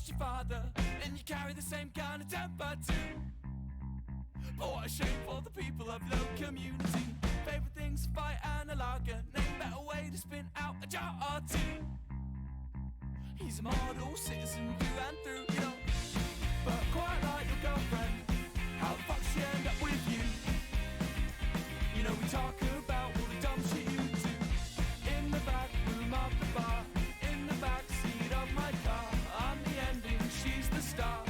as your father, and you carry the same kind of temper too. But what a shame for the people of low community. Favourite things, fight and a lager. Name better way to spin out a jar or two. He's a model citizen through and through, you know. But quite like your girlfriend, how the fuck she end up with you? You know, we talk about all the dumb shit you do. In the back room of the bar, in the back seat of my car. On the ending, she's the star.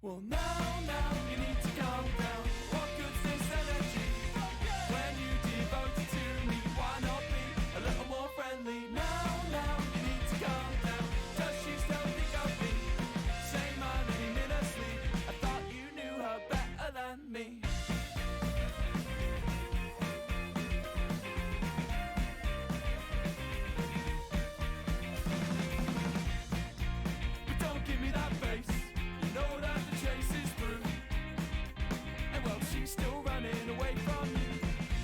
Well, now, you need to calm down. What good's this energy? When you devote it to me, why not be a little more friendly? Now, you need to calm down. Does she still think of me? Say my name in her sleep. I thought you knew her better than me. But don't give me that face. You know that the chase is through. And well, she's still running away from you.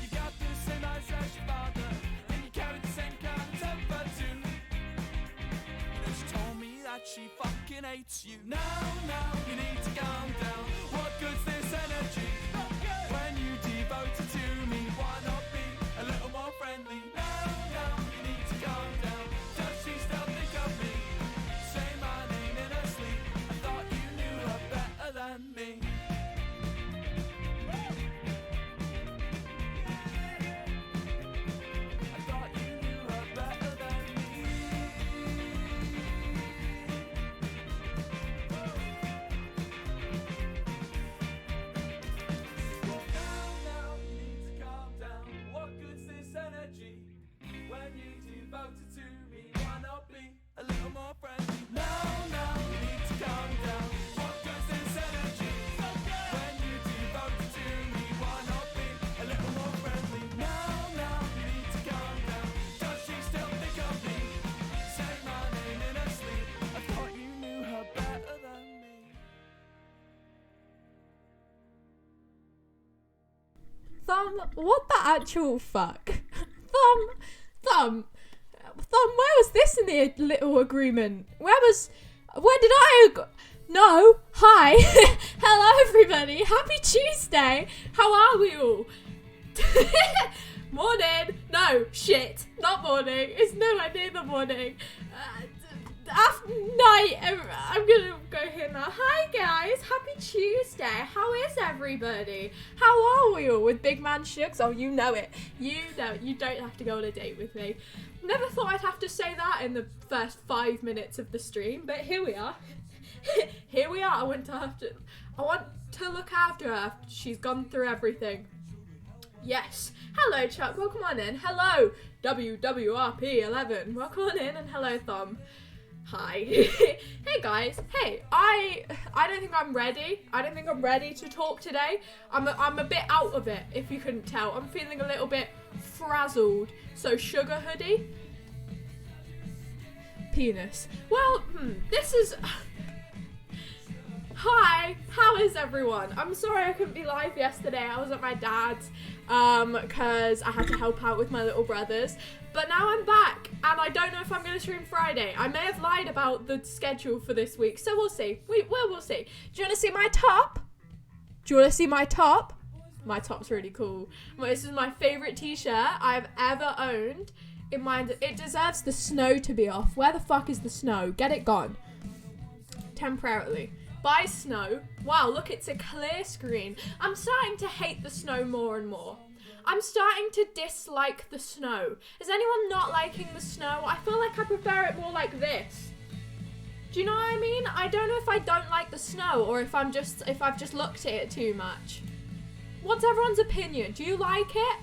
You got the same eyes as your father, and you carry the same kind of temper too. You know, she told me that she fucking hates you. Now, you need to calm down. What good's this energy? When you devote it to me, why not be a little more friendly? Now, you need to calm down. Does she still think of me? Say my name in her sleep. I thought you knew her better than me. I thought you knew her better than me. Well, now, you need to calm down. What good's this energy? When you devote it to me, why not be a little more friendly? Now, you need to calm down. What good's this energy? When you devote it to me, why not be a little more friendly? Now, you need to calm down. Does she still think of me? Say my name in her sleep. I thought you knew her better than me. Thumb, what the actual fuck? Thumb, where was this in the little agreement? Where did I no, hi. Hello everybody, happy Tuesday. How are we all? Morning, no, shit, not morning, it's nowhere near the morning. After night, I'm gonna go here now. Hi guys, happy Tuesday. How is everybody? How are we all with Big Man Shugs? Oh, you know it. You know it. You don't have to go on a date with me. Never thought I'd have to say that in the first 5 minutes of the stream, but here we are. Here we are. I want to look after her after she's gone through everything. Yes. Hello, Chuck. Welcome on in. Hello, WWRP11. Welcome on in, and hello, Thumb. Hi. Hey guys. Hey, I don't think I'm ready. I don't think I'm ready to talk today. I'm a bit out of it, if you couldn't tell. I'm feeling a little bit frazzled. So sugar hoodie. Penis. Well, this is... Hi, how is everyone? I'm sorry I couldn't be live yesterday. I was at my dad's because I had to help out with my little brothers. But now I'm back, and I don't know if I'm going to stream Friday. I may have lied about the schedule for this week, so we'll see. We'll see. Do you want to see my top? Do you want to see my top? My top's really cool. This is my favourite t-shirt I've ever owned. It deserves the snow to be off. Where the fuck is the snow? Get it gone. Temporarily. By snow. Wow, look, it's a clear screen. I'm starting to hate the snow more and more. I'm starting to dislike the snow. Is anyone not liking the snow? I feel like I prefer it more like this. Do you know what I mean? I don't know if I don't like the snow or if I've just looked at it too much. What's everyone's opinion? Do you like it?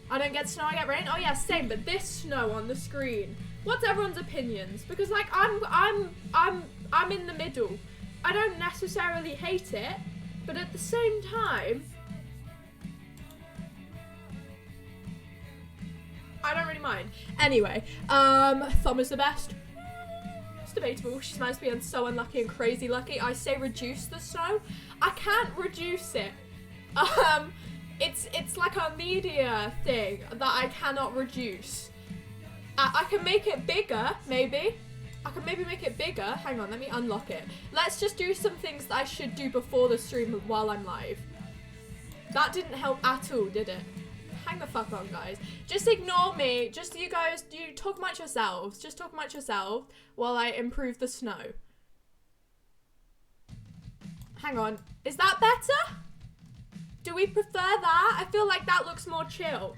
I don't get snow, I get rain. Oh yeah, same, but this snow on the screen. What's everyone's opinions? Because like I'm in the middle. I don't necessarily hate it, but at the same time, I don't really mind. Anyway, Thumb is the best. It's debatable. She smiles being so unlucky and crazy lucky. I say reduce the snow. I can't reduce it. It's like a media thing that I cannot reduce. I can make it bigger, maybe. I can maybe make it bigger. Hang on, let me unlock it. Let's just do some things that I should do before the stream while I'm live. That didn't help at all, did it? Hang the fuck on, guys. Just ignore me. Just you guys, you talk amongst yourselves. Just talk amongst yourselves while I improve the snow. Hang on. Is that better? Do we prefer that? I feel like that looks more chill.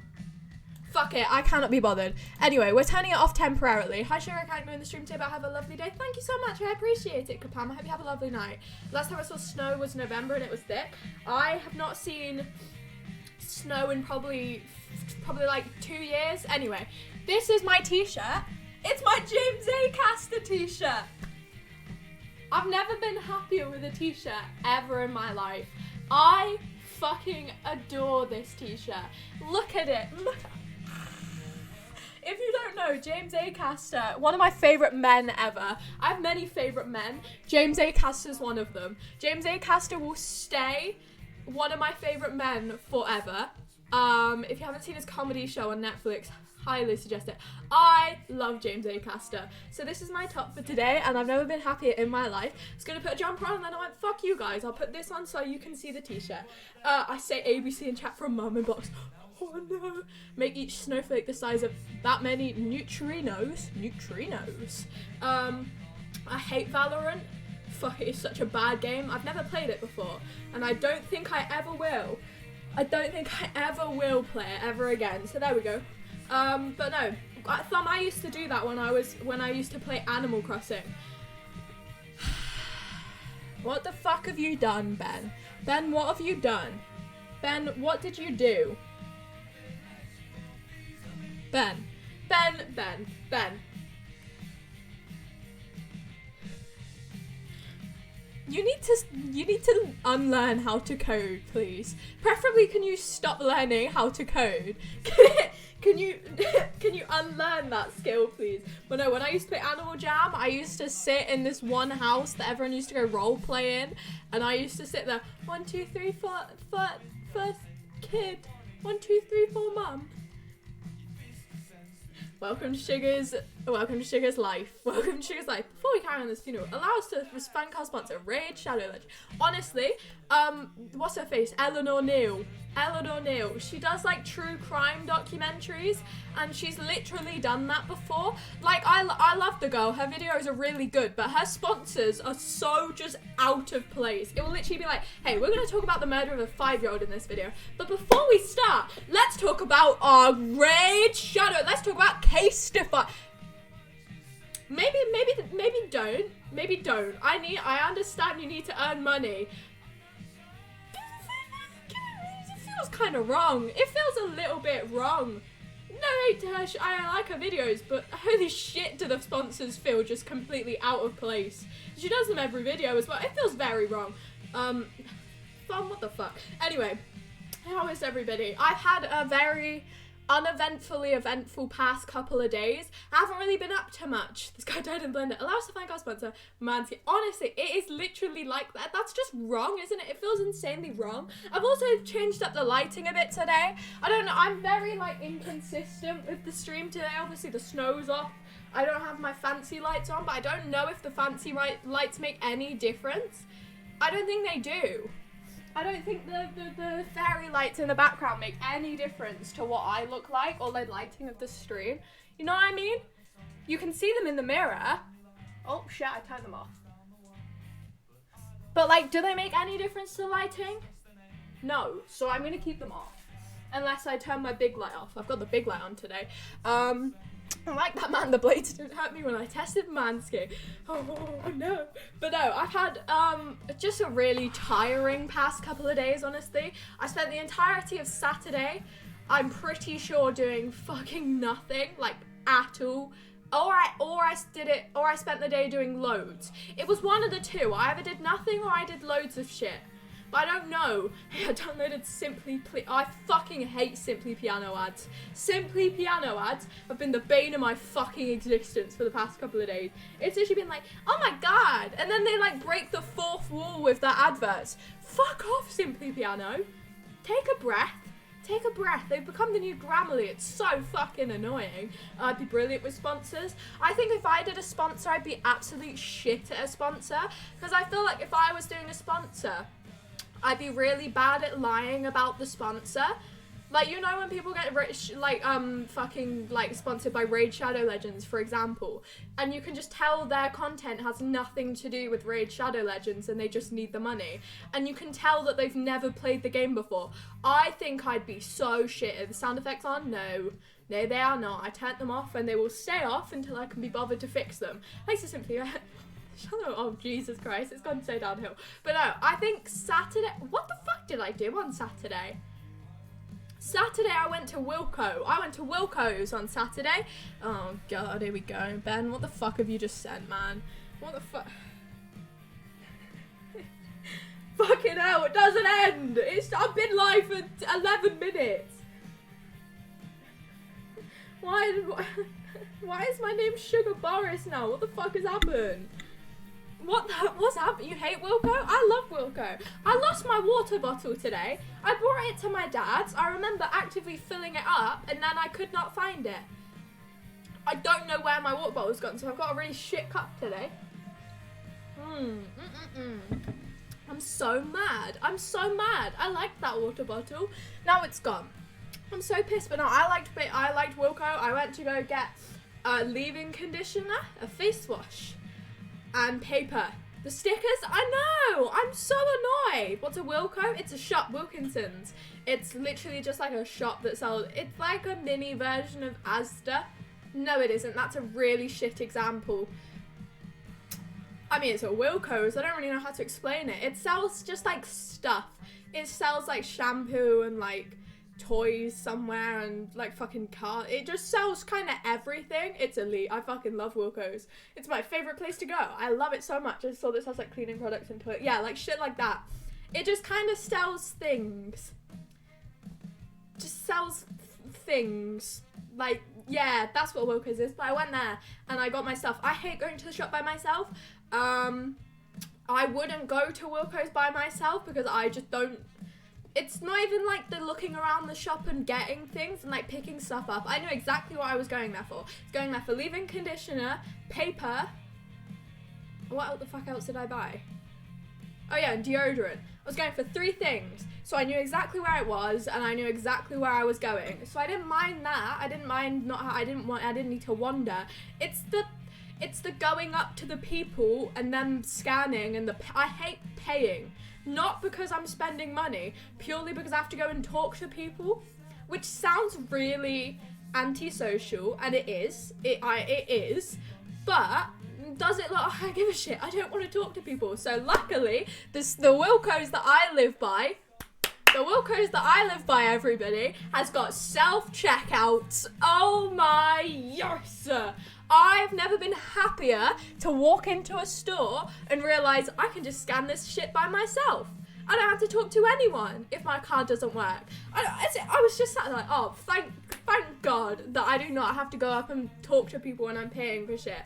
Fuck it, I cannot be bothered. Anyway, we're turning it off temporarily. Hi, Sugar, I can't go in the stream today, but have a lovely day. Thank you so much, I appreciate it, Kapam. I hope you have a lovely night. Last time I saw snow was November and it was thick. I have not seen snow in probably like 2 years. Anyway, this is my t-shirt. It's my James Acaster t-shirt. I've never been happier with a t-shirt ever in my life. I fucking adore this t-shirt. Look at it. Look. If you don't know, James Acaster, one of my favourite men ever. I have many favourite men. James Acaster's one of them. James Acaster will stay one of my favourite men forever. If you haven't seen his comedy show on Netflix, highly suggest it. I love James Acaster. So this is my top for today, and I've never been happier in my life. I was going to put a jumper on, and then I went, fuck you guys. I'll put this on so you can see the t-shirt. I say ABC in chat from Mum Inbox. Oh no. Make each snowflake the size of that many neutrinos. Neutrinos. I hate Valorant. Fuck, it is such a bad game. I've never played it before, and I don't think I ever will. I don't think I ever will play it ever again. So there we go. But no, Thumb, I used to do that when I used to play Animal Crossing. What the fuck have you done, Ben? Ben, what have you done? Ben, what did you do? Ben. You need to unlearn how to code, please. Preferably, can you stop learning how to code? Can you unlearn that skill, please? But no, when I used to play Animal Jam, I used to sit in this one house that everyone used to go role play in, and I used to sit there, 1, 2, 3, 4, first kid, 1, 2, 3, 4, mum. Welcome to Sugar's life. Welcome to Sugar's life. Before we carry on this funeral, allow us to thank our sponsor, Raid Shadow Ledge. Honestly, what's her face? Eleanor Neal. She does like true crime documentaries, and she's literally done that before. Like, I love the girl. Her videos are really good, but her sponsors are so just out of place. It will literally be like, hey, we're going to talk about the murder of a 5-year-old in this video. But before we start, let's talk about our Raid Shadow. Let's talk about Casetify. Maybe don't. I understand you need to earn money. It feels kind of wrong. It feels a little bit wrong. No hate to her, I like her videos, but holy shit do the sponsors feel just completely out of place. She does them every video as well. It feels very wrong. Fun, what the fuck? Anyway, how is everybody? I've had a very uneventfully eventful past couple of days. I haven't really been up to much. This guy died in Blender. Allow us to thank our sponsor, Manscaped. Honestly, it is literally like that. That's just wrong, isn't it? It feels insanely wrong. I've also changed up the lighting a bit today. I don't know. I'm very like inconsistent with the stream today. Obviously, the snow's off. I don't have my fancy lights on, but I don't know if the fancy lights make any difference. I don't think they do. I don't think the fairy lights in the background make any difference to what I look like or the lighting of the stream. You know what I mean? You can see them in the mirror. Oh shit, I turned them off. But like, do they make any difference to the lighting? No, so I'm gonna keep them off. Unless I turn my big light off. I've got the big light on today. I like that, man. The blades didn't hurt me when I tested Manscaped. Oh no. But no, I've had just a really tiring past couple of days, honestly. I spent the entirety of Saturday, I'm pretty sure, doing fucking nothing, like at all. Or I spent the day doing loads. It was one of the two. I either did nothing or I did loads of shit. But I don't know. I downloaded I fucking hate Simply Piano ads. Simply Piano ads have been the bane of my fucking existence for the past couple of days. It's literally been like, oh my god. And then they like break the fourth wall with their adverts. Fuck off, Simply Piano. Take a breath. take a breath. They've become the new Grammarly. It's so fucking annoying. I'd be brilliant with sponsors. I think if I did a sponsor, I'd be absolute shit at a sponsor. Because I feel like if I was doing a sponsor, I'd be really bad at lying about the sponsor. Like, you know when people get rich, like, fucking, like, sponsored by Raid Shadow Legends, for example, and you can just tell their content has nothing to do with Raid Shadow Legends and they just need the money, and you can tell that they've never played the game before. I think I'd be so shit. Are the sound effects on? No. No, they are not. I turned them off and they will stay off until I can be bothered to fix them. Thanks to simply... Shut up. Oh, Jesus Christ, it's gone so downhill. But no, I think Saturday... What the fuck did I do on Saturday? Saturday, I went to Wilco. I went to Wilco's on Saturday. Oh, God, here we go. Ben, what the fuck have you just sent, man? What the fuck? Fucking hell, it doesn't end. I've been live for 11 minutes. Why is my name Sugar Boris now? What the fuck has happened? What's happened? You hate Wilco? I love Wilco. I lost my water bottle today. I brought it to my dad's. I remember actively filling it up and then I could not find it. I don't know where my water bottle's gone, so I've got a really shit cup today. I'm so mad. I'm so mad. I liked that water bottle. Now it's gone. I'm so pissed, but no, I liked Wilco. I went to go get a leave-in conditioner, a face wash, and paper. The stickers, I know, I'm so annoyed. What's a Wilco? It's a shop, Wilkinson's. It's literally just like a shop that sells, it's like a mini version of Asda. No, it isn't. That's a really shit example. I mean, it's a Wilco's. I don't really know how to explain it. It sells just like stuff. It sells like shampoo and like toys somewhere and like fucking car. It just sells kind of everything. It's elite. I fucking love Wilco's. It's my favorite place to go. I love it so much. I saw this has like cleaning products and toilet. Yeah, like shit like that. It just kind of sells things. Just sells things. Like, yeah, that's what Wilco's is. But I went there and I got my stuff. I hate going to the shop by myself. I wouldn't go to Wilco's by myself because I just don't. It's not even like the looking around the shop and getting things and like picking stuff up. I knew exactly what I was going there for. I was going there for leave-in conditioner, paper. What the fuck else did I buy? Oh yeah, and deodorant. I was going for 3 things. So I knew exactly where it was and I knew exactly where I was going. So I didn't mind that. I didn't mind not, I didn't need to wander. It's the going up to the people and them scanning and I hate paying. Not because I'm spending money, purely because I have to go and talk to people, which sounds really antisocial, and it is. It is, but does it look? I give a shit. I don't want to talk to people. So luckily, the Wilco's that I live by. The Wilco's that I live by, everybody, has got self-checkouts. Oh my yes! I've never been happier to walk into a store and realise I can just scan this shit by myself. I don't have to talk to anyone if my card doesn't work. I was just sat there like, oh, thank God that I do not have to go up and talk to people when I'm paying for shit.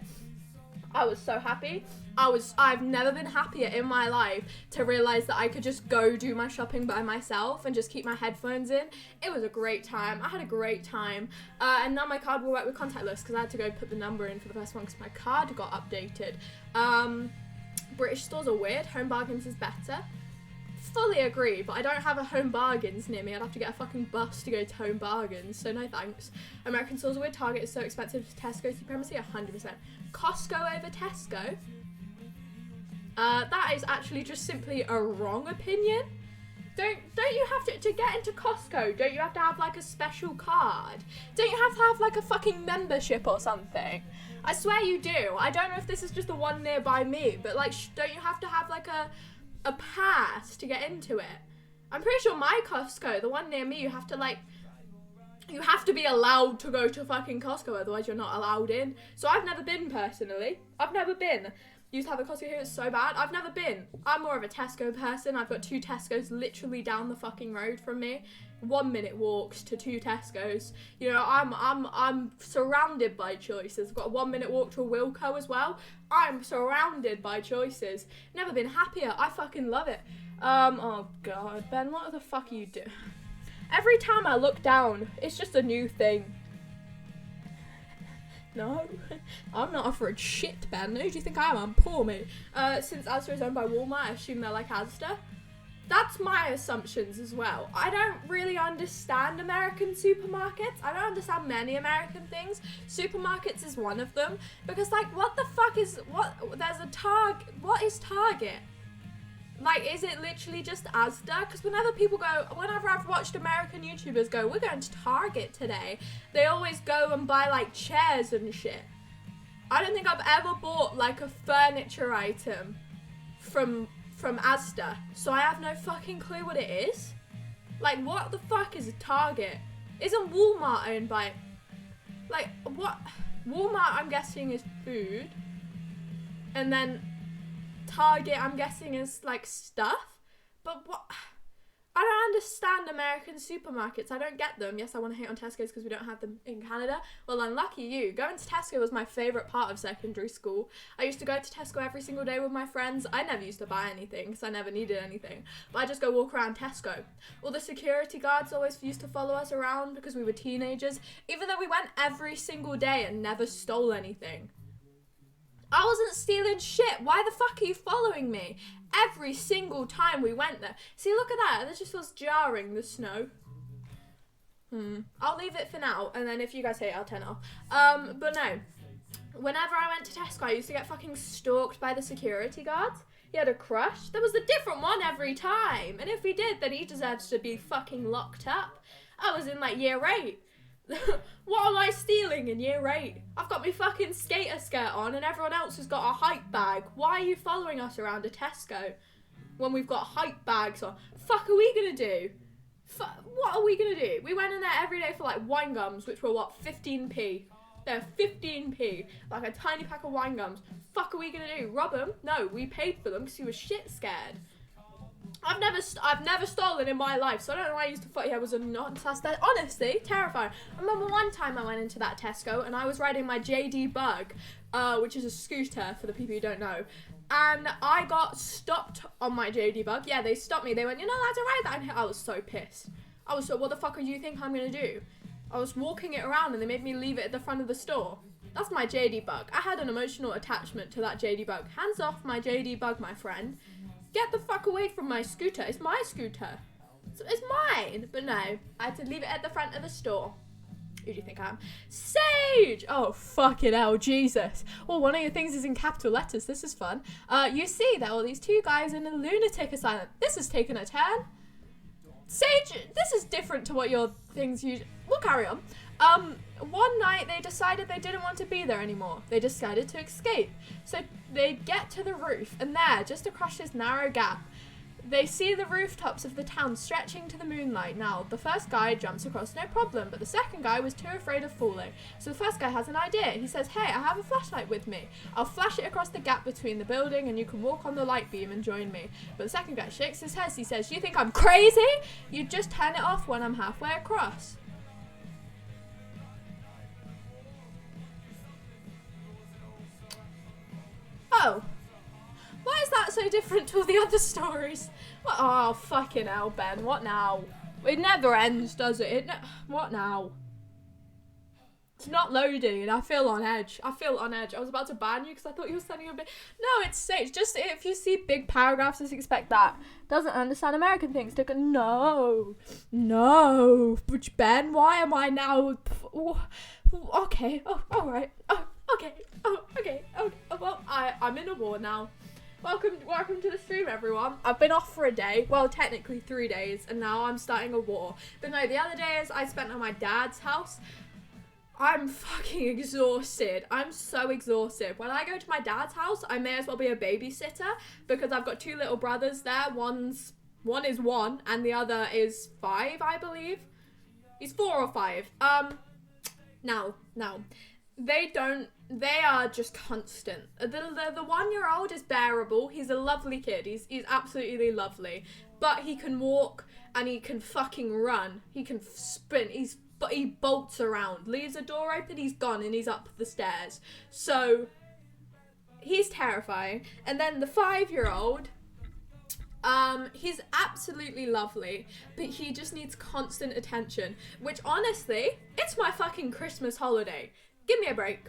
I was so happy. I've never been happier in my life to realise that I could just go do my shopping by myself and just keep my headphones in. It was a great time. I had a great time. And now my card will work with contactless because I had to go put the number in for the first one because my card got updated. British stores are weird. Home Bargains is better. Fully agree, but I don't have a Home Bargains near me. I'd have to get a fucking bus to go to Home Bargains, so no thanks. American stores are weird. Target is so expensive. Tesco supremacy, 100%. Costco over Tesco? That is actually just simply a wrong opinion. Don't you have to get into Costco, don't you have to have like a special card? Don't you have to have like a fucking membership or something? I swear you do. I don't know if this is just the one nearby me, but like don't you have to have like a pass to get into it? I'm pretty sure my Costco, the one near me, you have to be allowed to go to fucking Costco, otherwise you're not allowed in. So I've never been personally. I've never been. Used to have a Costco here, it's so bad. I've never been. I'm more of a Tesco person. I've got 2 Tesco's literally down the fucking road from me. 1 minute walks to 2 Tesco's. You know, I'm surrounded by choices. I've got a 1 minute walk to a Wilco as well. I'm surrounded by choices. Never been happier. I fucking love it. Oh god, Ben, what the fuck are you doing? Every time I look down, it's just a new thing. No, I'm not offered shit, Ben. Who do you think I am? I'm poor, mate. Since Asda is owned by Walmart, I assume they're like Asda. That's my assumptions as well. I don't really understand American supermarkets. I don't understand many American things. Supermarkets is one of them. Because, like, what the fuck is, there's a Target, what is Target? Like, is it literally just Asda? Because whenever I've watched American YouTubers go, we're going to Target today, they always go and buy, like, chairs and shit. I don't think I've ever bought, like, a furniture item from Asda, so I have no fucking clue what it is. Like, what the fuck is a Target? Isn't Walmart owned by, like, what? Walmart, I'm guessing, is food, and then Target, I'm guessing, is like stuff. But what? I don't understand American supermarkets. I don't get them. Yes, I want to hate on Tesco's because we don't have them in Canada. Well, unlucky you. Going to Tesco was my favourite part of secondary school. I used to go to Tesco every single day with my friends. I never used to buy anything because I never needed anything. But I just go walk around Tesco. All the security guards always used to follow us around because we were teenagers, even though we went every single day and never stole anything. I wasn't stealing shit. Why the fuck are you following me? Every single time we went there. See, look at that. That just feels jarring, the snow. I'll leave it for now, and then if you guys hate it, I'll turn it off. But no. Whenever I went to Tesco, I used to get fucking stalked by the security guards. He had a crush. There was a different one every time. And if he did, then he deserves to be fucking locked up. I was in, like, year 8. What am I stealing in year 8? I've got my fucking skater skirt on and everyone else has got a hype bag. Why are you following us around a Tesco when we've got hype bags on? Fuck are we gonna do? What are we gonna do? We went in there every day for like wine gums, which were what, 15p? They're 15p, like a tiny pack of wine gums. Fuck are we gonna do? Rob them? No, we paid for them because he was shit scared. I've never stolen in my life, so I don't know why I used to thought I was a nonsense. That honestly terrifying. I remember one time I went into that Tesco and I was riding my JD Bug, which is a scooter for the people who don't know, and I got stopped on my JD Bug. Yeah, they stopped me. They went, "You're not allowed to ride that." And I was so pissed. I was so, what the fuck do you think I'm gonna do? I was walking it around and they made me leave it at the front of the store. That's my JD Bug. I had an emotional attachment to that JD Bug. Hands off my JD Bug, my friend. Get the fuck away from my scooter. It's my scooter. It's mine. But no, I had to leave it at the front of the store. Who do you think I am? Sage! Oh, fucking hell, Jesus. Oh, one of your things is in capital letters. This is fun. You see, there are all these two guys in a lunatic asylum. This has taken a turn. Sage, this is different to what your things usually... We'll carry on. One night they decided they didn't want to be there anymore. They decided to escape. So they get to the roof, and there, just across this narrow gap, they see the rooftops of the town stretching to the moonlight. Now, the first guy jumps across no problem, but the second guy was too afraid of falling. So the first guy has an idea. He says, "Hey, I have a flashlight with me. I'll flash it across the gap between the building and you can walk on the light beam and join me." But the second guy shakes his head. He says, "You think I'm crazy? You just turn it off when I'm halfway across." Oh, why is that so different to all the other stories? What? Oh, fucking hell, Ben. What now? It never ends, does it? What now? It's not loading and I feel on edge. I was about to ban you because I thought you were sending a bit. No, it's safe. Just if you see big paragraphs, just expect that. Doesn't understand American things. No. But Ben, why am I now? Okay. Oh, all right. Oh, okay. Well, I'm in a war now. Welcome to the stream, everyone. I've been off for a day. Well, technically 3 days, and now I'm starting a war. But no, the other days I spent at my dad's house. I'm fucking exhausted. I'm so exhausted. When I go to my dad's house, I may as well be a babysitter because I've got 2 little brothers there. One is 1 and the other is 5, I believe. He's 4 or 5. Now. They are just constant. The 1-year-old is bearable. He's a lovely kid. He's absolutely lovely. But he can walk and he can fucking run. He can sprint. He bolts around. Leaves a door open, he's gone and he's up the stairs. So he's terrifying. And then the 5-year-old, He's absolutely lovely, but he just needs constant attention, which honestly, it's my fucking Christmas holiday. Give me a break.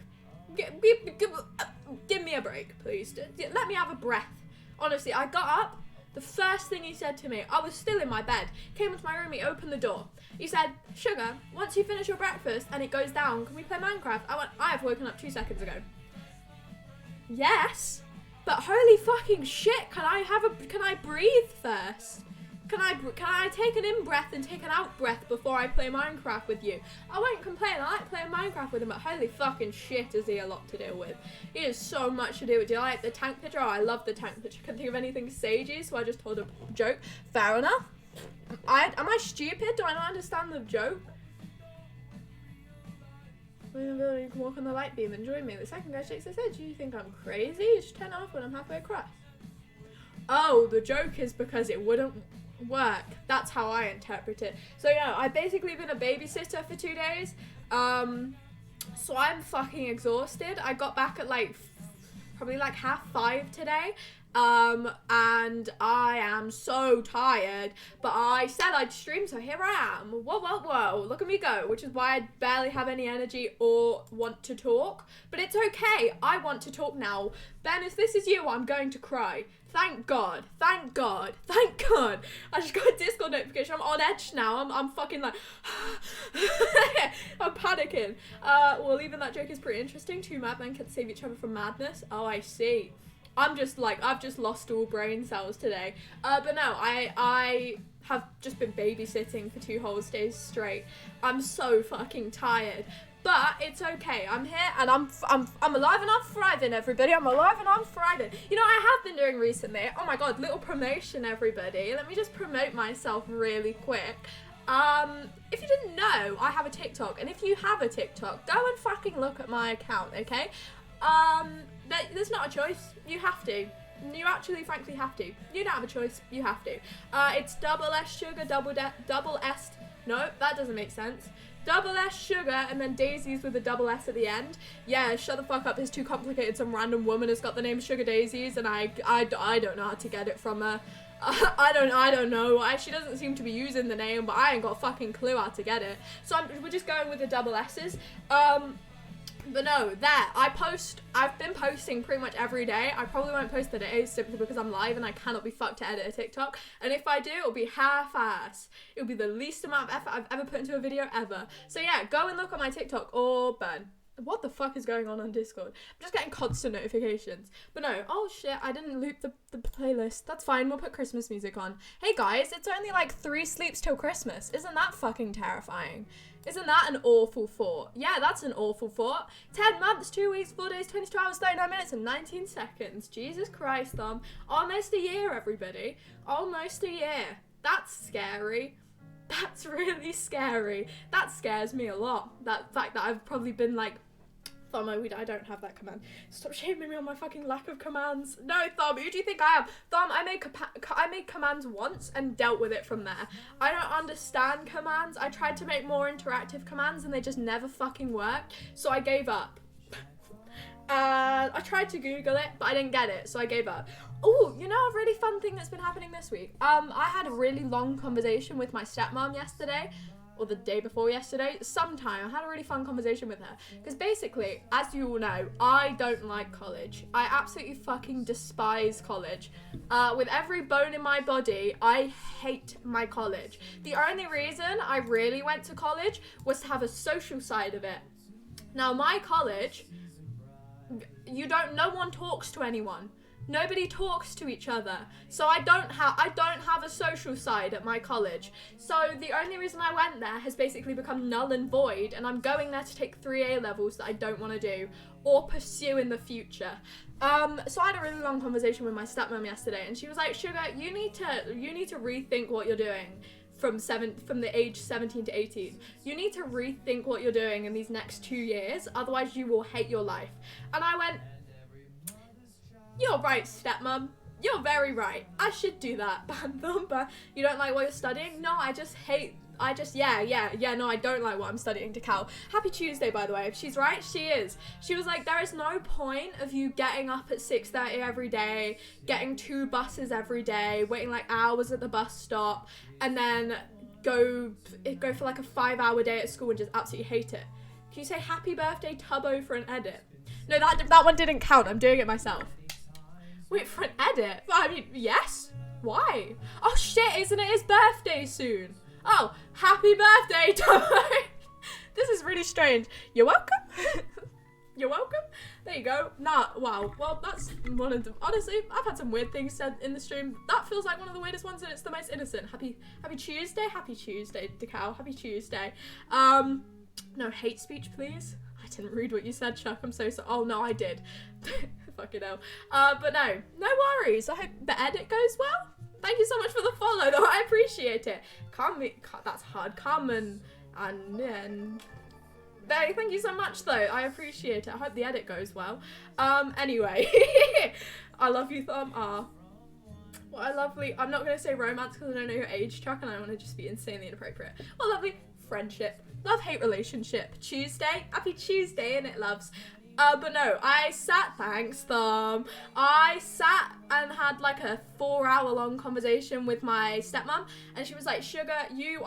Give me a break, please. Let me have a breath. Honestly, I got up. The first thing he said to me, I was still in my bed, came into my room, he opened the door. He said, Sugar, once you finish your breakfast and it goes down, can we play Minecraft? I went, I have woken up 2 seconds ago. Yes, but holy fucking shit, can I breathe first? Can I take an in-breath and take an out-breath before I play Minecraft with you? I won't complain, I like playing Minecraft with him, but holy fucking shit is he a lot to deal with. He has so much to deal with. Do you like the tank picture? Oh, I love the tank picture. Couldn't think of anything sagey, so I just told a joke. Fair enough. Am I stupid? Do I not understand the joke? You can walk on the light beam and join me. The second guy shakes his head. Do you think I'm crazy? You should turn off when I'm halfway across. Oh, the joke is because it wouldn't work. That's how I interpret it. So yeah, I've basically been a babysitter for 2 days. So I'm fucking exhausted. I got back at probably 5:30 today. And I am so tired, but I said I'd stream, so here I am. Whoa, look at me go, which is why I barely have any energy or want to talk, but it's okay. I want to talk now. Ben, if this is you, I'm going to cry. Thank God. I just got a Discord notification. I'm on edge now. I'm fucking like, I'm panicking. Well, even that joke is pretty interesting. Two madmen can save each other from madness. Oh, I see. I'm just I've just lost all brain cells today. But no, I have just been babysitting for 2 whole days straight. I'm so fucking tired. But it's okay. I'm here and I'm alive and I'm thriving, everybody. I'm alive and I'm thriving. You know what I have been doing recently? Oh my god, little promotion, everybody. Let me just promote myself really quick. If you didn't know, I have a TikTok, and if you have a TikTok, go and fucking look at my account, okay? There's not a choice. You have to. You actually, frankly, have to. You don't have a choice. You have to. It's double S sugar, double S. No, that doesn't make sense. Double S sugar and then daisies with a double S at the end. Yeah, shut the fuck up. It's too complicated. Some random woman has got the name Sugar Daisies, and I don't know how to get it from her. I don't know. She doesn't seem to be using the name, but I ain't got a fucking clue how to get it. So we're just going with the double S's. But no, I've been posting pretty much every day. I probably won't post today simply because I'm live and I cannot be fucked to edit a TikTok. And if I do, it'll be half-ass. It'll be the least amount of effort I've ever put into a video ever. So yeah, go and look at my TikTok or burn. What the fuck is going on Discord? I'm just getting constant notifications. But no, oh shit, I didn't loop the playlist. That's fine, we'll put Christmas music on. Hey guys, it's only 3 sleeps till Christmas. Isn't that fucking terrifying? Isn't that an awful thought? Yeah, that's an awful thought. 10 months, 2 weeks, 4 days, 22 hours, 39 minutes, and 19 seconds. Jesus Christ, almost a year, everybody. Almost a year. That's scary. That's really scary. That scares me a lot. That fact that I've probably been Thom, I don't have that command. Stop shaming me on my fucking lack of commands. No, Thom, who do you think I am? Thom, I made commands once and dealt with it from there. I don't understand commands. I tried to make more interactive commands and they just never fucking worked. So I gave up. I tried to Google it, but I didn't get it, so I gave up. Oh, you know a really fun thing that's been happening this week? I had a really long conversation with my stepmom yesterday. Or the day before yesterday, sometime I had a really fun conversation with her, because basically, as you all know, I don't like college. I absolutely fucking despise college. With every bone in my body, I hate my college. The only reason I really went to college was to have a social side of it. Now my college, no one talks to anyone. Nobody talks to each other, so I don't have a social side at my college. So the only reason I went there has basically become null and void, and I'm going there to take 3 A levels that I don't want to do or pursue in the future. So I had a really long conversation with my stepmom yesterday, and she was like, "Sugar, you need to rethink what you're doing." From the age 17 to 18. You need to rethink what you're doing in these next 2 years, otherwise you will hate your life. And I went, "You're right, stepmom. You're very right. I should do that. Band thumper. You don't like what you're studying? No, I don't like what I'm studying, Decal. Happy Tuesday, by the way. She's right, she is. She was like, there is no point of you getting up at 6:30 every day, getting 2 buses every day, waiting like hours at the bus stop, and then go for like a 5-hour day at school and just absolutely hate it. Can you say happy birthday, Tubbo, for an edit? No, that one didn't count. I'm doing it myself. Wait, for an edit? I mean, yes? Why? Oh shit, isn't it his birthday soon? Oh, happy birthday, Tubbo! This is really strange. You're welcome. You're welcome. There you go. Nah, wow. Well, that's one of the... Honestly, I've had some weird things said in the stream. That feels like one of the weirdest ones, and it's the most innocent. Happy Tuesday? Happy Tuesday, Decal. Happy Tuesday. No hate speech, please. I didn't read what you said, Chuck. I'm so sorry. Oh, no, I did. Fucking hell. But no worries. I hope the edit goes well. Thank you so much for the follow, though. I appreciate it. That's hard. Carmen and thank you so much, though. I appreciate it. I hope the edit goes well. Anyway. I love you, Thumb. What a lovely... I'm not going to say romance because I don't know your age, Chuck, and I want to just be insanely inappropriate. What a lovely friendship. Love-hate relationship. Tuesday. Happy Tuesday, innit, loves? But no, thanks, Thumb. I sat and had like a 4-hour-long conversation with my stepmom, and she was like, Sugar, you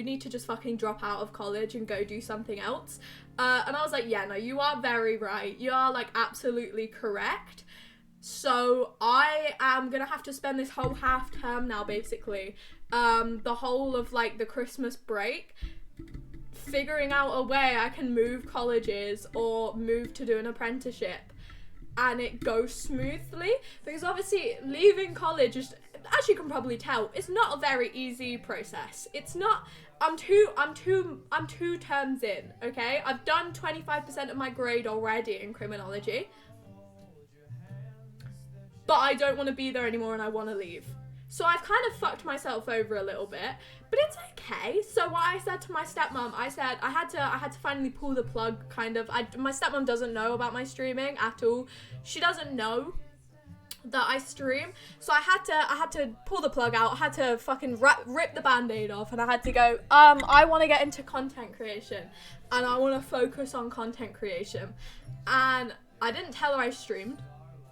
need to just fucking drop out of college and go do something else. And I was like, yeah, no, you are very right. You are like absolutely correct. So I am gonna have to spend this whole half term now, basically, the whole of like the Christmas break, figuring out a way I can move colleges or move to do an apprenticeship and it goes smoothly, because obviously leaving college is, as you can probably tell, it's not a very easy process. It's not. I'm two terms in, okay? I've done 25% of my grade already in criminology, but I don't want to be there anymore and I want to leave. So I've kind of fucked myself over a little bit, but it's okay. So what I said to my stepmom, I said I had to finally pull the plug, kind of. My stepmom doesn't know about my streaming at all. She doesn't know that I stream. So I had to pull the plug out. I had to fucking rip the band-aid off, and I had to go, I want to get into content creation and I want to focus on content creation. And I didn't tell her I streamed.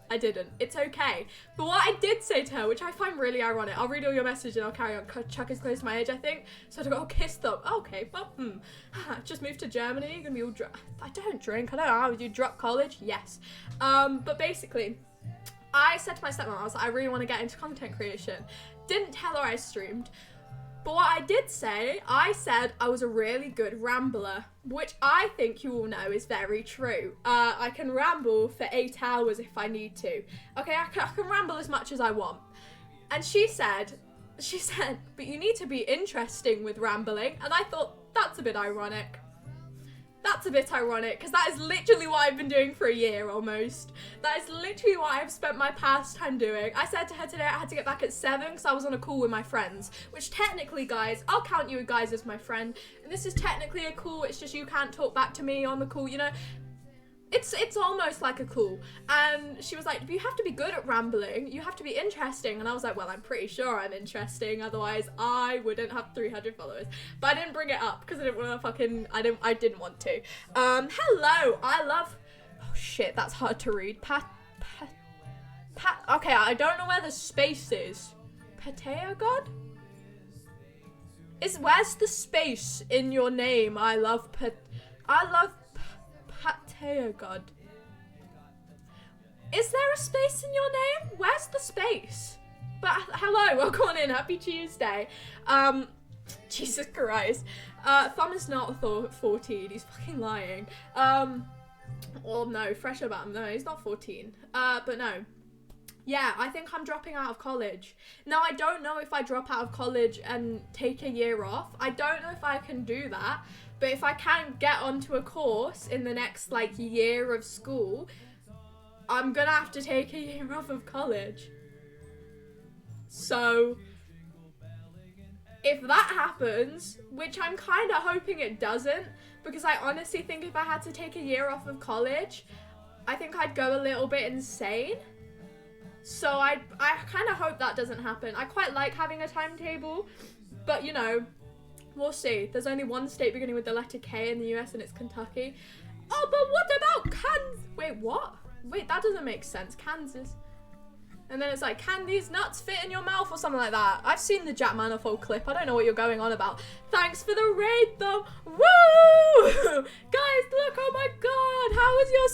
I didn't. It's okay. But what I did say to her, which I find really ironic, I'll read all your message and I'll carry on. Chuck is close to my age, I think. So I go, kiss them. Oh, okay, well, just moved to Germany. You're gonna be all I don't drink. I don't know how you drop college. Yes. But basically, I said to my stepmom, I was like, I really want to get into content creation. Didn't tell her I streamed. But what I did say, I said I was a really good rambler, which I think you all know is very true. I can ramble for 8 hours if I need to. Okay, I can ramble as much as I want. And she said, but you need to be interesting with rambling. And I thought, that's a bit ironic. That's a bit ironic, because that is literally what I've been doing for a year almost. That is literally what I've spent my past time doing. I said to her today I had to get back at 7 because I was on a call with my friends, which technically, guys, I'll count you guys as my friend. And this is technically a call, it's just you can't talk back to me on the call, you know? It's almost like a call. And she was like, you have to be good at rambling. You have to be interesting. And I was like, well, I'm pretty sure I'm interesting. Otherwise, I wouldn't have 300 followers. But I didn't bring it up because I didn't want to I didn't want to. Hello. I love... Oh, shit. That's hard to read. Okay, I don't know where the space is. Pateo God? Where's the space in your name? I love Pateo God. Is there a space in your name? Where's the space? But hello, welcome on in. Happy Tuesday. Jesus Christ. Thumb is not 14. He's fucking lying. Well, no, fresh about him. No, he's not 14. But no. Yeah, I think I'm dropping out of college. Now, I don't know if I drop out of college and take a year off. I don't know if I can do that. But if I can get onto a course in the next, like, year of school, I'm gonna have to take a year off of college. So, if that happens, which I'm kind of hoping it doesn't, because I honestly think if I had to take a year off of college, I think I'd go a little bit insane. So I kind of hope that doesn't happen. I quite like having a timetable, but you know, we'll see. There's only one state beginning with the letter K in the US, and it's Kentucky. Oh, but what about Kansas? Wait, what? Wait, that doesn't make sense. Kansas. And then it's like, can these nuts fit in your mouth or something like that? I've seen the Jack Manifold clip. I don't know what you're going on about. Thanks for the raid, though. Woo! Guys, look, oh my god, how was your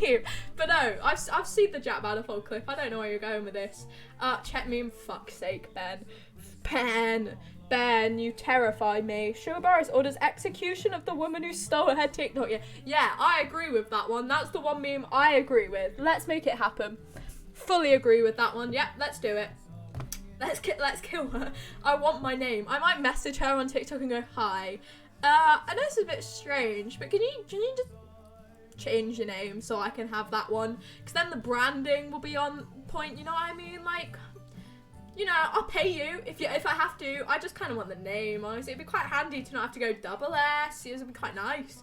stream? But no, I've seen the Jack Manifold clip. I don't know where you're going with this. Check me, fuck's sake, Ben, you terrify me. Sugar Boris orders execution of the woman who stole her TikTok. Yeah, I agree with that one. That's the one meme I agree with. Let's make it happen. Fully agree with that one. Yep, let's do it. Let's kill her. I want my name. I might message her on TikTok and go, hi. I know it's a bit strange, but can you just change your name so I can have that one? Because then the branding will be on point, you know what I mean? Like, you know, I'll pay you if I have to. I just kind of want the name, honestly. It'd be quite handy to not have to go double S. It would be quite nice.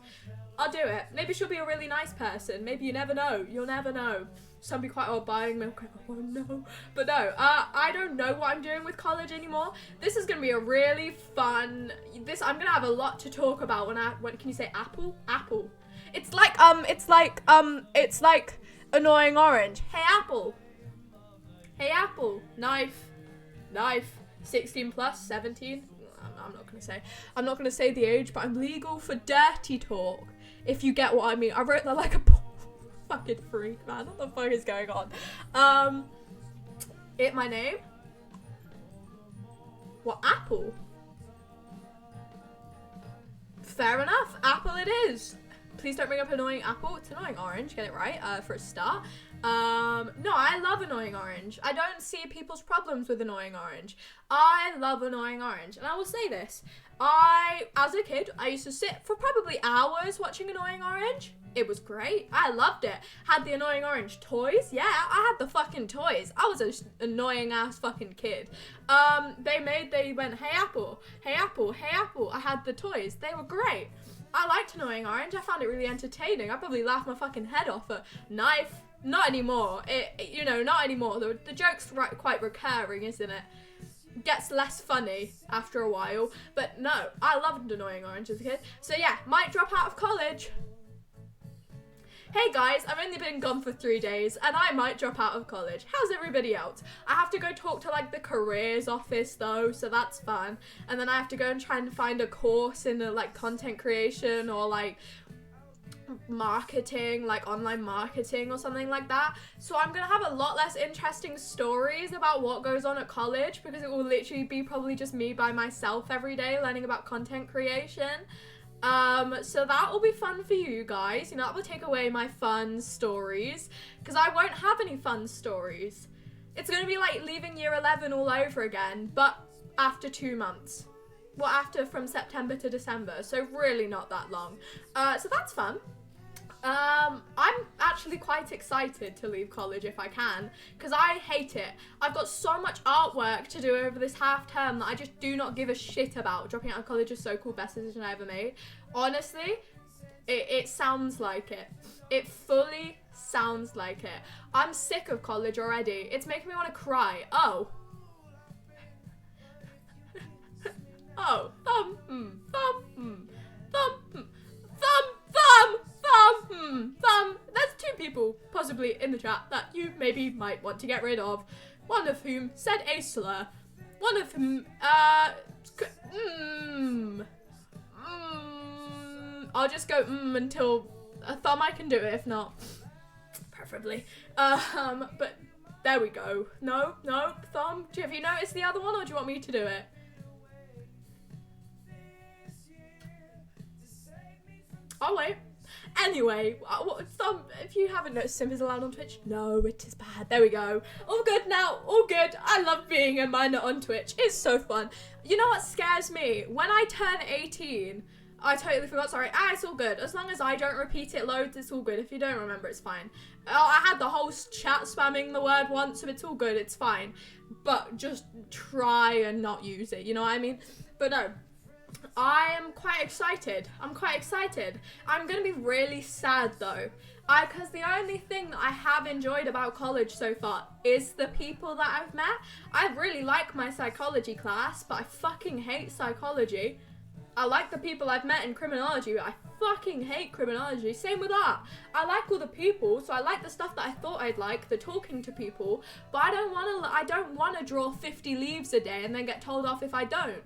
I'll do it. Maybe she'll be a really nice person. Maybe you never know. You'll never know. Some be quite old buying milk. Oh no. But no, I don't know what I'm doing with college anymore. This is gonna be a really fun. I'm gonna have a lot to talk about when can you say apple? Apple. It's like annoying orange. Hey apple. Hey apple. Knife. 16 plus, 17. I'm not gonna say the age, but I'm legal for dirty talk. If you get what I mean. I wrote that like a fucking freak, man. What the fuck is going on? My name? What, apple? Fair enough. Apple it is. Please don't bring up annoying apple. It's annoying orange. Get it right, for a start. No, I love annoying orange. I don't see people's problems with annoying orange. I love annoying orange. And I will say this. As a kid, I used to sit for probably hours watching annoying orange. It was great. I loved it. Had the annoying orange toys. Yeah, I had the fucking toys. I was an annoying ass fucking kid. They went, hey apple, hey apple, hey apple. I had the toys. They were great. I liked annoying orange. I found it really entertaining. I probably laughed my fucking head off at knife. Not anymore. Not anymore. The joke's quite recurring, isn't it? Gets less funny after a while. But no, I loved annoying orange as a kid. So yeah, might drop out of college. Hey guys, I've only been gone for 3 days and I might drop out of college. How's everybody else? I have to go talk to like the careers office though, so that's fun. And then I have to go and try and find a course in like content creation or like marketing, like online marketing or something like that. So I'm gonna have a lot less interesting stories about what goes on at college because it will literally be probably just me by myself every day learning about content creation. So that will be fun for you guys. You know, that will take away my fun stories because I won't have any fun stories. It's going to be like leaving year 11 all over again, but after 2 months. Well, from September to December, so really not that long. So that's fun. I'm actually quite excited to leave college if I can, because I hate it. I've got so much artwork to do over this half term that I just do not give a shit about. Dropping out of college is so cool, best decision I ever made. Honestly, it sounds like it. It fully sounds like it. I'm sick of college already. It's making me want to cry. Oh. There's 2 people, possibly in the chat, that you maybe might want to get rid of. One of whom said a slur. One of whom, I'll just go until a thumb I can do it, if not, preferably. But there we go. No, thumb. Have you noticed the other one, or do you want me to do it? I'll wait. Anyway, thumb, if you haven't noticed, Sim is allowed on Twitch. No, it is bad. There we go. All good now. All good. I love being a minor on Twitch. It's so fun. You know what scares me? When I turn 18, I totally forgot, sorry. It's all good. As long as I don't repeat it loads, it's all good. If you don't remember, it's fine. I had the whole chat spamming the word once, so it's all good. It's fine. But just try and not use it. You know what I mean? But no. I am quite excited. I'm quite excited. I'm going to be really sad though. Because the only thing that I have enjoyed about college so far is the people that I've met. I really like my psychology class, but I fucking hate psychology. I like the people I've met in criminology, but I fucking hate criminology. Same with art. I like all the people, so I like the stuff that I thought I'd like, the talking to people, but I don't want to draw 50 leaves a day and then get told off if I don't.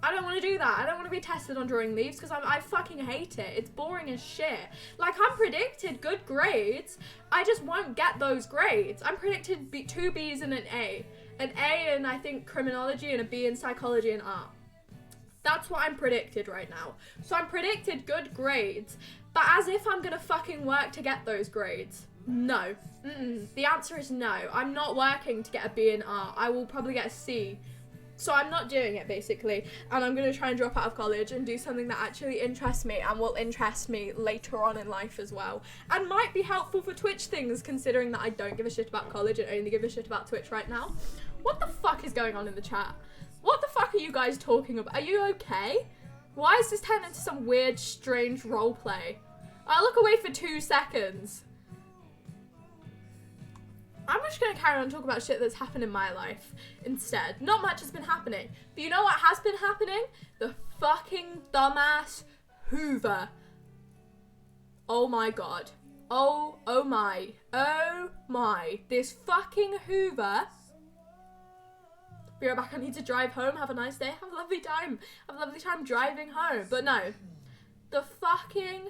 I don't want to do that. I don't want to be tested on drawing leaves because I fucking hate it. It's boring as shit. Like, I'm predicted good grades. I just won't get those grades. I'm predicted 2 B's and an A. An A in, I think, criminology and a B in psychology and art. That's what I'm predicted right now. So I'm predicted good grades, but as if I'm going to fucking work to get those grades. No. The answer is no. I'm not working to get a B in art. I will probably get a C. So I'm not doing it, basically, and I'm going to try and drop out of college and do something that actually interests me and will interest me later on in life as well, and might be helpful for Twitch things, considering that I don't give a shit about college and only give a shit about Twitch right now. What the fuck is going on in the chat? What the fuck are you guys talking about? Are you okay? Why is this turned into some weird, strange roleplay? I'll look away for 2 seconds. I'm just going to carry on talking about shit that's happened in my life instead. Not much has been happening. But you know what has been happening? The fucking dumbass Hoover. Oh my god. Oh my. Oh my. This fucking Hoover. Be right back. I need to drive home. Have a nice day. Have a lovely time. Have a lovely time driving home. But no. The fucking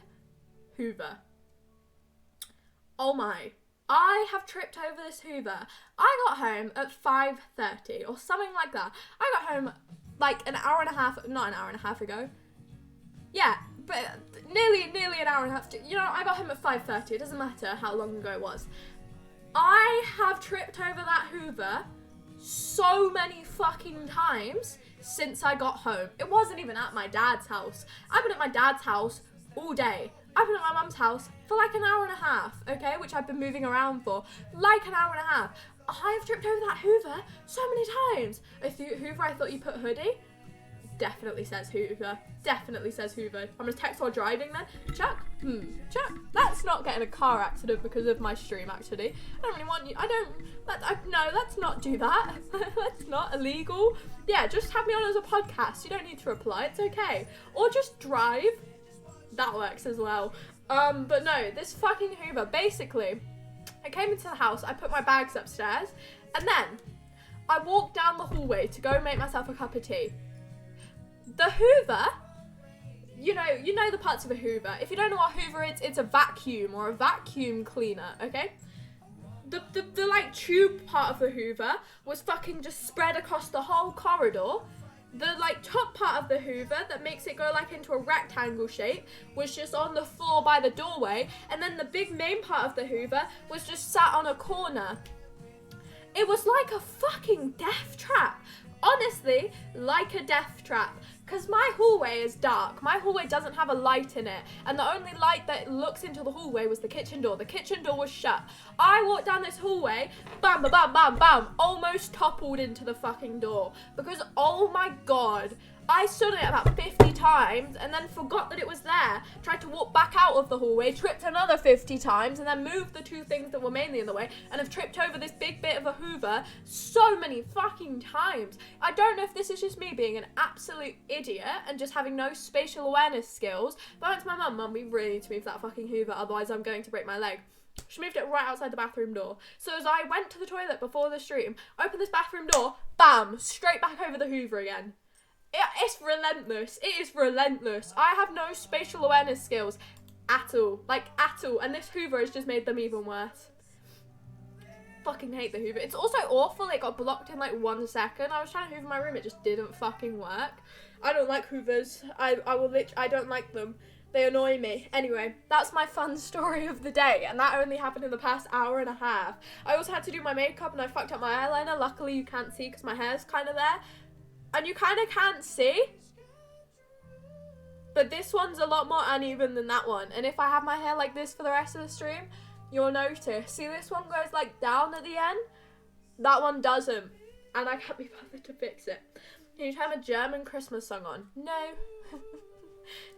Hoover. Oh my. I have tripped over this Hoover. I got home at 5:30 or something like that. I got home like not an hour and a half ago. Yeah, but nearly an hour and a half. I got home at 5:30. It doesn't matter how long ago it was. I have tripped over that Hoover so many fucking times since I got home. It wasn't even at my dad's house. I've been at my dad's house all day. I've been at my mum's house for like an hour and a half, okay, which I've been moving around for, like an hour and a half. I've tripped over that Hoover so many times. Hoover, I thought you put hoodie. Definitely says Hoover. Definitely says Hoover. I'm gonna text while driving then. Chuck. Chuck. Let's not get in a car accident because of my stream, actually. I don't really want you. No, let's not do that. That's not illegal. Yeah, just have me on as a podcast. You don't need to reply. It's okay. Or just drive. That works as well. But no, this fucking Hoover, basically, I came into the house, I put my bags upstairs, and then I walked down the hallway to go make myself a cup of tea. The Hoover, you know the parts of a Hoover. If you don't know what Hoover is, it's a vacuum or a vacuum cleaner, okay? The like tube part of the Hoover was fucking just spread across the whole corridor. The like top part of the Hoover that makes it go like into a rectangle shape was just on the floor by the doorway, and then the big main part of the Hoover was just sat on a corner. It was like a fucking death trap. Honestly, like a death trap. Because my hallway is dark. My hallway doesn't have a light in it. And the only light that looks into the hallway was the kitchen door. The kitchen door was shut. I walked down this hallway, bam, bam, bam, bam, bam, almost toppled into the fucking door. Because, oh my god, I stood on it about 50 times and then forgot that it was there. Tried to walk back out of the hallway, tripped another 50 times, and then moved the 2 things that were mainly in the way, and have tripped over this big bit of a Hoover so many fucking times. I don't know if this is just me being an absolute idiot and just having no spatial awareness skills, but I went to my mum, we really need to move that fucking Hoover, otherwise I'm going to break my leg. She moved it right outside the bathroom door. So as I went to the toilet before the stream, opened this bathroom door, bam, straight back over the Hoover again. It's relentless. It is relentless. I have no spatial awareness skills at all. Like, at all. And this Hoover has just made them even worse. Fucking hate the Hoover. It's also awful. It got blocked in like 1 second. I was trying to Hoover my room. It just didn't fucking work. I don't like Hoovers. I don't like them. They annoy me. Anyway, that's my fun story of the day. And that only happened in the past hour and a half. I also had to do my makeup and I fucked up my eyeliner. Luckily, you can't see because my hair's kind of there. And you kind of can't see, but this one's a lot more uneven than that one. And if I have my hair like this for the rest of the stream, you'll notice. See, this one goes like down at the end. That one doesn't. And I can't be bothered to fix it. Can you turn a German Christmas song on? No.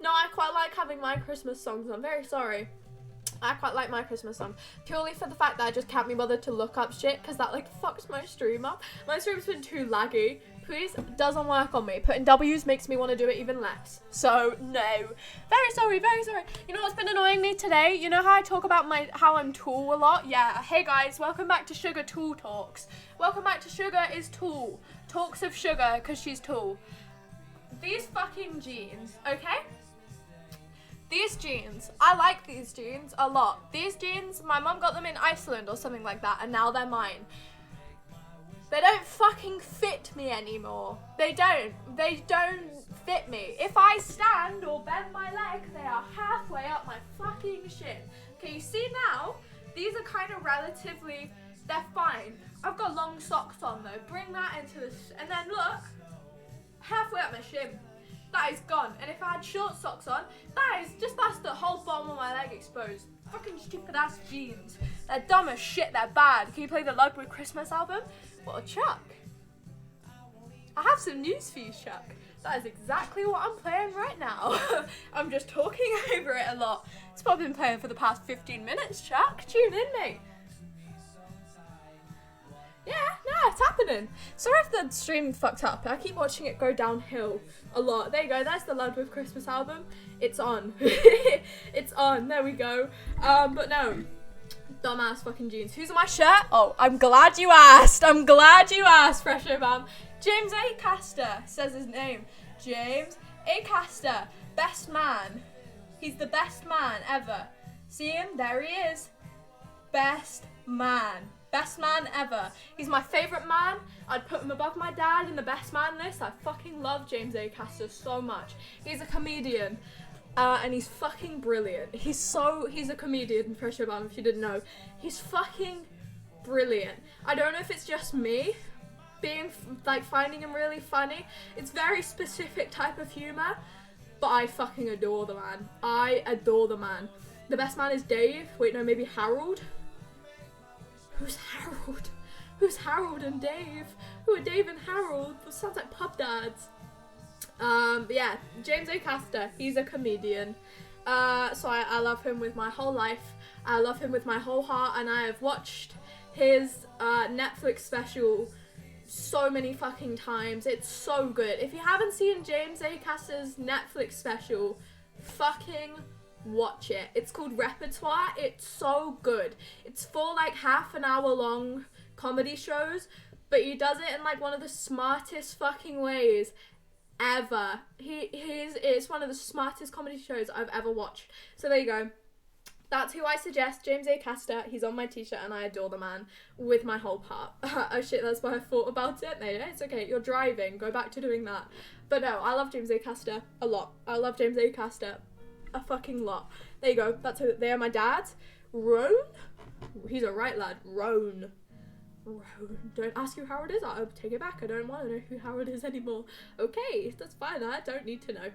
No, I quite like having my Christmas songs on. Very sorry. I quite like my Christmas song, purely for the fact that I just can't be bothered to look up shit, because that like fucks my stream up. My stream's been too laggy. Please, doesn't work on me. Putting W's makes me want to do it even less. So, no. Very sorry, very sorry. You know what's been annoying me today? You know how I talk about how I'm tall a lot? Yeah. Hey guys, welcome back to Sugar Tool Talks. Welcome back to Sugar is Tall. Talks of Sugar, because she's tall. These fucking jeans, okay? These jeans, I like these jeans a lot. These jeans, my mum got them in Iceland or something like that, and now they're mine. They don't fucking fit me anymore. They don't fit me. If I stand or bend my leg, they are halfway up my fucking shin. Okay, you see now? These are kind of relatively, they're fine. I've got long socks on though. Bring that into this, and then look, halfway up my shin. That is gone. And if I had short socks on, that's the whole bottom of my leg exposed. Fucking stupid ass jeans. They're dumb as shit, they're bad. Can you play the Ludwig Christmas album? What a Chuck. I have some news for you, Chuck. That is exactly what I'm playing right now. I'm just talking over it a lot. It's what I've been playing for the past 15 minutes, Chuck. Tune in, mate. Yeah, no, it's happening. Sorry if the stream fucked up. I keep watching it go downhill a lot. There you go. That's the Ludwig Christmas album. It's on. It's on. There we go. But no. Dumbass fucking jeans. Who's on my shirt? Oh, I'm glad you asked. I'm glad you asked, Fresher Bam. James Acaster says his name. James Acaster. Best man. He's the best man ever. See him? There he is. Best man. Best man ever. He's my favourite man. I'd put him above my dad in the best man list. I fucking love James Acaster so much. He's a comedian. And he's fucking brilliant. He's a comedian, Pressure Bam, if you didn't know. He's fucking brilliant. I don't know if it's just me finding him really funny. It's very specific type of humour, but I fucking adore the man. I adore the man. The best man is Dave. Wait, no, maybe Harold. Who's Harold? Who's Harold and Dave? Who are Dave and Harold? That sounds like pub dads. But yeah, James Acaster, he's a comedian. So I love him with my whole life. I love him with my whole heart, and I have watched his Netflix special so many fucking times. It's so good. If you haven't seen James Acaster's Netflix special, fucking watch it. It's called Repertoire. It's so good. It's 4 like half an hour long comedy shows, but he does it in like one of the smartest fucking ways ever. It's one of the smartest comedy shows I've ever watched. So there you go. That's who I suggest, James Acaster. He's on my t-shirt and I adore the man with my whole heart. Oh shit, that's why I thought about it. No, it's okay. You're driving. Go back to doing that. But no, I love James Acaster a lot. I love James Acaster a fucking lot. There you go. That's who they are. My dad's Roan. He's a right lad. Roan. Don't ask who Howard is. I'll take it back. I don't want to know who Howard is anymore. Okay, that's fine. I don't need to know.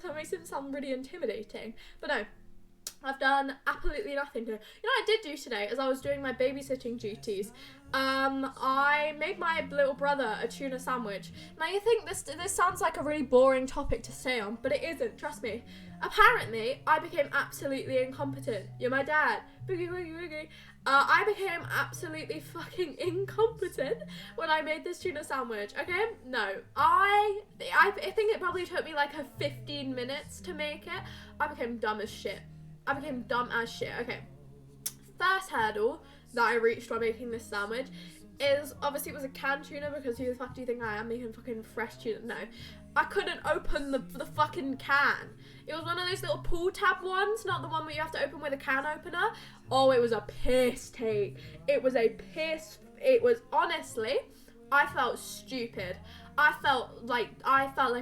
That makes him sound really intimidating. But no, I've done absolutely nothing today. You know what I did do today as I was doing my babysitting duties? I made my little brother a tuna sandwich. Now you think this sounds like a really boring topic to say on, but it isn't, trust me. Apparently, I became absolutely incompetent. You're my dad. Boogie, boogie, boogie. I became absolutely fucking incompetent when I made this tuna sandwich, okay? No, I think it probably took me like 15 minutes to make it. I became dumb as shit. Okay. First hurdle that I reached while making this sandwich is, obviously it was a canned tuna, because who the fuck do you think I am making fucking fresh tuna? No. I couldn't open the fucking can. It was one of those little pull tab ones, not the one where you have to open with a can opener. Oh, it was a piss take. It was honestly, I felt stupid. I felt like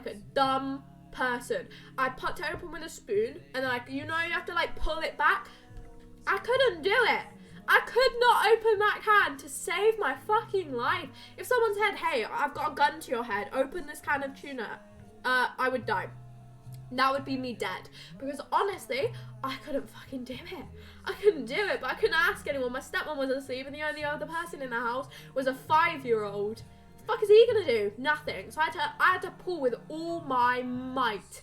a dumb person. I popped it open with a spoon, and then you have to like pull it back. I couldn't do it. I could not open that can to save my fucking life. If someone said, hey, I've got a gun to your head, open this can of tuna, I would die. That would be me dead. Because honestly, I couldn't fucking do it. I couldn't do it, but I couldn't ask anyone. My stepmom was asleep, and the only other person in the house was a 5-year-old. What the fuck is he gonna do? Nothing. So I had to pull with all my might.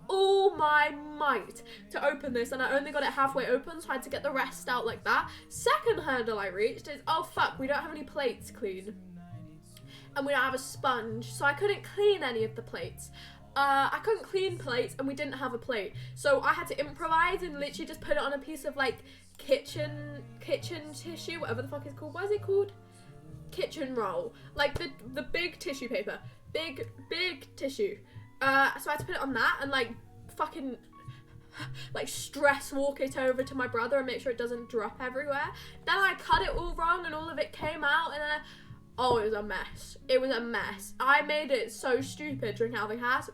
all my might to open this, and I only got it halfway open, so I had to get the rest out like that. Second hurdle I reached is, oh fuck, we don't have any plates clean. And we don't have a sponge, so I couldn't clean any of the plates. I couldn't clean plates, and we didn't have a plate. So I had to improvise and literally just put it on a piece of, like, kitchen tissue, whatever the fuck it's called. What is it called? Kitchen roll. Like, the big tissue paper. Big tissue. So I had to put it on that and, like, fucking, like, stress walk it over to my brother and make sure it doesn't drop everywhere. Then I cut it all wrong and all of it came out, and then oh, it was a mess. It was a mess. I made it so stupid drinking out of the house.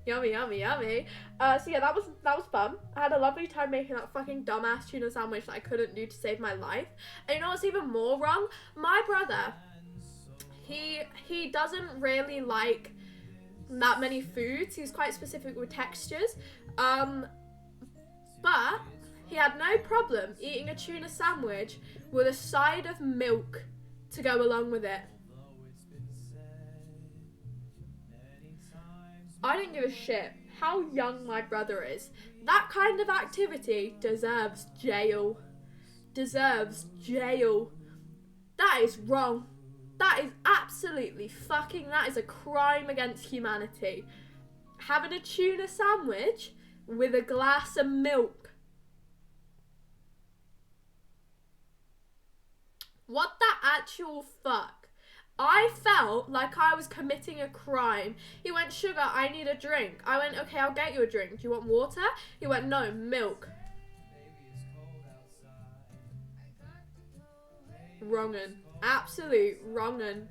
Yummy, yummy, yummy. So yeah, that was fun. I had a lovely time making that fucking dumbass tuna sandwich that I couldn't do to save my life. And you know what's even more wrong? My brother, he doesn't really like that many foods. He's quite specific with textures. But he had no problem eating a tuna sandwich with a side of milk to go along with it. I don't give a shit how young my brother is. That kind of activity deserves jail. Deserves jail. That is wrong. That is absolutely fucking, that is a crime against humanity. Having a tuna sandwich with a glass of milk. What the actual fuck? I felt like I was committing a crime. He went, sugar, I need a drink. I went, okay, I'll get you a drink. Do you want water? He went, no, milk. Wrongin'. Absolute wrongin'.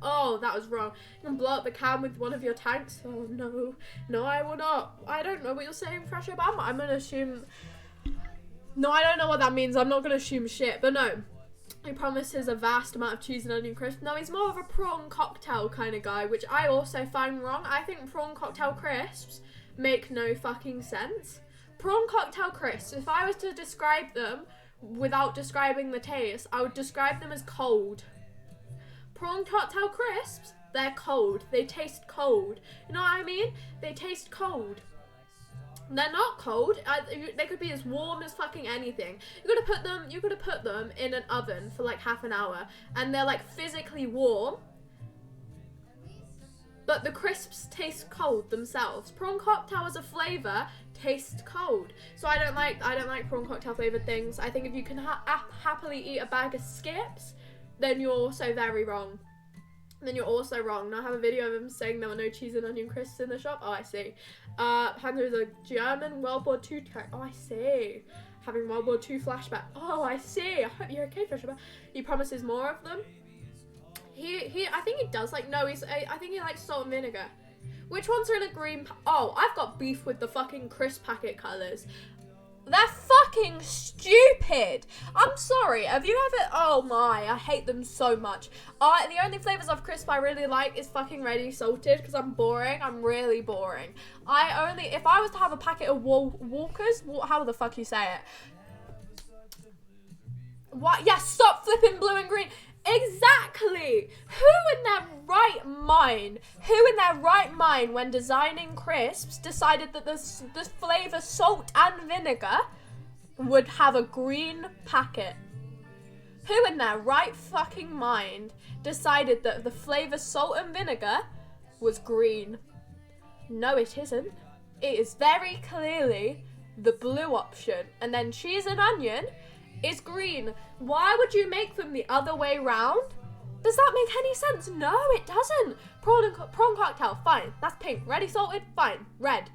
Oh, that was wrong. You can blow up the can with one of your tanks. Oh, no. No, I will not. I don't know what you're saying, Fresh Obama. I'm going to assume... No, I don't know what that means. I'm not going to assume shit. But no. He promises a vast amount of cheese and onion crisps. No, he's more of a prawn cocktail kind of guy, which I also find wrong. I think prawn cocktail crisps make no fucking sense. Prawn cocktail crisps, if I was to describe them without describing the taste, I would describe them as cold. Prawn cocktail crisps, they're cold. They taste cold. You know what I mean? They taste cold. They're not cold. They could be as warm as fucking anything. You gotta put them in an oven for like half an hour, and they're like physically warm, but the crisps taste cold themselves. Prawn cocktail as a flavor tastes cold, so I don't like prawn cocktail flavored things. I think if you can happily eat a bag of Skips, then you're also very wrong. Then you're also wrong. Now I have a video of him saying there were no cheese and onion crisps in the shop. Oh, I see. Panda is a German World War II track. Oh, I see. Having World War II flashback. Oh, I see. I hope you're okay, Joshua. He promises more of them. I think he does like, no, I think he likes salt and vinegar. Which ones are in a green, oh, I've got beef with the fucking crisp packet colours. They're fucking stupid. I'm sorry. Have you ever... Oh my, I hate them so much. The only flavours of crisp I really like is fucking ready salted, because I'm boring. I'm really boring. If I was to have a packet of Walkers, how the fuck you say it? What? Yeah, stop flipping blue and green. Exactly. Who in their right mind when designing crisps decided that the flavour salt and vinegar would have a green packet? Who in their right fucking mind decided that the flavour salt and vinegar was green? No, it isn't. It is very clearly the blue option, and then cheese and onion is green. Why would you make them the other way round? Does that make any sense? No, it doesn't. Prawn cocktail, fine. That's pink. Ready salted, fine. Red.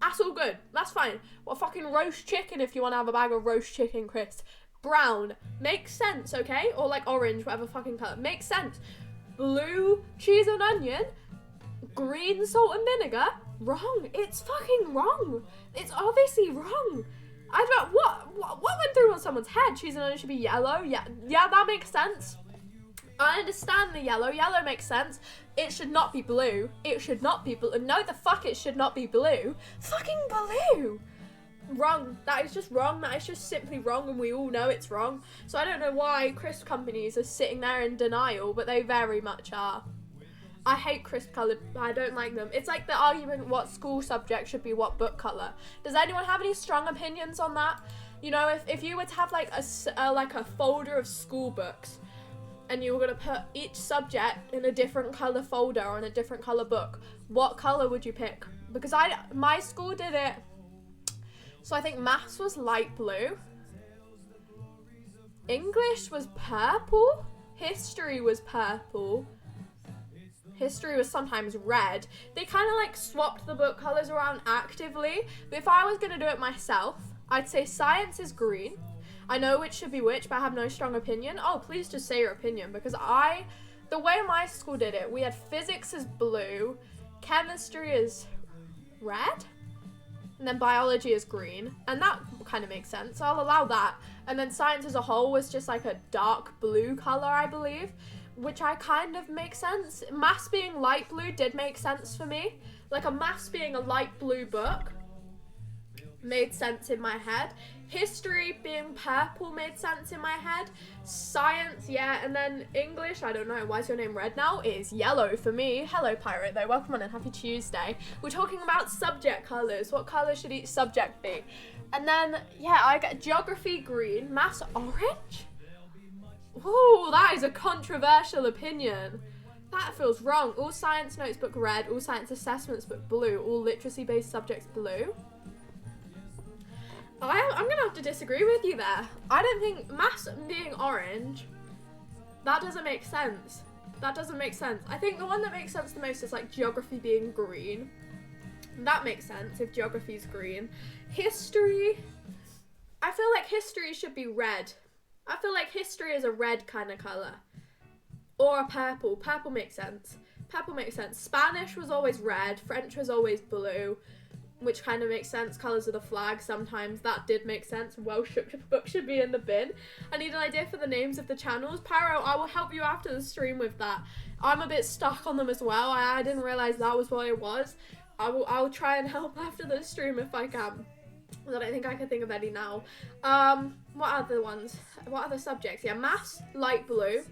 That's all good. That's fine. Well, fucking roast chicken if you want to have a bag of roast chicken crisps. Brown. Makes sense, okay? Or like orange, whatever fucking colour. Makes sense. Blue cheese and onion. Green salt and vinegar. Wrong. It's fucking wrong. It's obviously wrong. I don't, what went through on someone's head? Cheese and onion should be yellow. Yeah, that makes sense. I understand the yellow. Yellow makes sense. It should not be blue. It should not be blue. No, the fuck it should not be blue. Fucking blue. Wrong. That is just wrong. That is just simply wrong, and we all know it's wrong. So I don't know why crisp companies are sitting there in denial, but they very much are. I hate crisp coloured. I don't like them. It's like the argument what school subject should be what book colour. Does anyone have any strong opinions on that? You know, if you were to have like a folder of school books and you were going to put each subject in a different colour folder or in a different colour book, what colour would you pick? Because my school did it. So I think maths was light blue. English was purple. History was purple. History was sometimes red. They kind of like swapped the book colours around actively. But if I was going to do it myself, I'd say science is green. I know which should be which, but I have no strong opinion. Oh, please just say your opinion, because the way my school did it, we had physics is blue, chemistry is red, and then biology is green. And that kind of makes sense. So I'll allow that. And then science as a whole was just like a dark blue colour, I believe, which I kind of makes sense. Maths being light blue did make sense for me. Like a maths being a light blue book made sense in my head. History being purple made sense in my head. Science, yeah, and then English, I don't know, why is your name red now? It is yellow for me. Hello, Pirate, though. Welcome on and happy Tuesday. We're talking about subject colours. What colour should each subject be? And then, yeah, I get geography green, maths orange? Ooh, that is a controversial opinion. That feels wrong. All science notebook red, all science assessments book blue, all literacy-based subjects blue. I'm going to have to disagree with you there. I don't think maths being orange, that doesn't make sense. That doesn't make sense. I think the one that makes sense the most is like geography being green. That makes sense if geography's green. History, I feel like history should be red. I feel like history is a red kind of colour. Or a purple. Purple makes sense. Purple makes sense. Spanish was always red. French was always blue, which kind of makes sense. Colours of the flag sometimes. That did make sense. Welsh book should be in the bin. I need an idea for the names of the channels. Pyro, I will help you after the stream with that. I'm a bit stuck on them as well. I didn't realise that was what it was. I'll try and help after the stream if I can. I don't think I can think of any now. What other ones? What other subjects? Yeah, maths, light blue.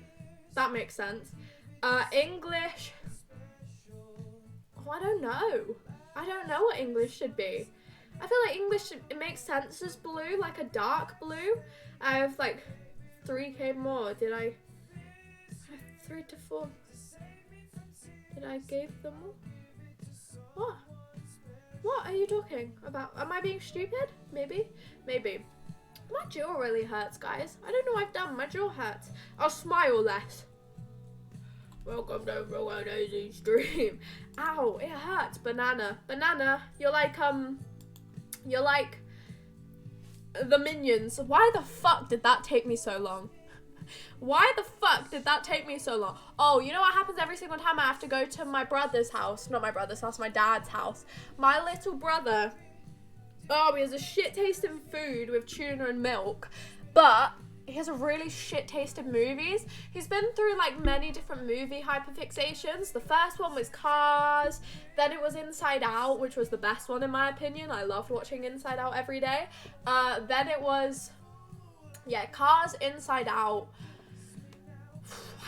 That makes sense. English. Oh, I don't know. I don't know what English should be. I feel like English, it makes sense as blue, like a dark blue. I have like 3k more. Did I? 3 to 4. Did I give them more? What? What are you talking about? Am I being stupid? Maybe. Maybe. My jaw really hurts, guys. I don't know what I've done. My jaw hurts. I'll smile less. Welcome to Real Daisy stream. Ow, it hurts. Banana. Banana, you're like the Minions. Why the fuck did that take me so long? Why the fuck did that take me so long? Oh, you know what happens every single time I have to go to my brother's house? Not my brother's house, my dad's house. My little brother, oh, he has a shit tasting food with tuna and milk, but he has a really shit tasting movies. He's been through like many different movie hyperfixations. The first one was Cars, then it was Inside Out, which was the best one in my opinion. I loved watching Inside Out every day. Then it was, yeah, Cars, Inside Out.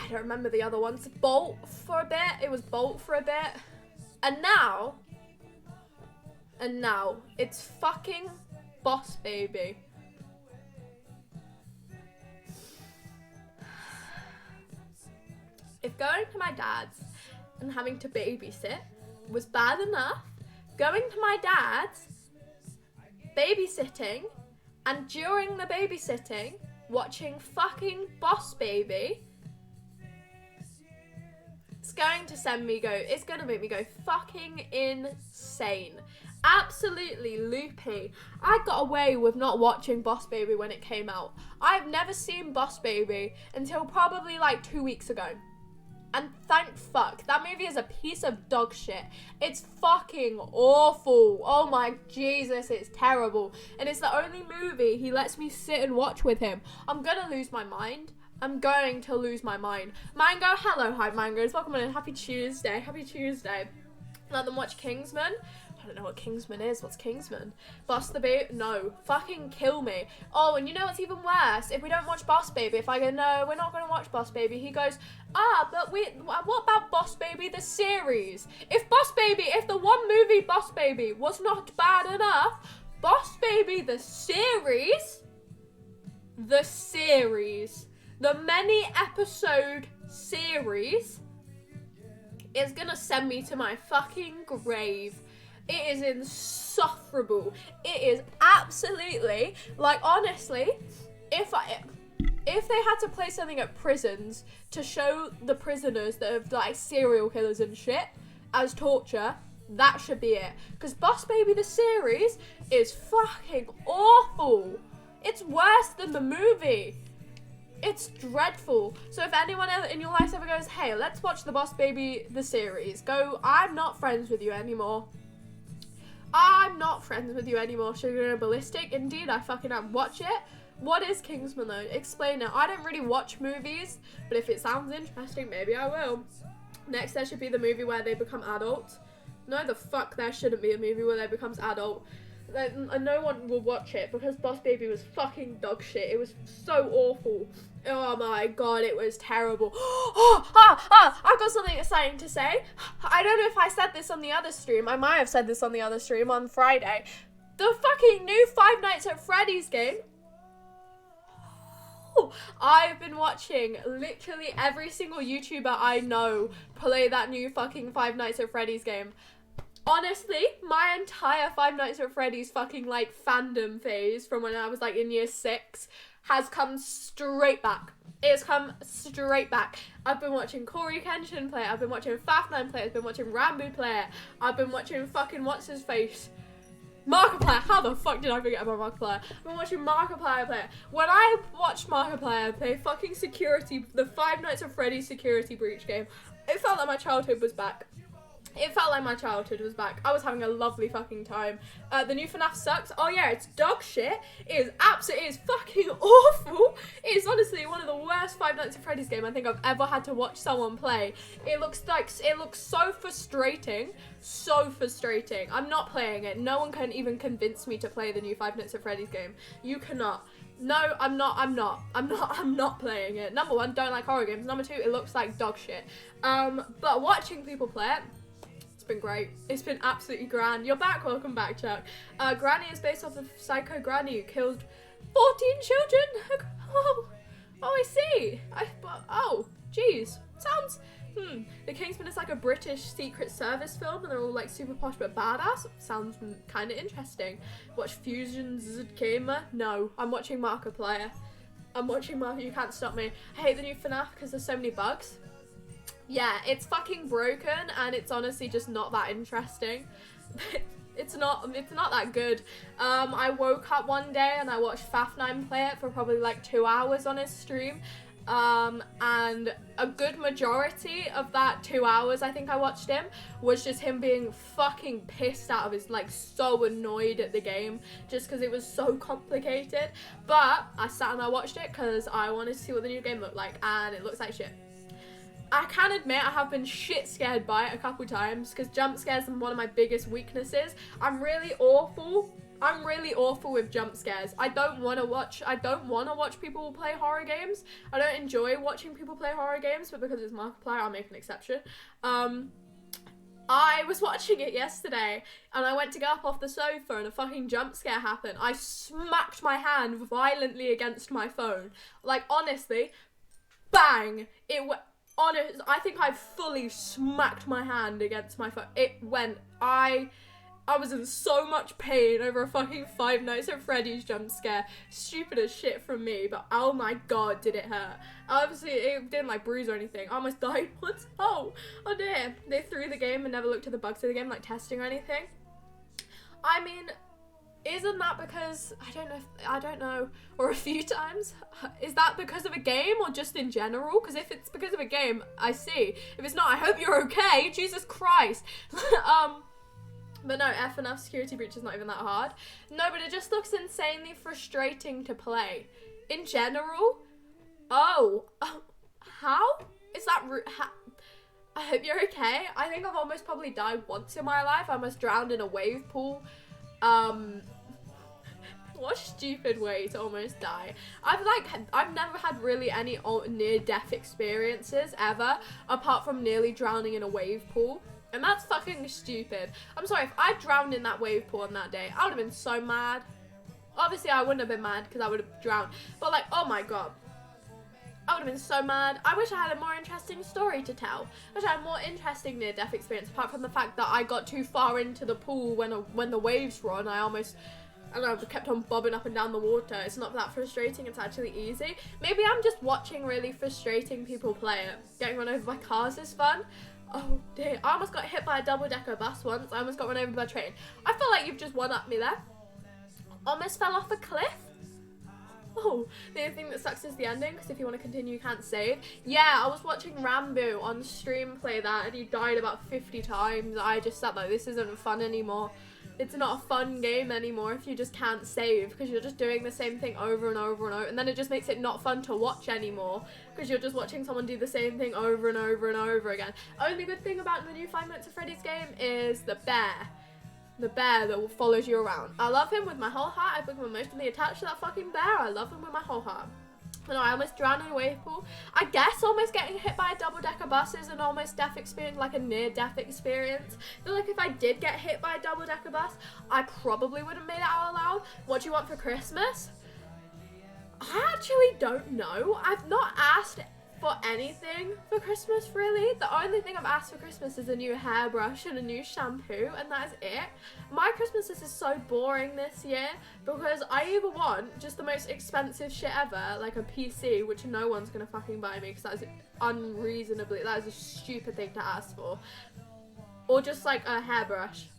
I don't remember the other ones. Bolt for a bit. It was Bolt for a bit. And now it's fucking Boss Baby. If going to my dad's and having to babysit was bad enough, going to my dad's, babysitting, and during the babysitting, watching fucking Boss Baby, it's going to make me go fucking insane. Absolutely loopy. I got away with not watching Boss Baby when it came out. I've never seen Boss Baby until probably like 2 weeks ago. And thank fuck, that movie is a piece of dog shit. It's fucking awful. Oh my Jesus, it's terrible. And it's the only movie he lets me sit and watch with him. I'm gonna lose my mind. I'm going to lose my mind. Mango, hello, hi Mangoes. Welcome in, happy Tuesday. Happy Tuesday. Let them watch Kingsman. I don't know what Kingsman is. What's Kingsman? Boss the Baby? No. Fucking kill me. Oh, and you know what's even worse? If we don't watch Boss Baby, if I go, no, we're not going to watch Boss Baby, he goes, but what about Boss Baby the series? If the one movie Boss Baby was not bad enough, Boss Baby the series, the many episode series is gonna send me to my fucking grave. It is insufferable. It is absolutely, like, honestly, if they had to play something at prisons to show the prisoners that are like serial killers and shit as torture, that should be it. Because Boss Baby the series is fucking awful. It's worse than the movie. It's dreadful. So if anyone in your life ever goes, hey, let's watch the Boss Baby the series, go, I'm not friends with you anymore. I'm not friends with you anymore. Sugar and Ballistic. Indeed, I fucking am. Watch it. What is Kingsman though? Explain it. I don't really watch movies, but if it sounds interesting, maybe I will. Next, there should be the movie where they become adults. No, the fuck, there shouldn't be a movie where they becomes adult. No one will watch it because Boss Baby was fucking dog shit. It was so awful. Oh my god, it was terrible. I've got something exciting to say. I don't know if I said this on the other stream. I might have said this on the other stream on Friday. The fucking new Five Nights at Freddy's game. I've been watching literally every single YouTuber I know play that new fucking Five Nights at Freddy's game. Honestly, my entire Five Nights at Freddy's fucking, like, fandom phase from when I was, like, in year 6 has come straight back. It's come straight back. I've been watching Corey Kenshin play it. I've been watching Faf9 play it. I've been watching Rambo play it. I've been watching fucking what's-his-face? Markiplier. How the fuck did I forget about Markiplier? I've been watching Markiplier play it. When I watched Markiplier play fucking security, the Five Nights at Freddy's security breach game, it felt like my childhood was back. It felt like my childhood was back. I was having a lovely fucking time. The new FNAF sucks. Oh yeah, it's dog shit. It is fucking awful. It is honestly one of the worst Five Nights at Freddy's game I think I've ever had to watch someone play. It looks so frustrating. So frustrating. I'm not playing it. No one can even convince me to play the new Five Nights at Freddy's game. You cannot. No, I'm not playing it. Number one, don't like horror games. Number two, it looks like dog shit. But watching people play it, it's been great. It's been absolutely grand. You're back. Welcome back, Chuck. Granny is based off of Psycho Granny, who killed 14 children. Oh, I see. Oh, jeez. Sounds. The Kingsman is like a British Secret Service film, and they're all like super posh but badass. Sounds kind of interesting. Watch Fusions Gamer? No, I'm watching Markiplier. You can't stop me. I hate the new FNAF because there's so many bugs. Yeah, it's fucking broken, and it's honestly just not that interesting. It's not that good. I woke up one day and I watched Faf9 play it for probably like 2 hours on his stream. And a good majority of that 2 hours I think I watched him was just him being fucking pissed out of his, like, so annoyed at the game just because it was so complicated. But I sat and I watched it because I wanted to see what the new game looked like, and it looks like shit. I can admit I have been shit scared by it a couple times because jump scares are one of my biggest weaknesses. I'm really awful with jump scares. I don't want to watch people play horror games. I don't enjoy watching people play horror games, but because it's Markiplier, I'll make an exception. I was watching it yesterday and I went to get up off the sofa and a fucking jump scare happened. I smacked my hand violently against my phone. Like, honestly, bang! I think I fully smacked my hand against my phone. I was in so much pain over a fucking Five Nights at Freddy's jump scare. Stupid as shit from me, but oh my god, did it hurt. Obviously, it didn't like bruise or anything. I almost died once. Oh dear. They threw the game and never looked at the bugs of the game, like testing or anything. I mean, isn't that because, I don't know, or a few times? Is that because of a game or just in general? Because if it's because of a game, I see. If it's not, I hope you're okay. Jesus Christ. But no, FNAF security breach is not even that hard. No, but it just looks insanely frustrating to play. In general? Oh, how? Is that I hope you're okay. I think I've almost probably died once in my life. I almost drowned in a wave pool. What a stupid way to almost die. I've never had really any near-death experiences ever, apart from nearly drowning in a wave pool. And that's fucking stupid. I'm sorry, if I drowned in that wave pool on that day, I would have been so mad. Obviously, I wouldn't have been mad because I would have drowned. But like, oh my god. I would have been so mad. I wish I had a more interesting story to tell. I wish I had a more interesting near-death experience, apart from the fact that I got too far into the pool when the waves were on. I kept on bobbing up and down the water. It's not that frustrating, it's actually easy. Maybe I'm just watching really frustrating people play it. Getting run over by cars is fun. Oh dear, I almost got hit by a double-decker bus once. I almost got run over by a train. I feel like you've just one-upped me there. Almost fell off a cliff. Oh, the only thing that sucks is the ending, because if you want to continue, you can't save. Yeah, I was watching Rambo on stream play that, and he died about 50 times. I just sat like, this isn't fun anymore. It's not a fun game anymore if you just can't save, because you're just doing the same thing over and over and over, and then it just makes it not fun to watch anymore, because you're just watching someone do the same thing over and over and over again. Only good thing about the new 5 Minutes of Freddy's game is the bear. The bear that follows you around. I love him with my whole heart. I've become emotionally attached to that fucking bear. I love him with my whole heart. But no, I almost drowned in a wave pool. I guess almost getting hit by a double-decker bus is an almost death experience, like a near-death experience. I feel like if I did get hit by a double-decker bus, I probably would have made it out loud. What do you want for Christmas? I actually don't know. I've not asked for anything for Christmas, really. The only thing I've asked for Christmas is a new hairbrush and a new shampoo, and that is it. My Christmases is so boring this year because I either want just the most expensive shit ever, like a PC, which no one's gonna fucking buy me because that is a stupid thing to ask for, or just like a hairbrush.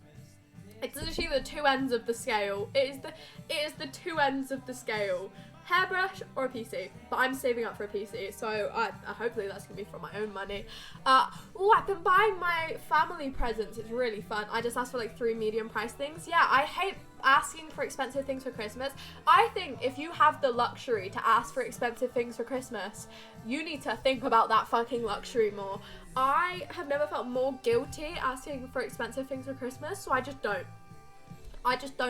It's literally the two ends of the scale. It is the two ends of the scale. Hairbrush or a PC, but I'm saving up for a PC, so hopefully that's gonna be from my own money. I've been buying my family presents. It's really fun. I just asked for like 3 medium price things. Yeah, I hate asking for expensive things for Christmas. I think if you have the luxury to ask for expensive things for Christmas, you need to think about that fucking luxury more. I have never felt more guilty asking for expensive things for Christmas, so I just don't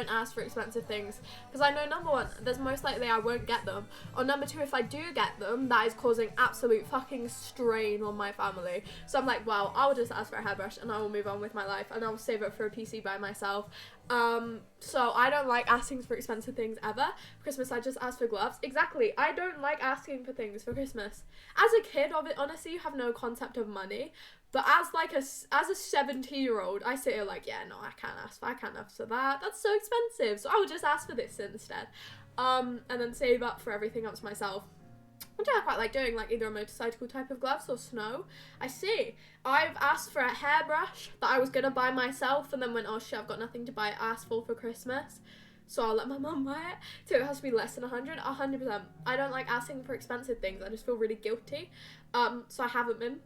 ask for expensive things because I know, number one, there's most likely I won't get them, or number two, if I do get them, that is causing absolute fucking strain on my family. So I'm like, well, I'll just ask for a hairbrush and I will move on with my life and I'll save up for a PC by myself. So I don't like asking for expensive things ever. For Christmas, I just ask for gloves. Exactly, I don't like asking for things for Christmas. As a kid, honestly, you have no concept of money. But as a 70-year-old, I sit here like, yeah, no, I can't ask for that. That's so expensive. So I would just ask for this instead. And then save up for everything else myself. Which I quite like doing, like either a motorcycle type of gloves or snow. I see. I've asked for a hairbrush that I was going to buy myself and then went, oh shit, I've got nothing to buy asked for Christmas. So I'll let my mum buy it. So it has to be less than 100%. I don't like asking for expensive things. I just feel really guilty. So I haven't been.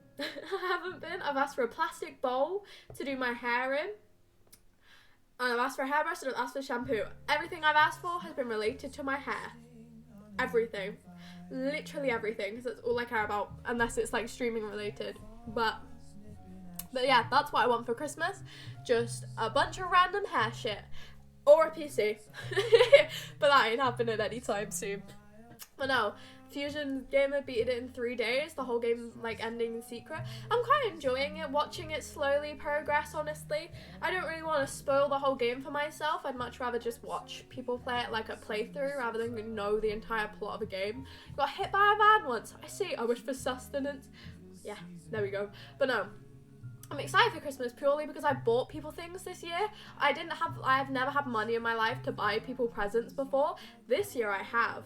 I've asked for a plastic bowl to do my hair in. And I've asked for a hairbrush and I've asked for shampoo. Everything I've asked for has been related to my hair. Everything. Literally everything. Because that's all I care about. Unless it's like streaming related. But yeah, that's what I want for Christmas. Just a bunch of random hair shit. Or a PC. But that ain't happening anytime soon. But no, Fusion Gamer beat it in 3 days, the whole game like ending in secret. I'm quite enjoying it, watching it slowly progress, honestly. I don't really want to spoil the whole game for myself. I'd much rather just watch people play it like a playthrough rather than know the entire plot of a game. Got hit by a van once. I see, I wish for sustenance. Yeah, there we go. But no, I'm excited for Christmas purely because I bought people things this year. I have never had money in my life to buy people presents before. This year I have.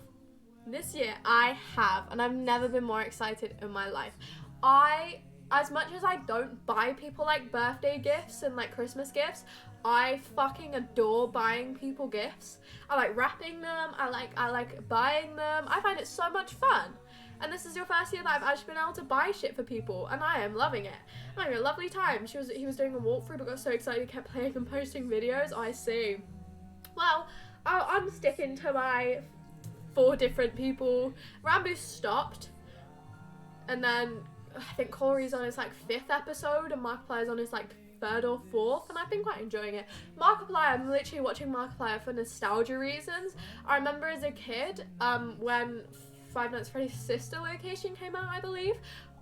And I've never been more excited in my life. As much as I don't buy people like birthday gifts and like Christmas gifts, I fucking adore buying people gifts. I like wrapping them, I like buying them. I find it so much fun. And this is your first year that I've actually been able to buy shit for people, and I am loving it. I'm having a lovely time. He was doing a walkthrough but got so excited he kept playing and posting videos. I see. Well, I'm sticking to my 4 different people. Rambo stopped, and then I think Corey's on his like 5th episode and Markiplier's on his like 3rd or 4th, and I've been quite enjoying it. Markiplier, I'm literally watching Markiplier for nostalgia reasons. I remember as a kid, when Five Nights at Freddy's sister location came out, I believe,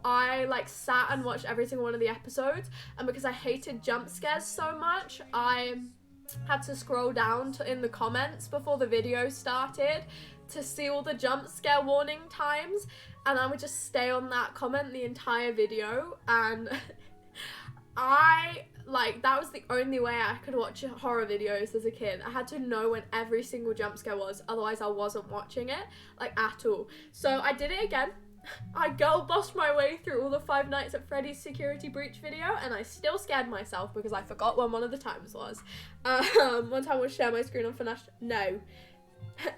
I like sat and watched every single one of the episodes, and because I hated jump scares so much, I had to scroll down in the comments before the video started to see all the jump scare warning times, and I would just stay on that comment the entire video, and that was the only way I could watch horror videos as a kid. I had to know when every single jump scare was, otherwise I wasn't watching it, like, at all. So I did it again. I girl bossed my way through all the Five Nights at Freddy's security breach video, and I still scared myself because I forgot when one of the times was. One time I would share my screen on Fnash. No.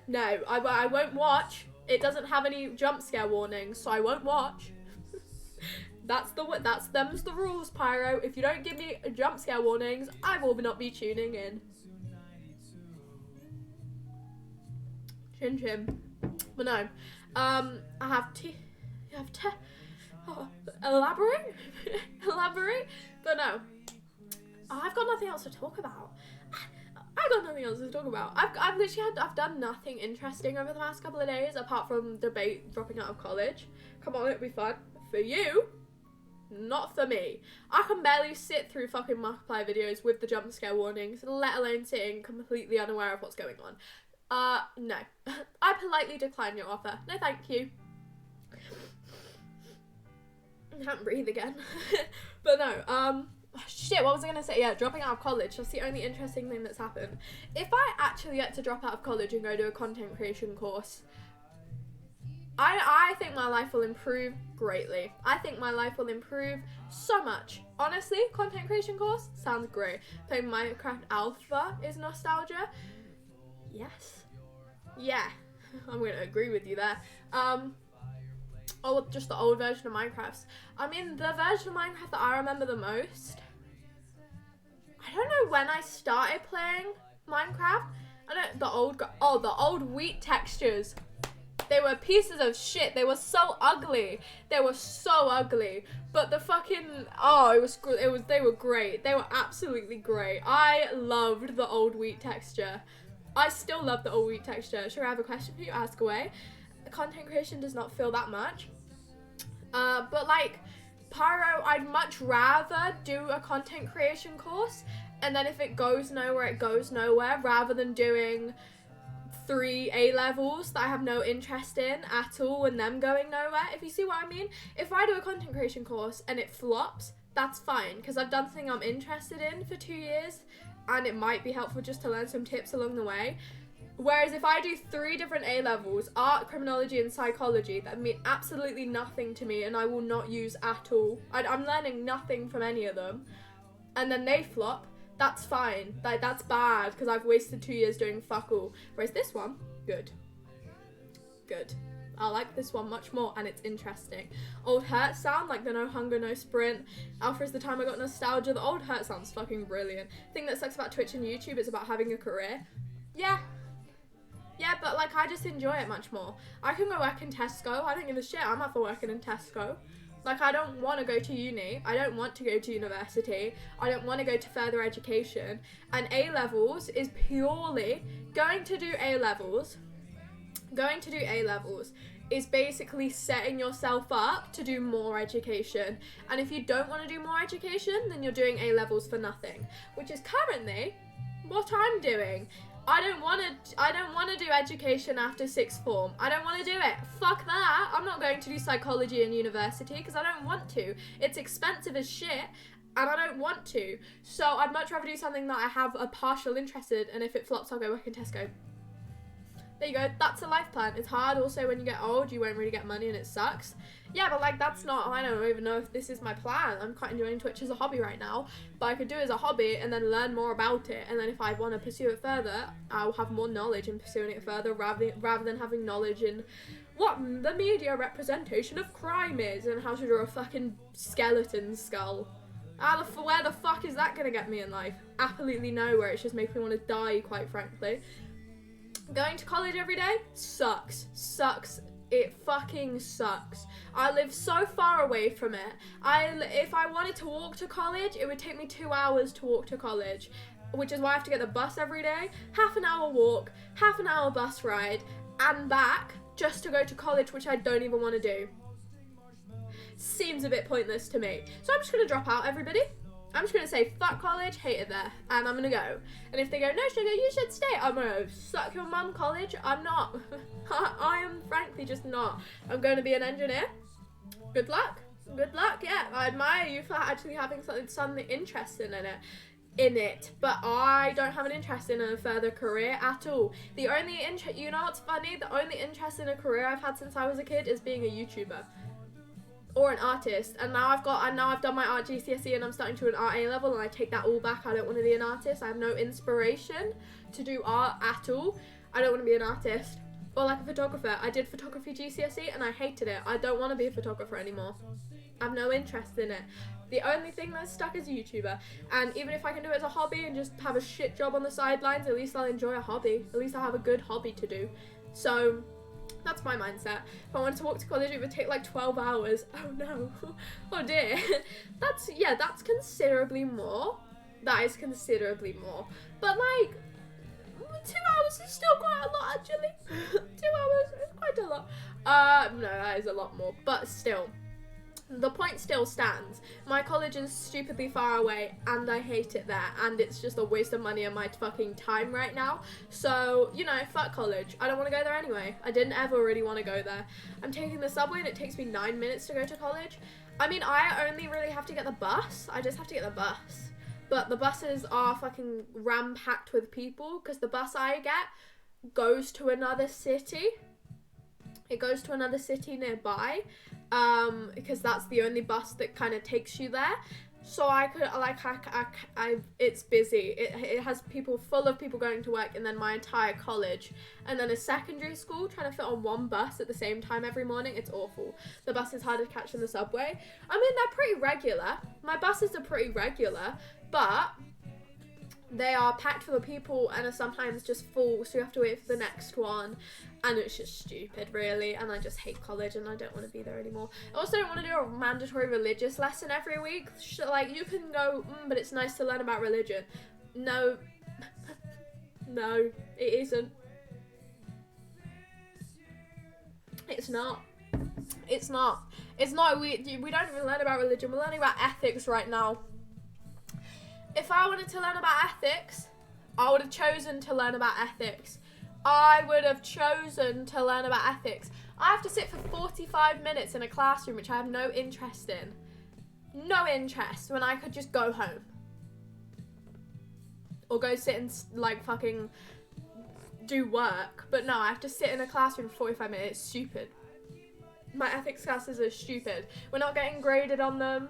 No, I won't watch. It doesn't have any jump scare warnings, so I won't watch. Them's the rules, Pyro. If you don't give me jump scare warnings, I will not be tuning in. Chin chin. But no. I have elaborate? Elaborate? But no. I've got nothing else to talk about. I've done nothing interesting over the past couple of days apart from debate dropping out of college. Come on, it'll be fun. For you, not for me. I can barely sit through fucking Markiplier videos with the jump scare warnings, let alone sitting completely unaware of what's going on. No. I politely decline your offer. No, thank you. I can't breathe again. But no, shit, what was I gonna say? Yeah, dropping out of college. That's the only interesting thing that's happened. If I actually get to drop out of college and go to a content creation course, I think my life will improve greatly. I think my life will improve so much. Honestly, content creation course sounds great. Playing Minecraft Alpha is nostalgia. Yes. Yeah. I'm going to agree with you there. Just the old version of Minecraft. I mean, the version of Minecraft that I remember the most, I don't know when I started playing Minecraft. The old wheat textures. They were pieces of shit. They were so ugly. But the fucking, they were great. They were absolutely great. I loved the old wheat texture. I still love the old wheat texture. Sure, I have a question for you. Ask away. Content creation does not feel that much. But like, Pyro, I'd much rather do a content creation course, and then if it goes nowhere, it goes nowhere, rather than doing 3 A-levels that I have no interest in at all and them going nowhere, if you see what I mean. If I do a content creation course and it flops, that's fine, because I've done something I'm interested in for 2 years, and it might be helpful just to learn some tips along the way. Whereas if I do 3 different A-levels, art, criminology, and psychology, that mean absolutely nothing to me and I will not use at all. I'm learning nothing from any of them. And then they flop, that's fine. Like, that's bad, because I've wasted 2 years doing fuck all. Whereas this one, good. Good. I like this one much more, and it's interesting. Old Hurt sound, like the No Hunger, No Sprint. Alpha is the time I got nostalgia. The old Hurt sound's fucking brilliant. The thing that sucks about Twitch and YouTube is about having a career. Yeah, but like, I just enjoy it much more. I can go work in Tesco. I don't give a shit. I'm up for working in Tesco. Like, I don't want to go to uni. I don't want to go to university. I don't want to go to further education. And A-levels is purely going to do A-levels. Going to do A-levels is basically setting yourself up to do more education. And if you don't want to do more education, then you're doing A-levels for nothing, which is currently what I'm doing. I don't want to do education after 6th form. I don't want to do it. Fuck that. I'm not going to do psychology in university because I don't want to. It's expensive as shit, and I don't want to. So I'd much rather do something that I have a partial interest in, and if it flops, I'll go work in Tesco. There you go. That's a life plan. It's hard also when you get old. You won't really get money and it sucks. Yeah, but like, that's not, I don't even know if this is my plan. I'm quite enjoying Twitch as a hobby right now, but I could do it as a hobby and then learn more about it, and then if I want to pursue it further, I'll have more knowledge in pursuing it further rather than having knowledge in what the media representation of crime is and how to draw a fucking skeleton skull. Where the fuck is that gonna get me in life? Absolutely nowhere. It's just making me want to die, quite frankly. Going to college every day sucks it fucking sucks. I live so far away from it. If I wanted to walk to college, it would take me 2 hours to walk to college, which is why I have to get the bus every day. Half an hour walk, half an hour bus ride, and back just to go to college, which I don't even want to do. Seems a bit pointless to me. So I'm just going to drop out, everybody. I'm just going to say, fuck college, hate it there, and I'm going to go. And if they go, no, sugar, you should stay, I'm going to suck your mum, college. I'm not. I am frankly just not. I'm going to be an engineer. Good luck. Good luck, yeah. I admire you for actually having something interesting in it, but I don't have an interest in a further career at all. The only interest, you know what's funny? The only interest in a career I've had since I was a kid is being a YouTuber. Or an artist, and now I've done my art GCSE and I'm starting to an art A level, and I take that all back. I don't want to be an artist. I have no inspiration to do art at all. I don't want to be an artist or like a photographer. I did photography GCSE and I hated it. I don't want to be a photographer anymore. I have no interest in it. The only thing that's stuck is a YouTuber, and even if I can do it as a hobby and just have a shit job on the sidelines, at least I'll enjoy a hobby. At least I'll have a good hobby to do. So that's my mindset. If I wanted to walk to college, it would take like 12 hours. Oh no. Oh dear. That's considerably more. That is considerably more. But like, 2 hours is still quite a lot, actually. 2 hours is quite a lot. No, that is a lot more. But still, the point still stands. My college is stupidly far away and I hate it there, and it's just a waste of money and my fucking time right now. So, you know, fuck college. I don't want to go there anyway. I didn't ever really want to go there. I'm taking the subway and it takes me 9 minutes to go to college. I mean, I only really have to get the bus. I just have to get the bus. But the buses are fucking ram-packed with people because the bus I get goes to another city. It goes to another city nearby, because that's the only bus that kind of takes you there. So I could, like, it's busy. It has people, full of people going to work, and then my entire college, and then a secondary school trying to fit on one bus at the same time every morning. It's awful. The bus is harder to catch than the subway. I mean, they're pretty regular. My buses are pretty regular, but they are packed full of people and are sometimes just full, so you have to wait for the next one, and it's just stupid, really, and I just hate college and I don't want to be there anymore. I also don't want to do a mandatory religious lesson every week. Like, you can go, but it's nice to learn about religion. No. No, it isn't. It's not. It's not. It's not. We don't even learn about religion. We're learning about ethics right now. If I wanted to learn about ethics, I would have chosen to learn about ethics. I would have chosen to learn about ethics. I have to sit for 45 minutes in a classroom, which I have no interest in. No interest, when I could just go home. Or go sit and, like, fucking do work. But no, I have to sit in a classroom for 45 minutes. It's stupid. My ethics classes are stupid. We're not getting graded on them.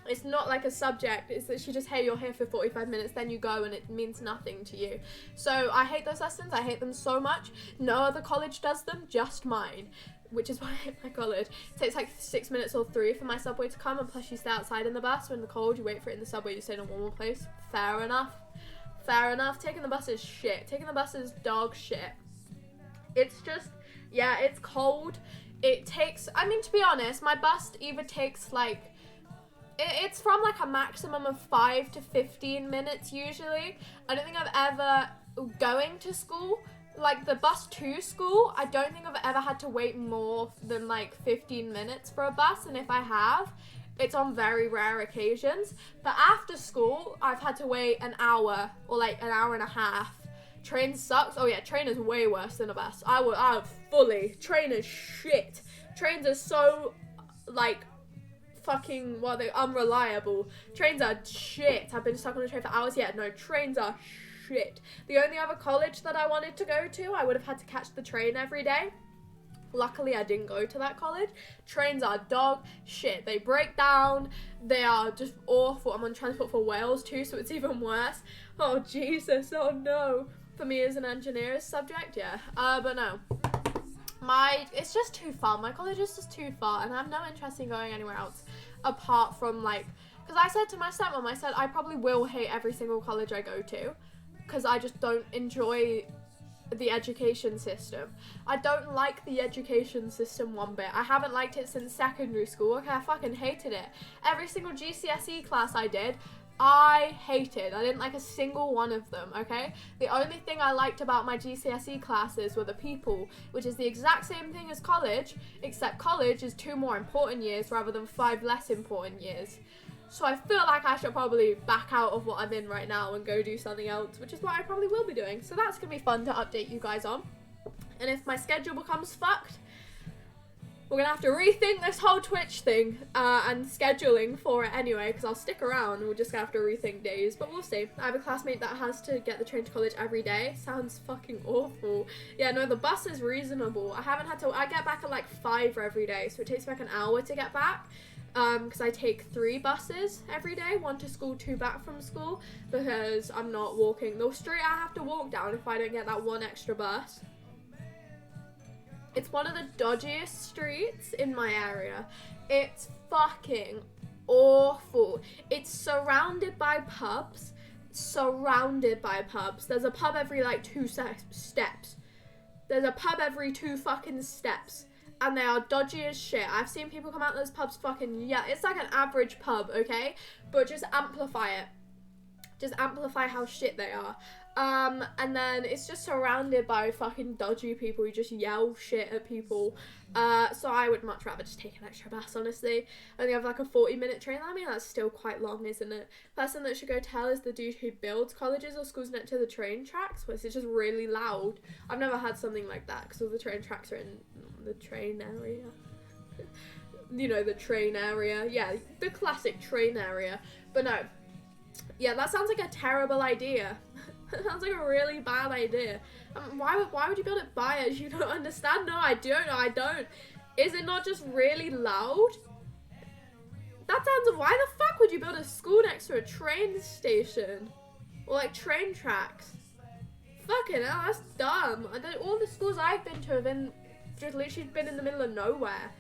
It's not like a subject. It's literally just, hey, you're here for 45 minutes, then you go, and it means nothing to you. So I hate those lessons. I hate them so much. No other college does them, just mine, which is why I hate my college. It takes like 6 minutes or 3 for my subway to come, and plus you stay outside in the bus. When the cold, you wait for it in the subway, you stay in a warmer place. Fair enough. Fair enough. Taking the bus is shit. Taking the bus is dog shit. It's just, yeah, it's cold. It takes, I mean, to be honest, my bus either takes like, it's from like a maximum of 5 to 15 minutes usually. I don't think I've ever, going to school, like the bus to school, I don't think I've ever had to wait more than like 15 minutes for a bus, and if I have, it's on very rare occasions. But after school, I've had to wait an hour or like an hour and a half. Train sucks. Oh yeah, train is way worse than a bus. I fully, train is shit. Trains are so, like, fucking, well, they're unreliable. Trains are shit. I've been stuck on a train for hours. Yeah, no, trains are shit. The only other college that I wanted to go to, I would have had to catch the train every day. Luckily, I didn't go to that college. Trains are dog shit. They break down. They are just awful. I'm on Transport for Wales too, so it's even worse. Oh, Jesus. Oh, no. For me as an engineer's subject, yeah. But no. It's just too far. My college is just too far, and I have no interest in going anywhere else apart from, like, because I said to my stepmom, I said I probably will hate every single college I go to because I just don't enjoy the education system. I don't like the education system one bit. I haven't liked it since secondary school. Okay, I fucking hated it. Every single GCSE class I did, I hated. I didn't like a single one of them, okay? The only thing I liked about my GCSE classes were the people, which is the exact same thing as college, except college is 2 more important years rather than 5 less important years. So I feel like I should probably back out of what I'm in right now and go do something else, which is what I probably will be doing. So that's going to be fun to update you guys on. And if my schedule becomes fucked, we're going to have to rethink this whole Twitch thing and scheduling for it anyway, because I'll stick around. We're just going to have to rethink days, but we'll see. I have a classmate that has to get the train to college every day. Sounds fucking awful. Yeah, no, the bus is reasonable. I get back at like 5 every day, so it takes me like an hour to get back. Because I take 3 buses every day, 1 to school, 2 back from school, because I'm not walking the street I have to walk down if I don't get that 1 extra bus. It's one of the dodgiest streets in my area. It's fucking awful. It's surrounded by pubs. There's a pub every like 2 steps. There's a pub every 2 fucking steps. And they are dodgy as shit. I've seen people come out of those pubs fucking, yeah, it's like an average pub, okay? But just amplify it. Just amplify how shit they are. And then it's just surrounded by fucking dodgy people who just yell shit at people. So I would much rather just take an extra bus, honestly. And you have like a 40-minute train. I mean, that's still quite long, isn't it? Person that should go tell is the dude who builds colleges or schools next to the train tracks, where it's just really loud. I've never had something like that, because all the train tracks are in the train area. You know, the train area. Yeah, the classic train area. But no. Yeah, that sounds like a terrible idea. That sounds like a really bad idea. Why would you build it by us? You don't understand? No, I don't. Is it not just really loud? That sounds... Why the fuck would you build a school next to a train station? Or like train tracks? Fucking hell, that's dumb. All the schools I've been to have been just literally been in the middle of nowhere.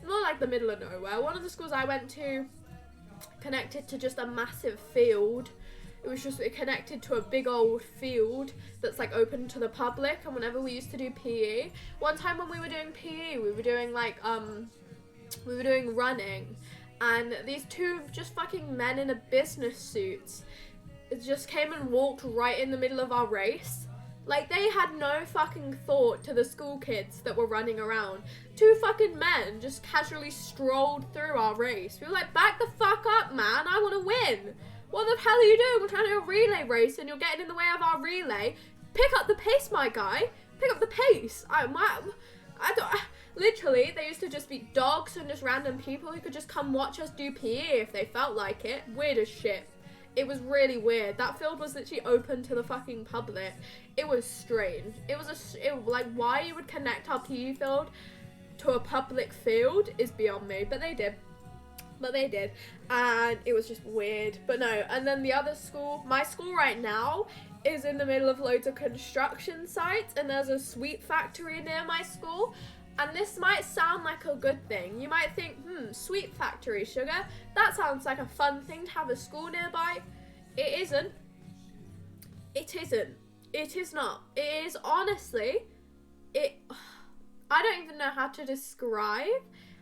Not like the middle of nowhere. One of the schools I went to connected to just a massive field. It was just connected to a big old field that's like open to the public. And whenever we used to do PE, one time when we were doing PE, we were doing like we were doing running, and these 2 just fucking men in a business suits just came and walked right in the middle of our race. Like, they had no fucking thought to the school kids that were running around. 2 fucking men just casually strolled through our race. We were like, back the fuck up, man. I want to win. What the hell are you doing? We're trying to do a relay race and you're getting in the way of our relay. Pick up the pace, my guy. Pick up the pace. Literally, they used to just be dogs and just random people who could just come watch us do PE if they felt like it. Weird as shit. It was really weird. That field was literally open to the fucking public. It was strange. Like, why you would connect our PE field to a public field is beyond me. But they did. And it was just weird. But no. And then the other school, my school right now, is in the middle of loads of construction sites. And there's a sweet factory near my school. And this might sound like a good thing. You might think, sweet factory, sugar. That sounds like a fun thing to have a school nearby. It isn't. It isn't. It is not. It is honestly, I don't even know how to describe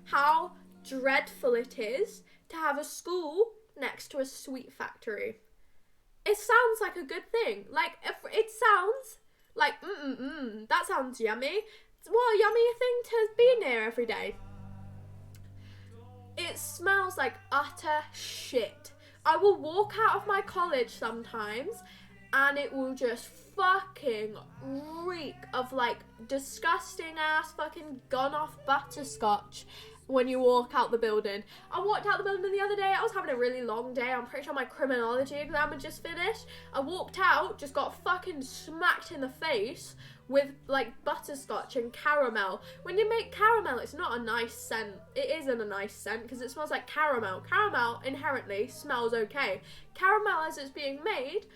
how dreadful it is to have a school next to a sweet factory. It sounds like a good thing. Like, if it sounds like, that sounds yummy. What a yummy thing to be near every day. It smells like utter shit. I will walk out of my college sometimes and it will just fucking reek of like disgusting ass fucking gone off butterscotch when you walk out the building. I walked out the building the other day. I was having a really long day. I'm pretty sure my criminology exam had just finished. I walked out, just got fucking smacked in the face with like butterscotch and caramel. When you make caramel, it's not a nice scent. It isn't a nice scent because it smells like caramel. Caramel inherently smells okay. Caramel as it's being made,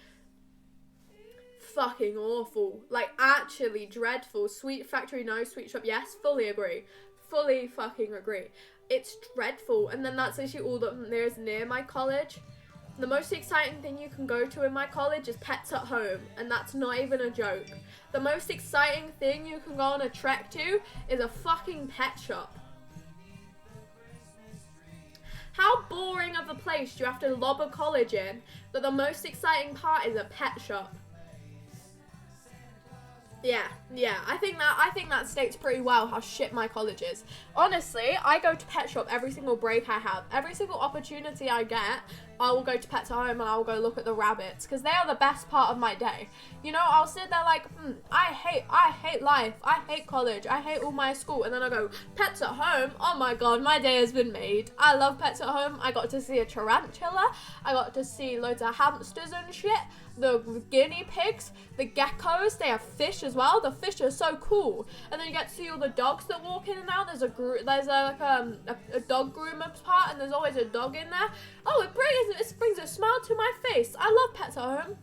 fucking awful. Like, actually dreadful. Sweet factory, no. Sweet shop, yes. Fully agree. Fully fucking agree. It's dreadful. And then that's actually all that there is near my college. The most exciting thing you can go to in my college is Pets at Home, and that's not even a joke. The most exciting thing you can go on a trek to is a fucking pet shop. How boring of a place do you have to lob a college in that the most exciting part is a pet shop? Yeah, I think that states pretty well how shit my college is. Honestly, I go to pet shop every single break I have. Every single opportunity I get, I will go to Pets at Home and I will go look at the rabbits, because they are the best part of my day. You know, I'll sit there like, I hate life, I hate college, I hate all my school, and then I go, Pets at Home, oh my god, my day has been made. I love Pets at Home. I got to see a tarantula, I got to see loads of hamsters and shit, the guinea pigs, the geckos, they have fish as well. The fish are so cool. And then you get to see all the dogs that walk in and out. There's a dog groomer's part, and there's always a dog in there. Oh, it brings a smile to my face. I love Pets at Home.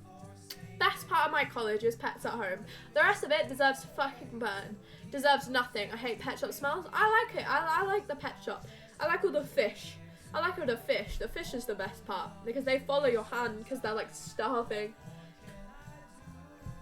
Best part of my college is Pets at Home. The rest of it deserves to fucking burn. Deserves nothing. I hate pet shop smells. I like it. I like the pet shop. I like all the fish. I like all the fish. The fish is the best part because they follow your hand because they're like starving.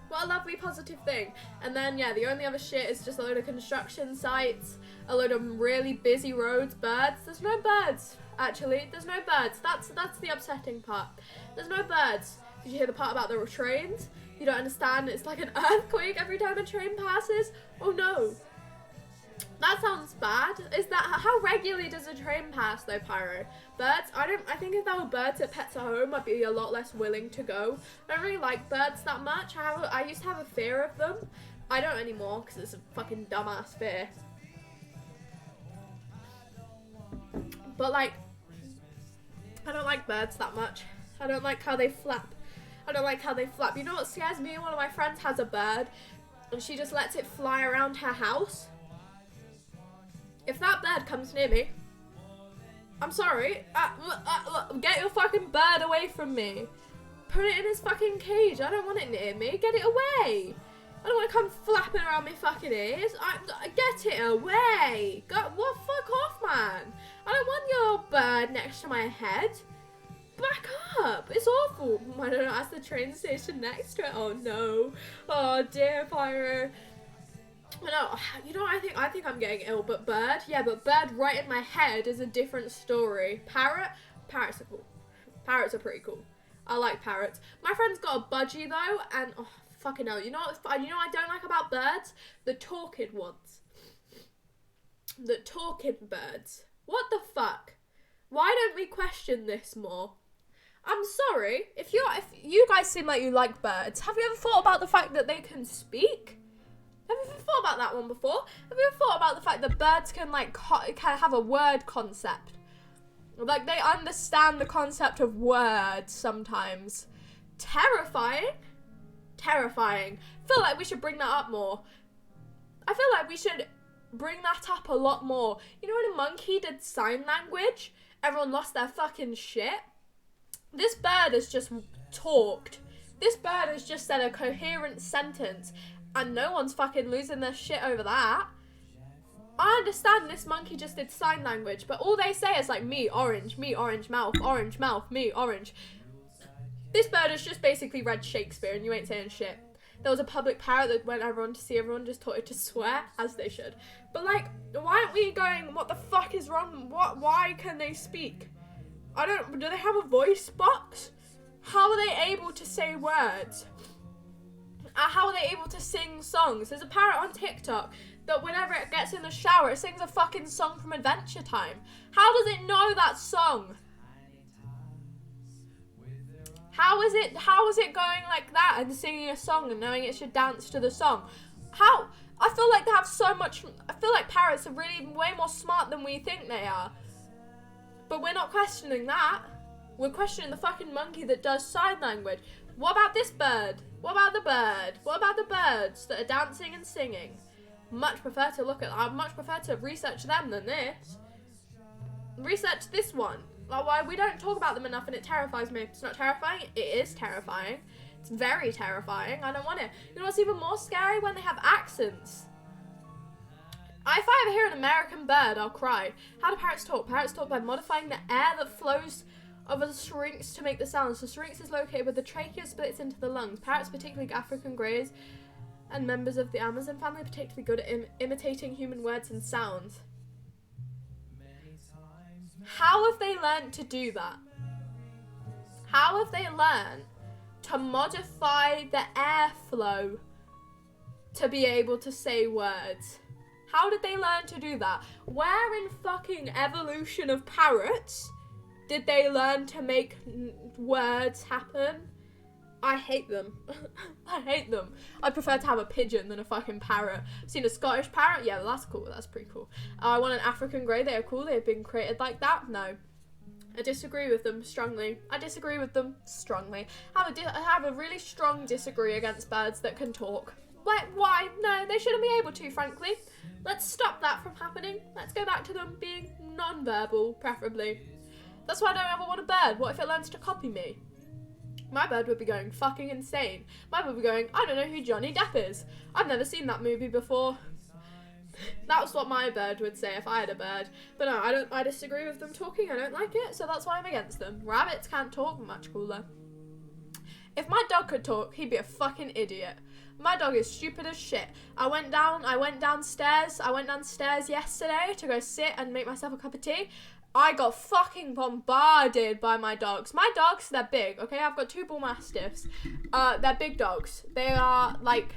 What a lovely positive thing. And then yeah, the only other shit is just a load of construction sites, a load of really busy roads, birds. There's no birds, actually. There's no birds. That's the upsetting part. There's no birds. Did you hear the part about the trains? You don't understand. It's like an earthquake every time a train passes. Oh no. That sounds bad. How regularly does a train pass though, Pyro? Birds? I think if there were birds at Pets at Home, I'd be a lot less willing to go. I don't really like birds that much. I used to have a fear of them. I don't anymore because it's a fucking dumbass fear. But like, I don't like birds that much. I don't like how they flap. You know what scares me? One of my friends has a bird and she just lets it fly around her house. If that bird comes near me, I'm sorry, get your fucking bird away from me. Put it in his fucking cage. I don't want it near me. Get it away. I don't want it to come flapping around my fucking ears. Get it away. Fuck off, man. I don't want your bird next to my head. Back up. It's awful. I don't know, that's the train station next to it. Oh no. Oh dear, Pyro. No, you know, I think I'm getting ill, but bird, yeah, but bird right in my head is a different story. Parrots are cool. Parrots are pretty cool. I like parrots. My friend's got a budgie though, and oh fucking hell, you know what I don't like about birds? The talking ones. The talking birds. What the fuck? Why don't we question this more? I'm sorry, if you guys seem like you like birds, have you ever thought about the fact that they can speak? Have you ever thought about that one before? Have you ever thought about the fact that birds can can have a word concept? Like they understand the concept of words sometimes. Terrifying. Terrifying. I feel like we should bring that up more. I feel like we should bring that up a lot more. You know when a monkey did sign language? Everyone lost their fucking shit. This bird has just talked. This bird has just said a coherent sentence. And no one's fucking losing their shit over that. I understand this monkey just did sign language, but all they say is like, me, orange, mouth, me, orange. This bird has just basically read Shakespeare and you ain't saying shit. There was a public parrot that went everyone to see everyone just taught it to swear, as they should. But like, why aren't we going, what the fuck is wrong? Why can they speak? Do they have a voice box? How are they able to say words? How are they able to sing songs? There's a parrot on TikTok that whenever it gets in the shower, it sings a fucking song from Adventure Time. How does it know that song? How is it going like that and singing a song and knowing it should dance to the song? How? I feel like they have so much, I feel like parrots are really way more smart than we think they are. But we're not questioning that. We're questioning the fucking monkey that does sign language. What about this bird? What about the bird? What about the birds that are dancing and singing? I much prefer to research them than this. Research this one. Like, why we don't talk about them enough and it terrifies me. It's not terrifying. It is terrifying. It's very terrifying. I don't want it. You know what's even more scary? When they have accents. If I ever hear an American bird, I'll cry. How do parrots talk? Parrots talk by modifying the air that flows. of a syrinx to make the sounds. The syrinx is located where the trachea splits into the lungs. Parrots, particularly African greys and members of the Amazon family, are particularly good at imitating human words and sounds. How have they learned to do that? How have they learned to modify the airflow to be able to say words? How did they learn to do that? Where in fucking evolution of parrots did they learn to make words happen? I hate them. I hate them. I prefer to have a pigeon than a fucking parrot. Seen a Scottish parrot? Yeah, well, that's cool. That's pretty cool. I want an African grey. They are cool. They've been created like that. No. I disagree with them strongly. I disagree with them strongly. I have a really strong disagree against birds that can talk. Why? No, they shouldn't be able to, frankly. Let's stop that from happening. Let's go back to them being non-verbal, preferably. That's why I don't ever want a bird. What if it learns to copy me? My bird would be going fucking insane. My bird would be going, I don't know who Johnny Depp is. I've never seen that movie before. That's what my bird would say if I had a bird. But no, I disagree with them talking. I don't like it, so that's why I'm against them. Rabbits can't talk, much cooler. If my dog could talk, he'd be a fucking idiot. My dog is stupid as shit. I went downstairs yesterday to go sit and make myself a cup of tea. I got fucking bombarded by my dogs. My dogs, they're big, okay? I've got 2 bull mastiffs. They're big dogs. They are, like,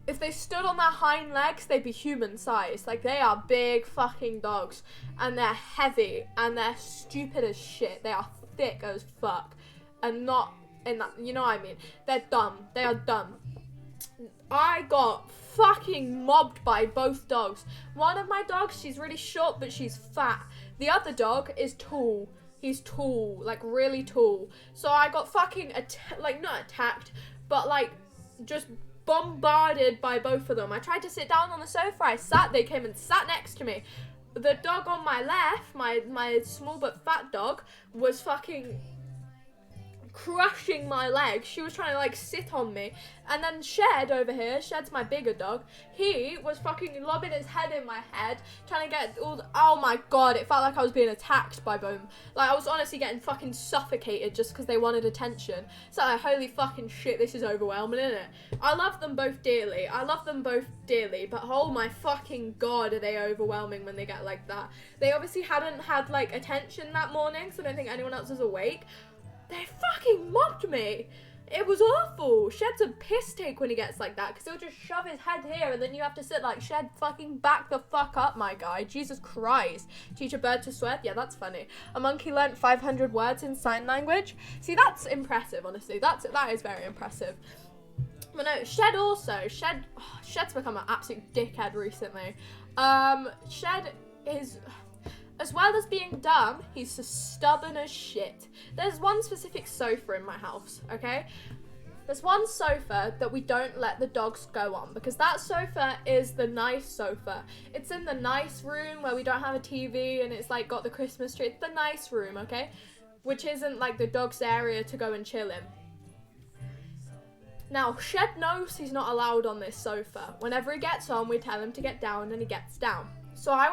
if they stood on their hind legs, they'd be human sized. Like, they are big fucking dogs. And they're heavy. And they're stupid as shit. They are thick as fuck. And not in that, you know what I mean? They're dumb. They are dumb. I got fucking mobbed by both dogs. One of my dogs, she's really short, but she's fat. The other dog is tall. He's tall, like really tall. So I got fucking, not attacked, but like just bombarded by both of them. I tried to sit down on the sofa. They came and sat next to me. The dog on my left, my small but fat dog, was fucking crushing my legs. She was trying to like sit on me. And then Shed over here, Shed's my bigger dog, he was fucking lobbing his head in my head, trying to get all the, oh my god, it felt like I was being attacked by both. Like I was honestly getting fucking suffocated just because they wanted attention. So like, holy fucking shit, this is overwhelming, isn't it? I love them both dearly, but oh my fucking god, are they overwhelming when they get like that. They obviously hadn't had like attention that morning, so I don't think anyone else was awake. They fucking mobbed me. It was awful. Shed's a piss take when he gets like that, because he'll just shove his head here and then you have to sit like, Shed, fucking back the fuck up, my guy. Jesus Christ. Teach a bird to swear? Yeah, that's funny. A monkey learnt 500 words in sign language. See, that's impressive, honestly. That is very impressive. But no, Shed's become an absolute dickhead recently. Shed is... As well as being dumb, he's just stubborn as shit. There's one specific sofa in my house, okay? There's one sofa that we don't let the dogs go on, because that sofa is the nice sofa. It's in the nice room where we don't have a TV and it's like got the Christmas tree. It's the nice room, okay? Which isn't like the dog's area to go and chill in. Now, Shed knows he's not allowed on this sofa. Whenever he gets on, we tell him to get down and he gets down. So I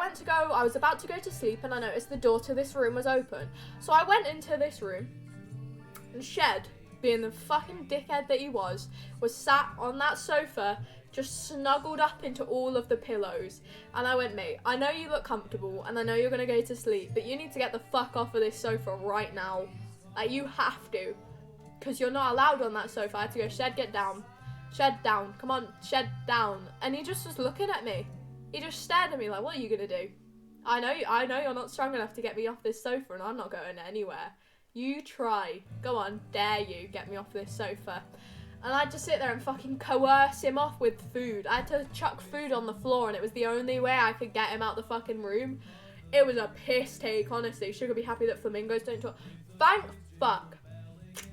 was about to go to sleep and I noticed the door to this room was open. So I went into this room and Shed, being the fucking dickhead that he was sat on that sofa, just snuggled up into all of the pillows. And I went, mate, I know you look comfortable and I know you're going to go to sleep, but you need to get the fuck off of this sofa right now. Like, you have to. Because you're not allowed on that sofa. I had to go, Shed, get down. Shed, down. Come on, Shed, down. And he just was looking at me. He just stared at me like, what are you going to do? I know you're not strong enough to get me off this sofa and I'm not going anywhere. You try. Go on, dare you get me off this sofa. And I'd just sit there and fucking coerce him off with food. I had to chuck food on the floor and it was the only way I could get him out the fucking room. It was a piss take, honestly. Sugar be happy that flamingos don't talk. Thank fuck.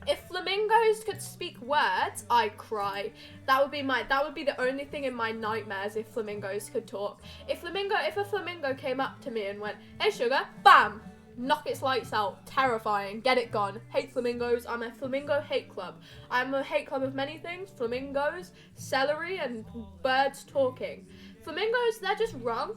If flamingos could speak words, I'd cry. That would be the only thing in my nightmares if flamingos could talk. If a flamingo came up to me and went, hey sugar, bam, knock its lights out, terrifying, get it gone. Hate flamingos. I'm a flamingo hate club. I'm a hate club of many things: flamingos, celery, and birds talking. Flamingos, they're just wrong.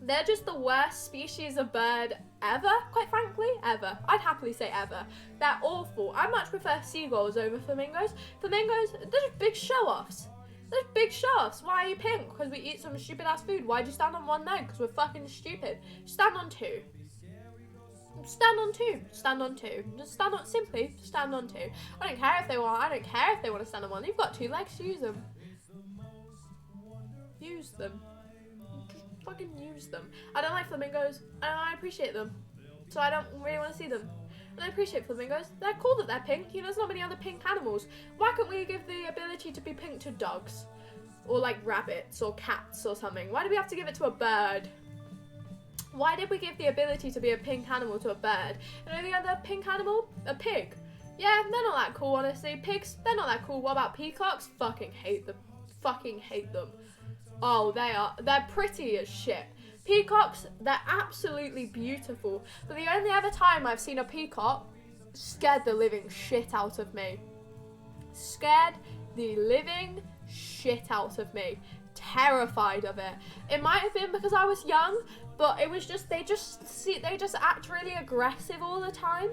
They're just the worst species of bird ever, quite frankly, ever. I'd happily say ever. They're awful. I much prefer seagulls over flamingos. Flamingos, they're just big show-offs. They're just big show-offs. Why are you pink? Because we eat some stupid-ass food. Why'd you stand on one leg? Because we're fucking stupid. Stand on two. Stand on two. Stand on two. Just stand on, simply, just stand on two. I don't care if they want to stand on one. You've got 2 legs, use them. Use them. Fucking use them. I don't like flamingos, and I appreciate them, so I don't really want to see them. And I appreciate flamingos. They're cool that they're pink. You know, there's not many other pink animals. Why can't we give the ability to be pink to dogs, or like rabbits or cats or something? Why do we have to give it to a bird? Why did we give the ability to be a pink animal to a bird? And any other pink animal? A pig. Yeah, they're not that cool, honestly. Pigs, they're not that cool. What about peacocks? Fucking hate them. Fucking hate them. Oh, they're pretty as shit. Peacocks, they're absolutely beautiful. But the only other time I've seen a peacock scared the living shit out of me. Scared the living shit out of me. Terrified of it. It might have been because I was young, but it was just, they just act really aggressive all the time.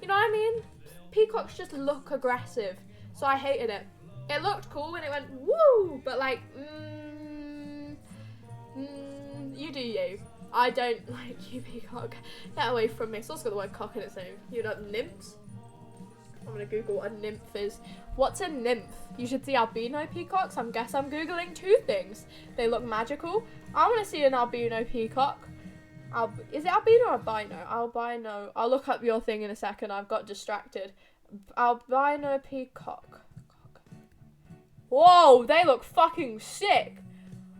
You know what I mean? Peacocks just look aggressive. So I hated it. It looked cool when it went woo, but like, you do you. I don't like you, peacock. Get away from me. It's also got the word cock in its name. You know, nymphs? I'm gonna Google what a nymph is. What's a nymph? You should see albino peacocks. I guess I'm Googling 2 things. They look magical. I want to see an albino peacock. Is it albino or albino? Albino. I'll look up your thing in a second. I've got distracted. Albino peacock. Whoa, they look fucking sick.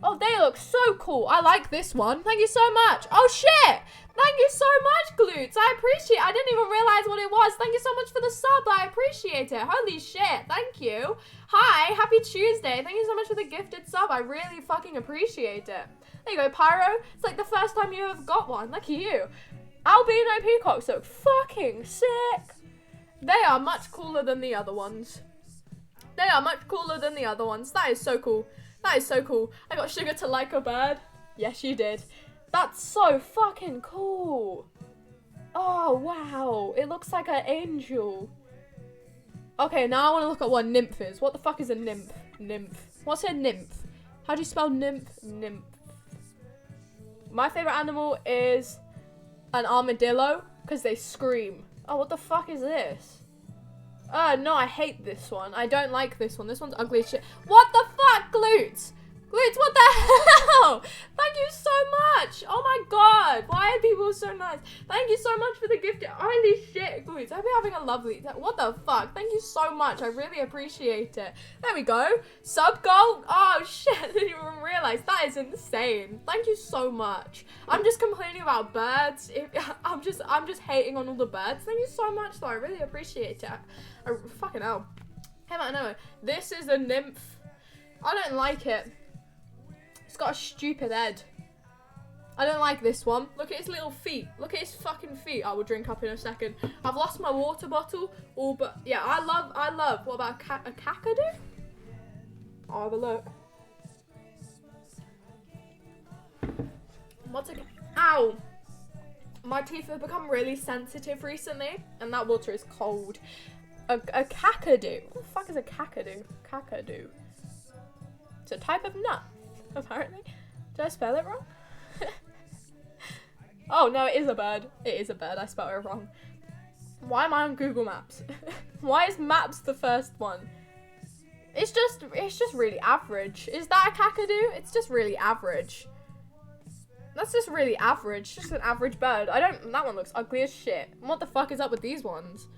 Oh, they look so cool. I like this one. Thank you so much. Oh, shit. Thank you so much, Glutes. I appreciate it. I didn't even realize what it was. Thank you so much for the sub. I appreciate it. Holy shit. Thank you. Hi. Happy Tuesday. Thank you so much for the gifted sub. I really fucking appreciate it. There you go, Pyro. It's like the first time you have got one. Look at you. Albino peacocks look fucking sick. They are much cooler than the other ones. They are much cooler than the other ones. That is so cool. That is so cool. I got Sugar to like a bird. Yes, you did. That's so fucking cool. Oh, wow. It looks like an angel. Okay, now I want to look at what nymph is. What the fuck is a nymph? Nymph. What's a nymph? How do you spell nymph? Nymph. My favorite animal is an armadillo because they scream. Oh, what the fuck is this? No, I hate this one. I don't like this one. This one's ugly as shit. What the fuck, Glutes? Glutes, what the hell? Thank you so much. Oh my god. Why are people so nice? Thank you so much for the gift. Holy shit, Glutes. I hope you're having a lovely... What the fuck? Thank you so much. I really appreciate it. There we go. Sub goal. Oh shit. I didn't even realize. That is insane. Thank you so much. I'm just complaining about birds. I'm just hating on all the birds. Thank you so much though. I really appreciate it. Fucking hell. Hey, man, no. This is a nymph. I don't like it. It's got a stupid head. I don't like this one. Look at his little feet. Look at his fucking feet. I will drink up in a second. I've lost my water bottle. Oh, but yeah, I love. What about a kakadu? I'll have a look. What's a... Ow. My teeth have become really sensitive recently, and that water is cold. A kakadu. What the fuck is a kakadu? Kakadu. It's a type of nut, apparently. Did I spell it wrong? Oh, no, it is a bird. It is a bird. I spelled it wrong. Why am I on Google Maps? Why is Maps the first one? It's just really average. Is that a kakadu? It's just really average. That's just really average. Just an average bird. That one looks ugly as shit. What the fuck is up with these ones?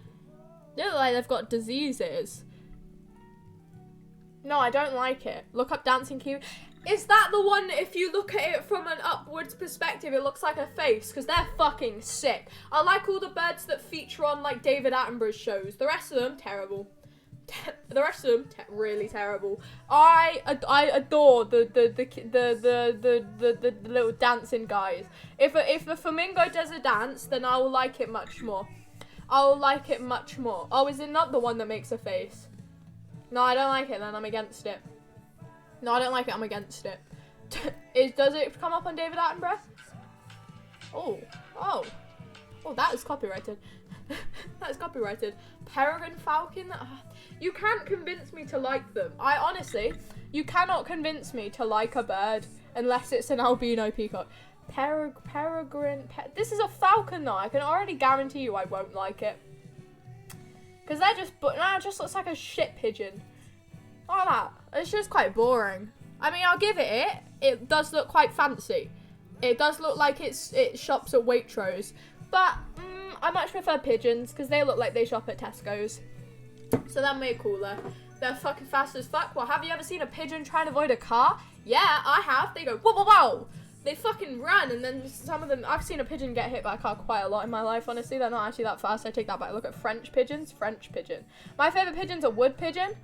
They look like they've got diseases. No, I don't like it. Look up dancing kiwi. Is that the one, if you look at it from an upwards perspective, it looks like a face? Because they're fucking sick. I like all the birds that feature on, like, David Attenborough's shows. The rest of them, terrible. The rest of them, really terrible. I adore the little dancing guys. If a flamingo does a dance, then I will like it much more. I will like it much more. Oh, is it not the one that makes a face? No, I don't like it then. I'm against it. No, I don't like it. I'm against it. Does it come up on David Attenborough? Oh, oh. Oh, that is copyrighted. That is copyrighted. Peregrine falcon. You can't convince me to like them. You cannot convince me to like a bird unless it's an albino peacock. This is a falcon though. I can already guarantee you I won't like it. Because they're just, it just looks like a shit pigeon. Like that. It's just quite boring. I mean, I'll give it. It does look quite fancy. It does look like it shops at Waitrose. But I much prefer pigeons because they look like they shop at Tesco's. So they're way cooler. They're fucking fast as fuck. Well, have you ever seen a pigeon try and avoid a car? Yeah, I have. They go, whoa, whoa, whoa. They fucking run, and then some of them, I've seen a pigeon get hit by a car quite a lot in my life, honestly. They're not actually that fast. I take that back. Look at French pigeons. French pigeon. My favourite pigeons are wood pigeon.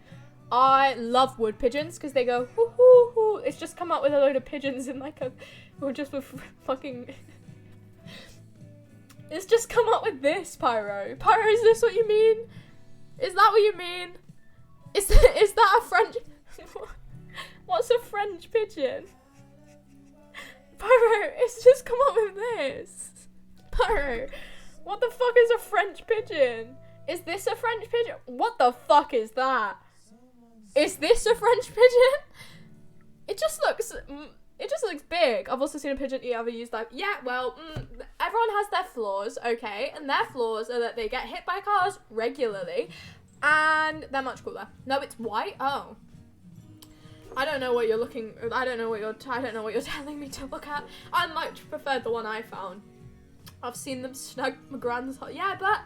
I love wood pigeons because they go, hoo, hoo, hoo. It's just come up with a load of pigeons in like a, or just with fucking... It's just come up with this, Pyro. Pyro, is this what you mean? Is that what you mean? Is that a French... What's a French pigeon? Pyro, it's just come up with this. Pyro, what the fuck is a French pigeon? Is this a French pigeon? What the fuck is that? Is this a French pigeon? It just looks big. I've also seen a pigeon eat other used life. Yeah, well, everyone has their flaws, okay? And their flaws are that they get hit by cars regularly, and they're much cooler. No, it's white. Oh. I don't know what you're telling me to look at. I much preferred the one I found. I've seen them snug my grand's hot. Yeah, but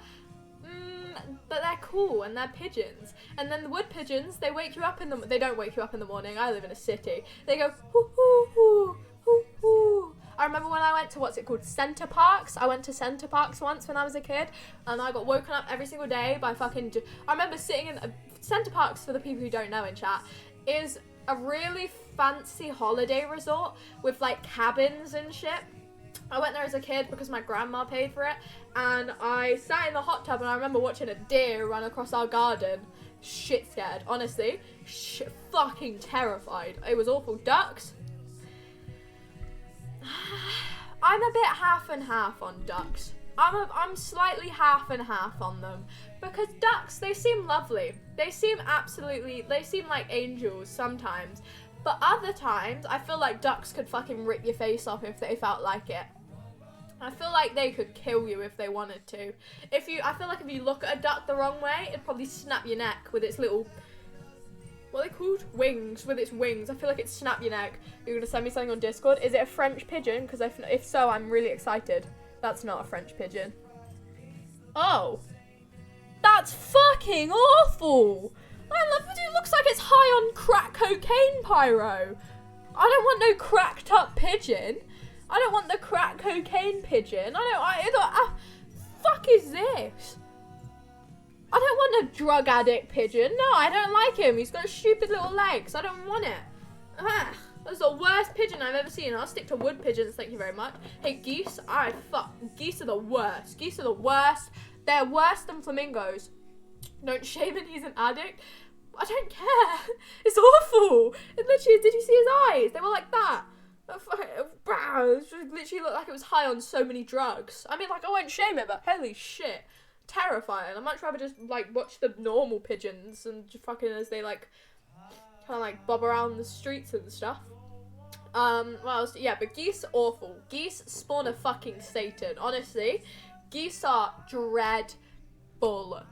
they're cool and they're pigeons. And then the wood pigeons, they wake you up they don't wake you up in the morning. I live in a city. They go hoo hoo hoo hoo hoo. I remember when I went to Centre Parks. I went to Centre Parks once when I was a kid, and I got woken up every single day by fucking. I remember sitting in Centre Parks, for the people who don't know in chat, is a really fancy holiday resort with like cabins and shit. I went there as a kid because my grandma paid for it, and I sat in the hot tub and I remember watching a deer run across our garden. Shit scared, honestly. Fucking terrified. It was awful. Ducks. I'm a bit half and half on ducks. I'm slightly half and half on them. Because ducks, they seem lovely. They seem like angels sometimes. But other times, I feel like ducks could fucking rip your face off if they felt like it. I feel like they could kill you if they wanted to. I feel like if you look at a duck the wrong way, it'd probably snap your neck with its little... What are they called? Wings. With its wings. I feel like it'd snap your neck. You're going to send me something on Discord. Is it a French pigeon? Because if so, I'm really excited. That's not a French pigeon. Oh. That's fucking awful. I love it. It looks like it's high on crack cocaine, Pyro. I don't want no cracked up pigeon. I don't want the crack cocaine pigeon. Fuck is this? I don't want a drug addict pigeon. No, I don't like him. He's got stupid little legs. I don't want it. Ugh. That's the worst pigeon I've ever seen. I'll stick to wood pigeons, thank you very much. Hey, geese. Geese are the worst. Geese are the worst. They're worse than flamingos. Don't shame him, he's an addict. I don't care. It's awful. It literally, did you see his eyes? They were like that. It literally looked like it was high on so many drugs. I mean, like, I won't shame it, but holy shit. Terrifying. I'd much rather just, like, watch the normal pigeons and just fucking as they, like, kind of, like, bob around the streets and stuff. What else? Yeah, but geese, awful. Geese spawn a fucking Satan. Honestly, geese are dreadful.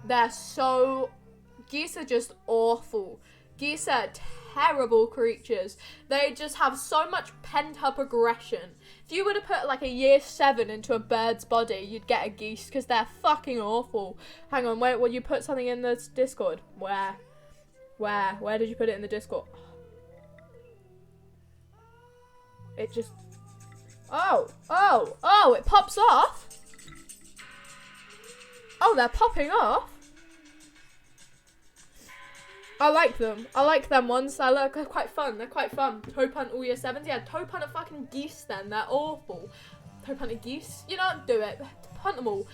Geese are just awful. Geese are terrible creatures. They just have so much pent-up aggression. If you were to put like a year 7 into a bird's body, you'd get a geese because they're fucking awful. Hang on, wait, you put something in the Discord? Where did you put it in the Discord? It just... Oh, it pops off? Oh, they're popping off? I like them. I like them ones. They're quite fun. They're quite fun. Tope hunt all year 7s. Yeah, tope hunt a fucking geese then. They're awful. Tope hunt a geese? You know what? Do it. Hunt them all.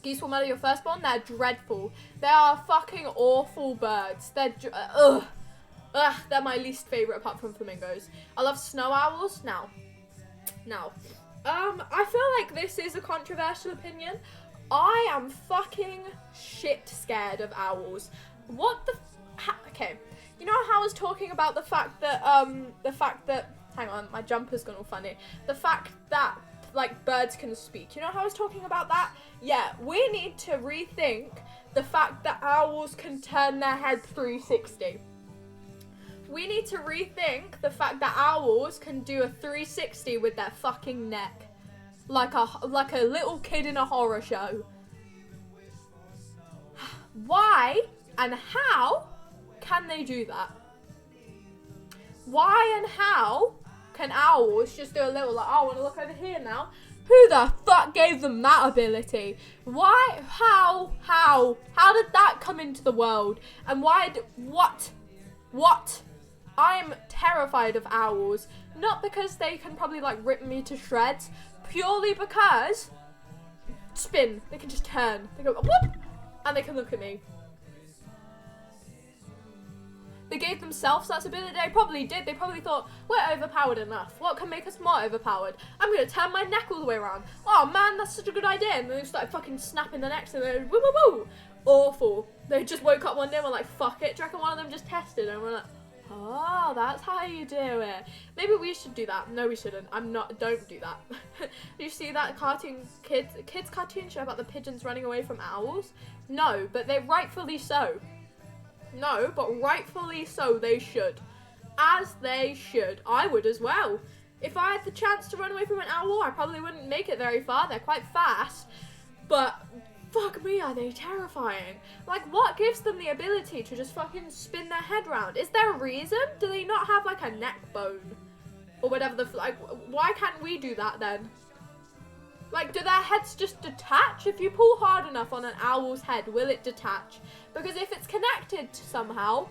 Geese will murder your firstborn. They're dreadful. They are fucking awful birds. They're they're my least favourite apart from flamingos. I love snow owls. Now, I feel like this is a controversial opinion. I am fucking shit scared of owls. Okay, you know how I was talking about the fact that, hang on, my jumper's gone all funny. The fact that, like, birds can speak. You know how I was talking about that? Yeah, we need to rethink the fact that owls can turn their head 360. We need to rethink the fact that owls can do a 360 with their fucking neck. Like a little kid in a horror show. Why and how can they do that? Why and how can owls just do a little like, oh, I want to look over here now? Who the fuck gave them that ability? Why? How did that come into the world? And what? I'm terrified of owls. Not because they can probably like rip me to shreds, purely because spin. They can just turn. They go whoop, and they can look at me. They gave themselves that ability. They probably did. They probably thought, we're overpowered enough. What can make us more overpowered? I'm going to turn my neck all the way around. Oh man, that's such a good idea. And then they started fucking snapping their necks and then woo woo woo. Awful. They just woke up one day and were like, fuck it. Do you reckon one of them just tested? And we're like, oh, that's how you do it. Maybe we should do that. No, we shouldn't. Don't do that. Did you see that kids cartoon show about the pigeons running away from owls? No, but they rightfully so. No, but rightfully so they should. As they should. I would as well. If I had the chance to run away from an owl, I probably wouldn't make it very far. They're quite fast. But fuck me, are they terrifying. Like, what gives them the ability to just fucking spin their head round? Is there a reason? Do they not have like a neck bone? Or whatever why can't we do that then? Like, do their heads just detach? If you pull hard enough on an owl's head, will it detach? Because if it's connected somehow,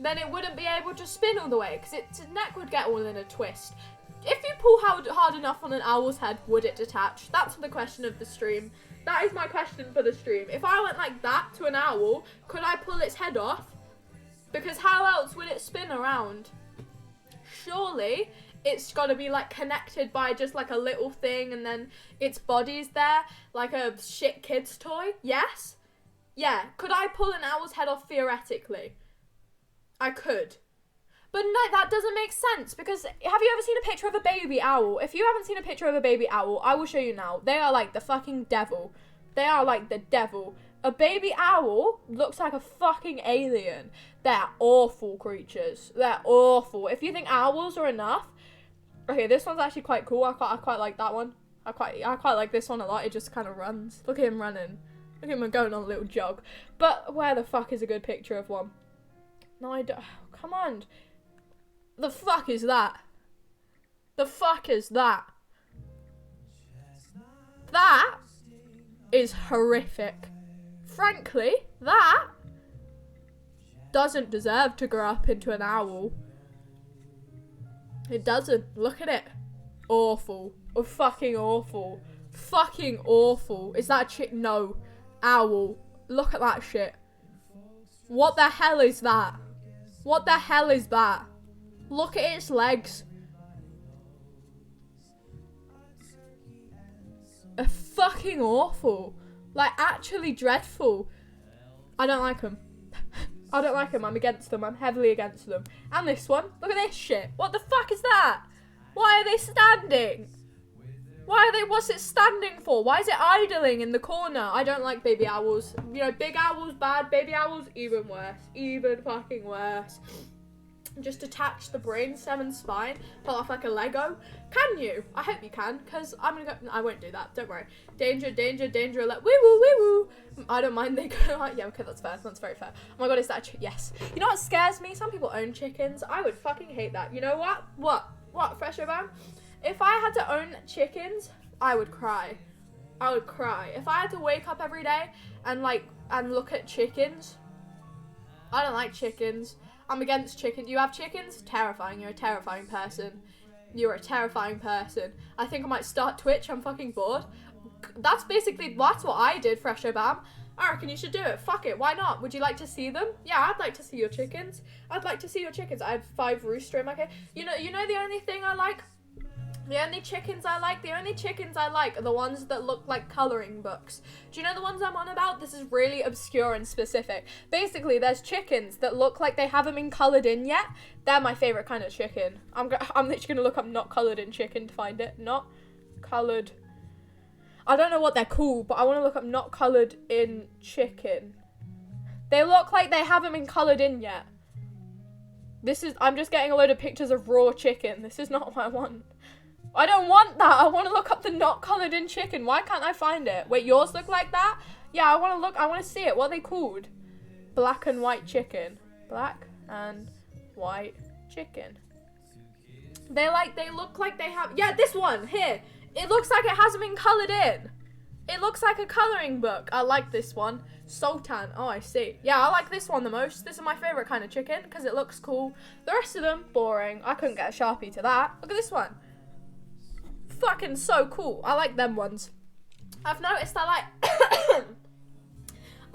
then it wouldn't be able to spin all the way, because its neck would get all in a twist. If you pull hard enough on an owl's head, would it detach? That's the question of the stream. That is my question for the stream. If I went like that to an owl, could I pull its head off? Because how else would it spin around? Surely it's got to be like connected by just like a little thing and then its body's there, like a shit kid's toy. Yes? Yeah. Could I pull an owl's head off theoretically? I could. But no, that doesn't make sense, because have you ever seen a picture of a baby owl? If you haven't seen a picture of a baby owl, I will show you now. They are like the fucking devil. They are like the devil. A baby owl looks like a fucking alien. They're awful creatures. They're awful. If you think owls are enough, okay, this one's actually quite cool. I quite like that one. I quite like this one a lot. It just kind of runs. Look at him running. Look at him going on a little jog. But where the fuck is a good picture of one? No, I don't. Come on. The fuck is that? The fuck is that? That is horrific. Frankly, that doesn't deserve to grow up into an owl. It doesn't. Look at it. Awful. Oh, fucking awful. Fucking awful. Is that a chick? No. Owl. Look at that shit. What the hell is that? What the hell is that? Look at its legs. Fucking awful. Like, actually dreadful. I don't like them. I don't like them. I'm against them. I'm heavily against them. And this one. Look at this shit. What the fuck is that? Why are they standing? What's it standing for? Why is it idling in the corner? I don't like baby owls. You know, big owls bad. Baby owls even worse. Even fucking worse. Just attach the brainstem and spine, pull off like a Lego. Can you? I hope you can, because I'm gonna go. No, I won't do that. Don't worry. Danger, danger, danger. Like wee woo, wee woo. I don't mind. They go like, yeah, okay, that's fair. That's very fair. Oh my god, is that yes? You know what scares me? Some people own chickens. I would fucking hate that. You know what? What? Fresh Obama? If I had to own chickens, I would cry. I would cry. If I had to wake up every day and look at chickens, I don't like chickens. I'm against chickens. You have chickens? Terrifying. You're a terrifying person. You're a terrifying person. I think I might start Twitch. I'm fucking bored. That's what I did, Fresh Obama. I reckon you should do it. Fuck it. Why not? Would you like to see them? Yeah, I'd like to see your chickens. I'd like to see your chickens. I have 5 rooster in my cage. You know the only thing I like? The only chickens I like are the ones that look like colouring books. Do you know the ones I'm on about? This is really obscure and specific. Basically, there's chickens that look like they haven't been coloured in yet. They're my favourite kind of chicken. I'm literally going to look up not coloured in chicken to find it. Not coloured. I don't know what they're called, but I want to look up not coloured in chicken. They look like they haven't been coloured in yet. I'm just getting a load of pictures of raw chicken. This is not what I want. I don't want that. I want to look up the not coloured in chicken. Why can't I find it? Wait, yours look like that? Yeah, I want to see it. What are they called? Black and white chicken. Black and white chicken. They look like they have, yeah, this one, here. It looks like it hasn't been coloured in. It looks like a colouring book. I like this one. Sultan. Oh, I see. Yeah, I like this one the most. This is my favourite kind of chicken because it looks cool. The rest of them, boring. I couldn't get a Sharpie to that. Look at this one. Fucking so cool. I like them ones. I've noticed I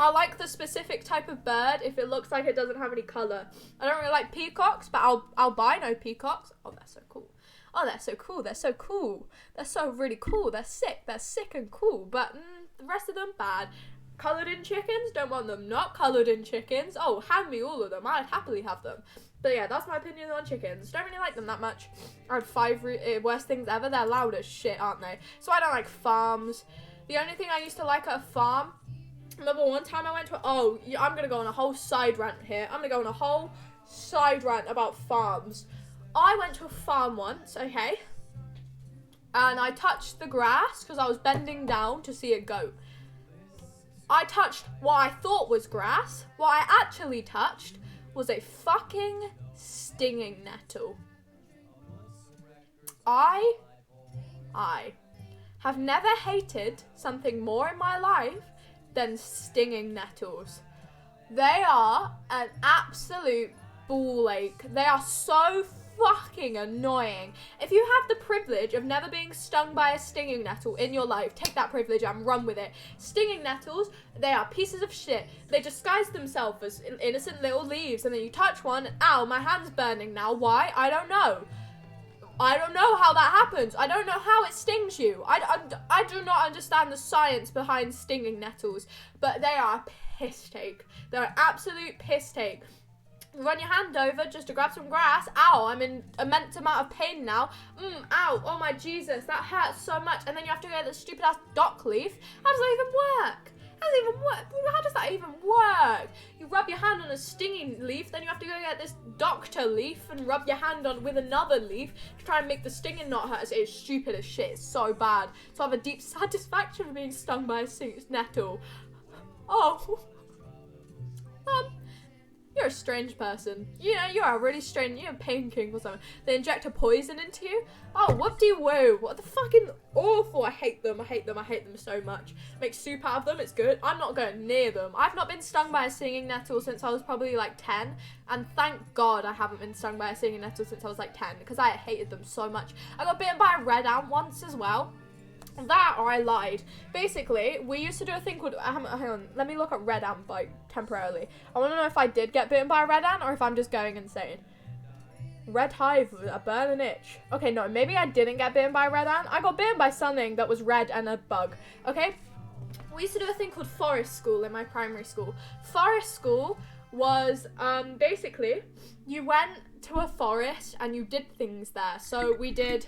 like the specific type of bird if it looks like it doesn't have any colour. I don't really like peacocks, but I'll buy no peacocks. Oh, they're so cool. Oh, they're so cool. They're so cool. They're so really cool. They're sick. They're sick and cool. But the rest of them, bad. Coloured in chickens, don't want them. Not coloured in chickens. Oh, hand me all of them. I'd happily have them. But yeah, that's my opinion on chickens. Don't really like them that much. I had 5 worst things ever. They're loud as shit, aren't they? So I don't like farms. The only thing I used to like at a farm, remember one time I went to, I'm going to go on a whole side rant here. I'm going to go on a whole side rant about farms. I went to a farm once, okay? And I touched the grass because I was bending down to see a goat. I touched what I thought was grass. What I actually touched was a fucking stinging nettle. I have never hated something more in my life than stinging nettles. They are an absolute ball ache. They are so fucking annoying. If you have the privilege of never being stung by a stinging nettle in your life, take that privilege and run with it. Stinging nettles, they are pieces of shit. They disguise themselves as innocent little leaves, and then you touch one, and ow, my hand's burning now. Why? I don't know. I don't know how that happens. I don't know how it stings you. I do not understand the science behind stinging nettles, but they are a piss take. They're an absolute piss take. Run your hand over just to grab some grass. Ow, I'm in immense amount of pain now. Ow, oh my Jesus, that hurts so much. And then you have to get the stupid ass dock leaf. How does that even work? How does that even work? You rub your hand on a stinging leaf, then you have to go get this doctor leaf and rub your hand on with another leaf to try and make the stinging not hurt. It's stupid as shit. It's so bad. So I have a deep satisfaction of being stung by a nettle. Oh. You're a strange person. You know, you are really strange. You're a pain king or something. They inject a poison into you. Oh, whoop-de-woo. What the fucking awful. I hate them. I hate them so much. Make soup out of them. It's good. I'm not going near them. I've not been stung by a stinging nettle since I was probably like 10. And thank God I haven't been stung by a stinging nettle since I was like 10. Because I hated them so much. I got bitten by a red ant once as well. That, or I lied. Basically, we used to do a thing called, hang on, let me look at red ant bite temporarily. I want to know if I did get bitten by a red ant or if I'm just going insane. Red hive, a burn and itch. Okay, no, maybe I didn't get bitten by a red ant. I got bitten by something that was red and a bug, okay? We used to do a thing called forest school in my primary school. Forest school was, basically, you went to a forest and you did things there. So we did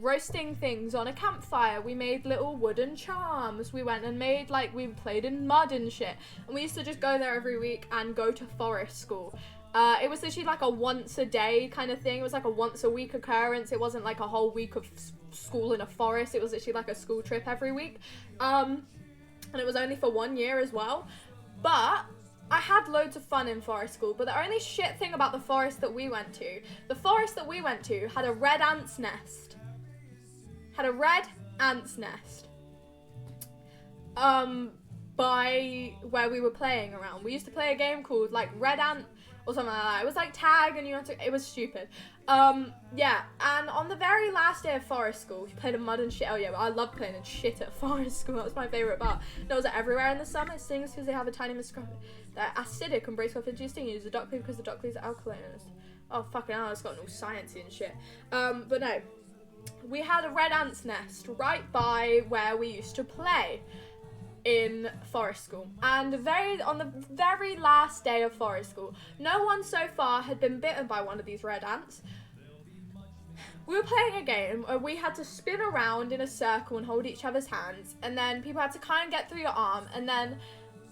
roasting things on a campfire. We made little wooden charms. We went and made, we played in mud and shit. And we used to just go there every week and go to forest school. It was literally like a once a day kind of thing. It was like a once a week occurrence. It wasn't like a whole week of school in a forest. It was literally like a school trip every week. And it was only for 1 year as well. But I had loads of fun in forest school, but the only shit thing about the forest that we went to had a red ant's nest. By where we were playing around. We used to play a game called Red Ant or something like that. It was like tag and it was stupid. Yeah, and on the very last day of forest school, we played in mud and shit. Oh yeah, I love playing in shit at forest school. That was my favourite part. Those are everywhere in the summer. It stings because they have a tiny microscopic. They're acidic and breaks off into your sting. You use the duck leaf because the duck leaves are alkaline. Oh fucking hell, it's got no sciencey and shit. But no. we had a red ant's nest right by where we used to play in forest school, and on the very last day of forest school, no one so far had been bitten by one of these red ants. We were playing a game where we had to spin around in a circle and hold each other's hands, and then people had to kind of get through your arm, and then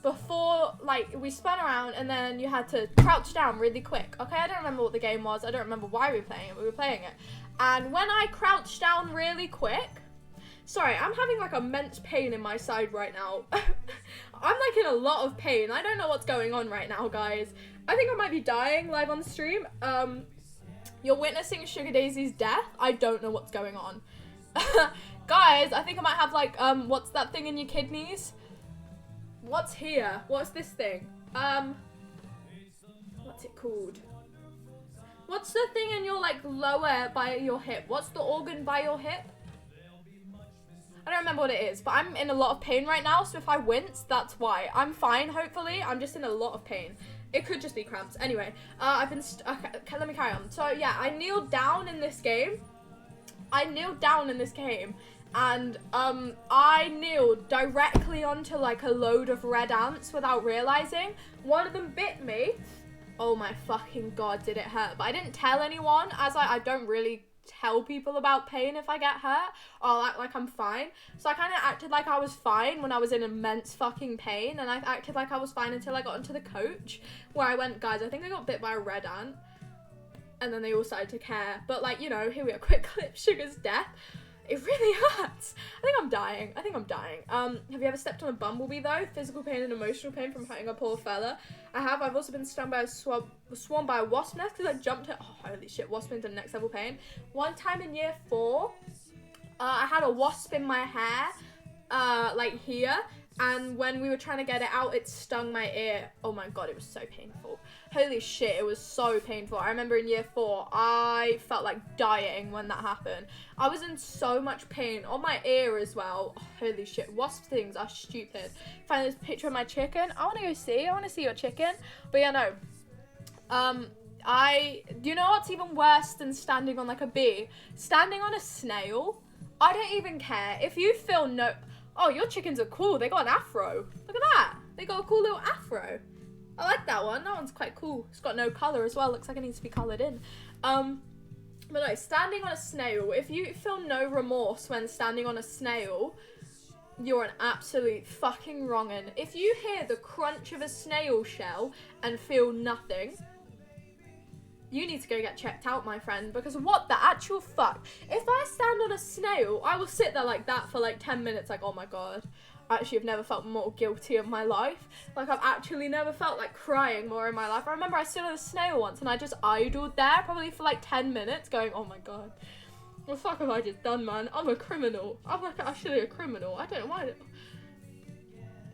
before, like, we spun around, and then you had to crouch down really quick. Okay, I don't remember what the game was, I don't remember why we were playing it, but we were playing it. And when I crouched down really quick, sorry, I'm having like immense pain in my side right now. I'm like in a lot of pain. I don't know what's going on right now, guys. I think I might be dying live on the stream. You're witnessing Sugar Daisy's death. I don't know what's going on. Guys, I think I might have like, what's that thing in your kidneys? What's here? What's this thing? What's it called? What's the thing in your like lower by your hip? What's the organ by your hip? I don't remember what it is, but I'm in a lot of pain right now, so if I wince, that's why. I'm fine, hopefully. I'm just in a lot of pain. It could just be cramps. Anyway, okay, let me carry on. So, yeah, I kneeled down in this game. And, I kneeled directly onto, like, a load of red ants without realizing. One of them bit me. Oh, my fucking God, did it hurt. But I didn't tell anyone, as I don't really tell people about pain if I get hurt, or I'll act like I'm fine. So I kind of acted like I was fine when I was in immense fucking pain, and I acted like I was fine until I got into the coach, where I went, guys, I think I got bit by a red ant, and then they all started to care. But like, you know, here we are, quick clip, Sugar's death. It really hurts. I think I'm dying. Have you ever stepped on a bumblebee though? Physical pain and emotional pain from hurting a poor fella. I have. I've also been stung by a swarm by a wasp nest because I jumped it. Oh, holy shit, wasp into next level pain. One time in year 4, I had a wasp in my hair, like here, and when we were trying to get it out, it stung my ear. Oh my God, it was so painful. Holy shit, it was so painful. I remember in year 4, I felt like dying when that happened. I was in so much pain on my ear as well. Oh, holy shit, wasp things are stupid. Find this picture of my chicken. I want to see your chicken. But yeah, no. Do you know what's even worse than standing on like a bee? Standing on a snail. I don't even care. If you feel no... Oh, your chickens are cool. They got an afro. Look at that. They got a cool little afro. I like that one. That one's quite cool. It's got no colour as well. Looks like it needs to be coloured in. But no, standing on a snail. If you feel no remorse when standing on a snail, you're an absolute fucking wrong'un. If you hear the crunch of a snail shell and feel nothing, you need to go get checked out, my friend, because what the actual fuck? If I stand on a snail, I will sit there like that for like 10 minutes, like, oh my God. I actually have never felt more guilty in my life. Like, I've actually never felt like crying more in my life. I remember I stood on a snail once and I just idled there probably for like 10 minutes going, oh my God. What the fuck have I just done, man? I'm a criminal. I'm like actually a criminal. I don't know why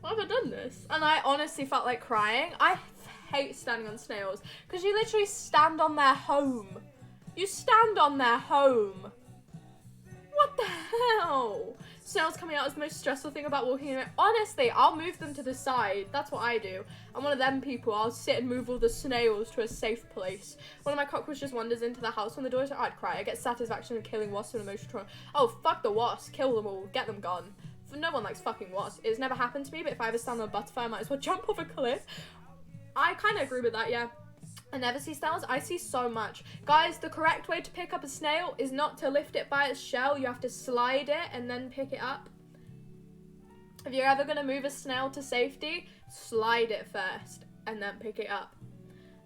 have I done this? And I honestly felt like crying. I hate standing on snails because you literally stand on their home. You stand on their home. What the hell? Snails coming out is the most stressful thing about walking in. Honestly, I'll move them to the side. That's what I do. I'm one of them people. I'll sit and move all the snails to a safe place. One of my cockroaches wanders into the house when the doors are. I'd cry. I get satisfaction in killing wasps and emotional trauma. Oh, fuck the wasps. Kill them all. Get them gone. No one likes fucking wasps. It's never happened to me, but if I ever stand on a butterfly, I might as well jump off a cliff. I kind of agree with that, yeah. I never see snails. I see so much. Guys, the correct way to pick up a snail is not to lift it by its shell. You have to slide it and then pick it up. If you're ever going to move a snail to safety, slide it first and then pick it up.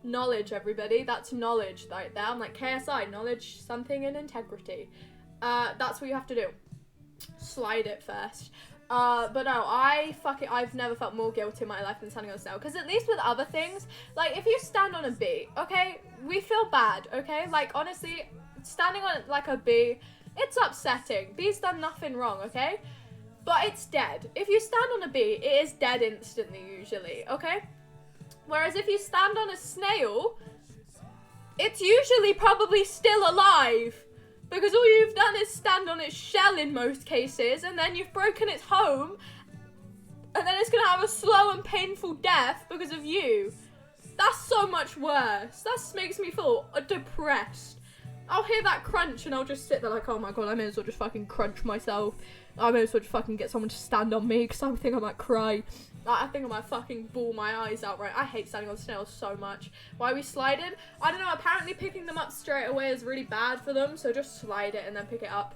Knowledge, everybody. That's knowledge right there. I'm like, KSI, knowledge, something, and integrity. That's what you have to do. Slide it first. But no, I've never felt more guilty in my life than standing on a snail. Because at least with other things, like if you stand on a bee, okay, we feel bad, okay? Like honestly, standing on like a bee, it's upsetting. Bee's done nothing wrong, okay? But it's dead. If you stand on a bee, it is dead instantly usually, okay? Whereas if you stand on a snail, it's usually probably still alive. Because all you've done is stand on its shell in most cases, and then you've broken its home, and then it's going to have a slow and painful death because of you. That's so much worse. That makes me feel depressed. I'll hear that crunch and I'll just sit there like, oh my god, I may as well just fucking crunch myself. I may as well just fucking get someone to stand on me because I think I might cry. I think I might fucking bawl my eyes out, right? I hate standing on snails so much. Why we slided? I don't know, apparently picking them up straight away is really bad for them, so just slide it and then pick it up.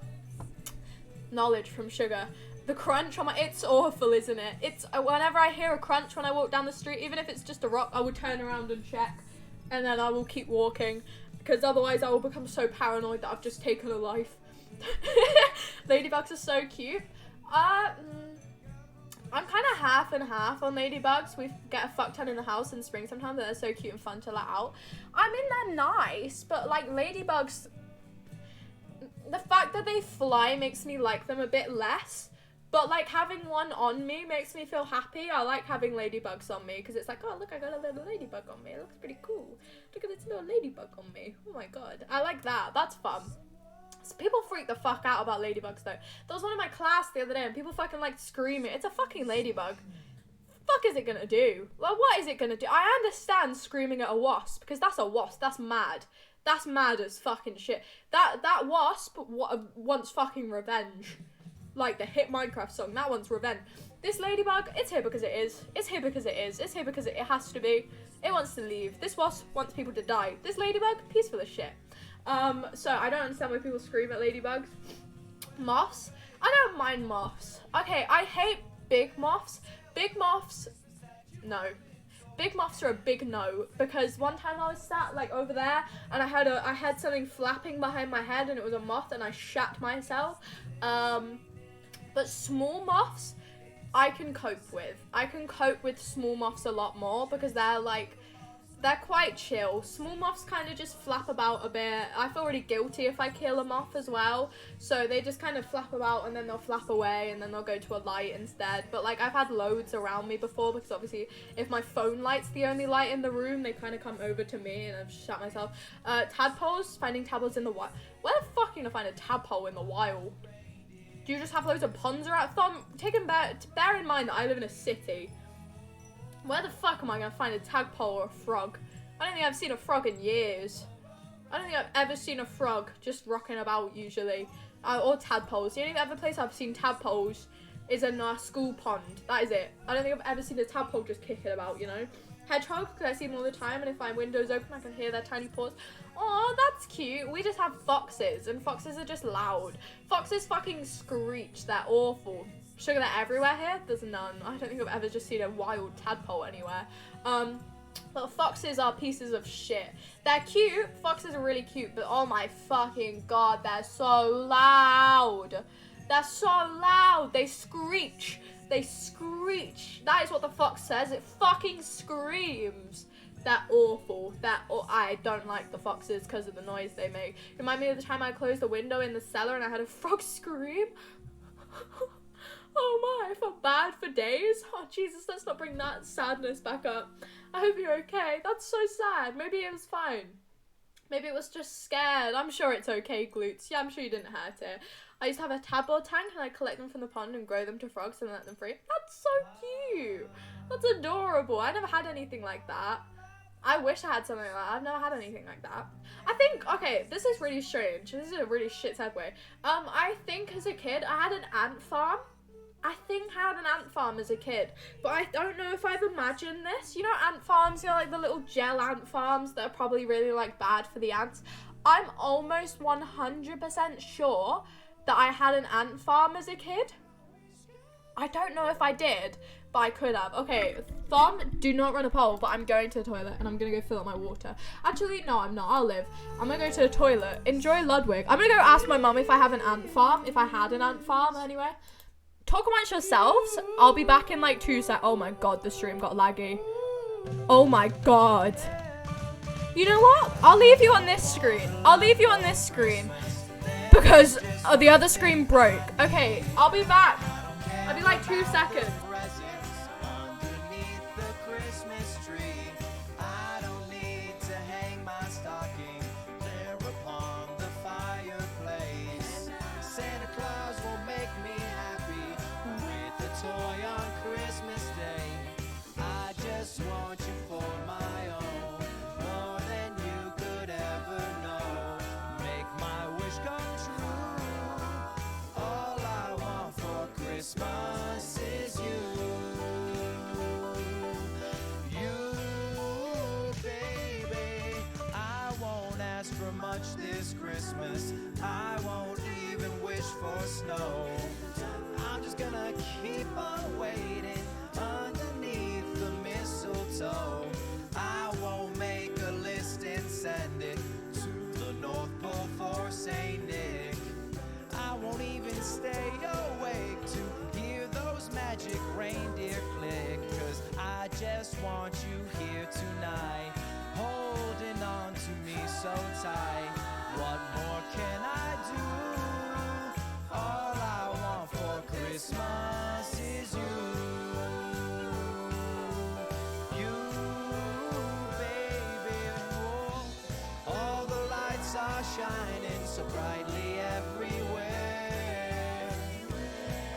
Knowledge from Sugar. The crunch on my, it's awful, isn't it? It's, whenever I hear a crunch when I walk down the street, even if it's just a rock, I will turn around and check, and then I will keep walking, because otherwise I will become so paranoid that I've just taken a life. Ladybugs are so cute. I'm kind of half and half on ladybugs. We get a fuck ton in the house in spring sometimes, and they're so cute and fun to let out. I mean, they're nice, but like ladybugs, the fact that they fly makes me like them a bit less. But like having one on me makes me feel happy. I like having ladybugs on me because it's like, oh look, I got a little ladybug on me. It looks pretty cool. Look at this little ladybug on me. Oh my god, I like that. That's fun. So people freak the fuck out about ladybugs though. There was one in my class the other day and people fucking like screaming. It's a fucking ladybug. Fuck is it gonna do? Well, what is it gonna do? I understand screaming at a wasp because that's a wasp. That's mad. That's mad as fucking shit. That wasp wants fucking revenge. Like the hit Minecraft song. That one's revenge. This ladybug, it's here because it is. It's here because it is. It's here because it has to be. It wants to leave. This wasp wants people to die. This ladybug, peaceful as shit. So I don't understand why people scream at ladybugs. Moths, I don't mind moths. Okay, I hate big moths. Big moths, no. Big moths are a big no, because one time I was sat like over there and I had something flapping behind my head and it was a moth and I shat myself. But small moths, I can cope with. I can cope with small moths a lot more because they're quite chill. Small moths kind of just flap about a bit. I feel really guilty if I kill a moth as well. So they just kind of flap about and then they'll flap away and then they'll go to a light instead. But like I've had loads around me before because obviously if my phone light's the only light in the room, they kind of come over to me and I've shot myself. Tadpoles, finding tadpoles in the wild. Where the fuck are you gonna find a tadpole in the wild? Do you just have loads of ponds around? Bear in mind that I live in a city. Where the fuck am I going to find a tadpole or a frog? I don't think I've seen a frog in years. I don't think I've ever seen a frog just rocking about usually. Or tadpoles. The only other place I've seen tadpoles is in a school pond. That is it. I don't think I've ever seen a tadpole just kicking about, you know. Hedgehogs, because I see them all the time, and if my window's open I can hear their tiny paws. Oh, that's cute. We just have foxes, and foxes are just loud. Foxes fucking screech. They're awful. Sugar, they're everywhere here? There's none. I don't think I've ever just seen a wild tadpole anywhere. But foxes are pieces of shit. They're cute. Foxes are really cute, but oh my fucking god, they're so loud. They're so loud. They screech. They screech. That is what the fox says. It fucking screams. They're awful. I don't like the foxes because of the noise they make. Remind me of the time I closed the window in the cellar and I had a frog scream. Oh my, I felt bad for days. Oh Jesus, let's not bring that sadness back up. I hope you're okay. That's so sad. Maybe it was fine. Maybe it was just scared. I'm sure it's okay, glutes. Yeah, I'm sure you didn't hurt it. I used to have a tadpole tank and I'd collect them from the pond and grow them to frogs and let them free. That's so cute. That's adorable. I never had anything like that. I wish I had something like that. I've never had anything like that. I think, okay, this is really strange. This is a really shit segue. I think as a kid, I had an ant farm. I think I had an ant farm as a kid, but I don't know if I've imagined this. You know ant farms, you know, like the little gel ant farms that are probably really like bad for the ants. I'm almost 100% sure that I had an ant farm as a kid. I don't know if I did, but I could have. Okay, Thom, do not run a poll, but I'm going to the toilet and I'm going to go fill up my water. Actually, no, I'm not. I'll live. I'm going to go to the toilet. Enjoy Ludwig. I'm going to go ask my mum if I have an ant farm, if I had an ant farm anyway. Talk amongst yourselves. I'll be back in like 2 seconds. Oh my god, the stream got laggy. Oh my god. You know what? I'll leave you on this screen. I'll leave you on this screen. Because the other screen broke. Okay, I'll be back. I'll be like 2 seconds. much this Christmas. I won't even wish for snow. I'm just gonna keep on waiting underneath the mistletoe. I won't make a list and send it to the North Pole for Saint Nick. I won't even stay awake to hear those magic reindeer click, 'cause I just want you here tonight, holding on to me so tight. What more can I do? All I want for Christmas is you. You, baby. Oh, all the lights are shining so brightly everywhere,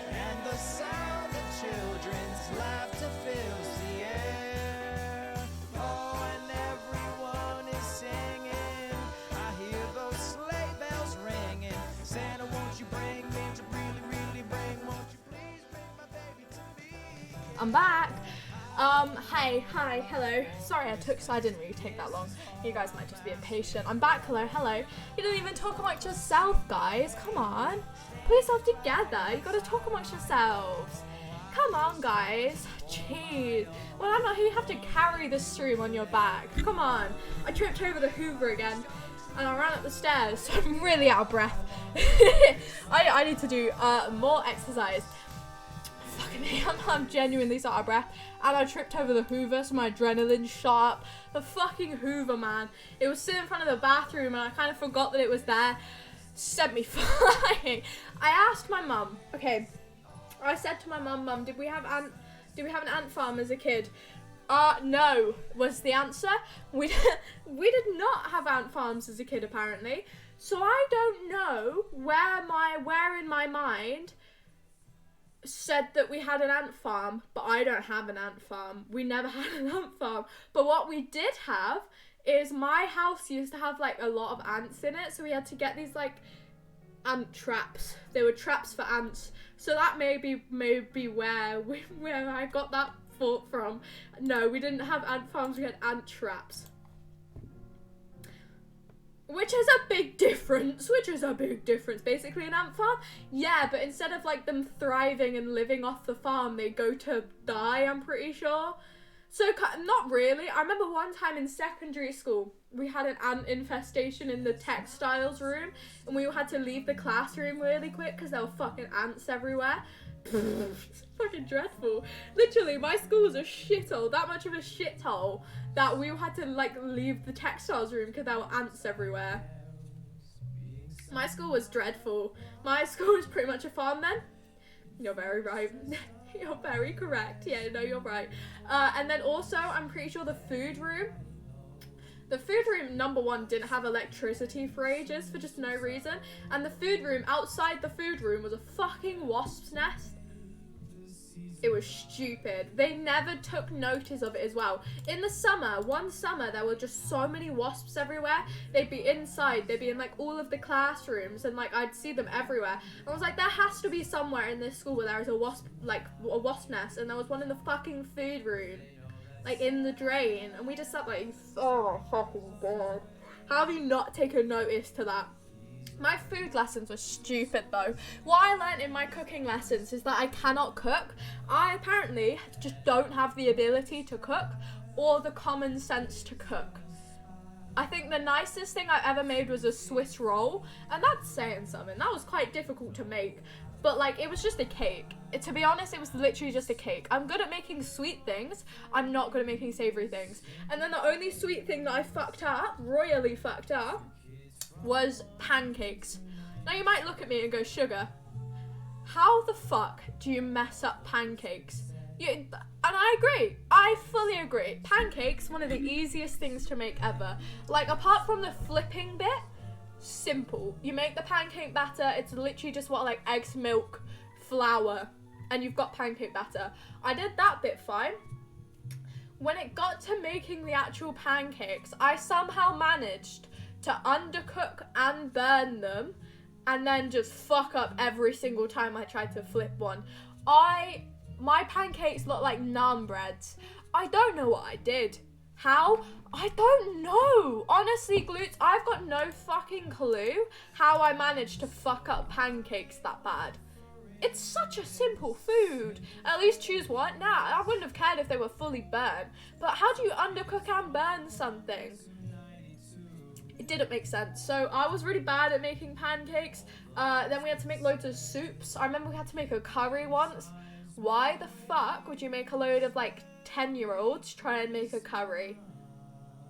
and the sound of children's laughter fills the air. Oh, and everyone is singing. I hear those sleigh bells ringing. Santa, won't you bring me to really, really bring? Won't you please bring my baby to me? I'm back. Hey, hi, hello. Sorry I didn't really take that long. You guys might just be impatient. I'm back, hello. You didn't even talk amongst yourself, guys. Come on. Put yourself together. You gotta talk amongst yourselves. Come on, guys. Jeez. Well, I'm not who you have to carry the stream on your back. Come on. I tripped over the Hoover again, and I ran up the stairs, so I'm really out of breath. I need to do more exercise. Fucking me, I'm genuinely so out of breath. And I tripped over the Hoover, so my adrenaline shot up. The fucking Hoover, man. It was sitting in front of the bathroom, and I kind of forgot that it was there. Sent me flying. I asked my mum, okay, I said to my mum, did we have an ant farm as a kid? No, was the answer. We did not have ant farms as a kid, apparently. So I don't know where in my mind said that we had an ant farm, but I don't have an ant farm. We never had an ant farm. But what we did have is my house used to have like a lot of ants in it, so we had to get these like ant traps. They were traps for ants. So that may be where I got that thought from. No, we didn't have ant farms, we had ant traps. Which is a big difference. Basically an ant farm. Yeah, but instead of like them thriving and living off the farm, they go to die, I'm pretty sure. So, not really. I remember one time in secondary school, we had an ant infestation in the textiles room, and we had to leave the classroom really quick because there were fucking ants everywhere. It's fucking dreadful. Literally, my school was a shithole, that much of a shithole, that we had to like leave the textiles room because there were ants everywhere. My school was dreadful. My school was pretty much a farm then. You're very right. You're very correct. Yeah, no, you're right. And then also, I'm pretty sure the food room, number one, didn't have electricity for ages for just no reason. And the food room, outside the food room, was a fucking wasp's nest. It was stupid. They never took notice of it as well. In the summer, one summer, there were just so many wasps everywhere. They'd be inside, they'd be in like all of the classrooms, and like I'd see them everywhere. I was like, there has to be somewhere in this school where there is a wasp nest, and there was one in the fucking food room, like in the drain, and we just sat like, oh my fucking god. How have you not taken notice to that? My food lessons were stupid though. What I learned in my cooking lessons is that I cannot cook. I apparently just don't have the ability to cook or the common sense to cook. I think the nicest thing I ever made was a Swiss roll, and that's saying something. That was quite difficult to make, but like it was just a cake. To be honest, it was literally just a cake. I'm good at making sweet things. I'm not good at making savory things. And then the only sweet thing that I fucked up, royally fucked up, was pancakes. Now you might look at me and go, Sugar, how the fuck do you mess up pancakes? And I agree. I fully agree. Pancakes, one of the easiest things to make ever. Like, apart from the flipping bit, simple. You make the pancake batter, it's literally just what, like, eggs, milk, flour, and you've got pancake batter. I did that bit fine. When it got to making the actual pancakes, I somehow managed to undercook and burn them, and then just fuck up every single time I tried to flip one. My pancakes look like naan breads. I don't know what I did. How? I don't know. Honestly, glutes, I've got no fucking clue how I managed to fuck up pancakes that bad. It's such a simple food. At least choose one. Nah, I wouldn't have cared if they were fully burnt. But how do you undercook and burn something? It didn't make sense. So I was really bad at making pancakes. Then we had to make loads of soups. I remember we had to make a curry once. Why the fuck would you make a load of like 10-year-olds try and make a curry?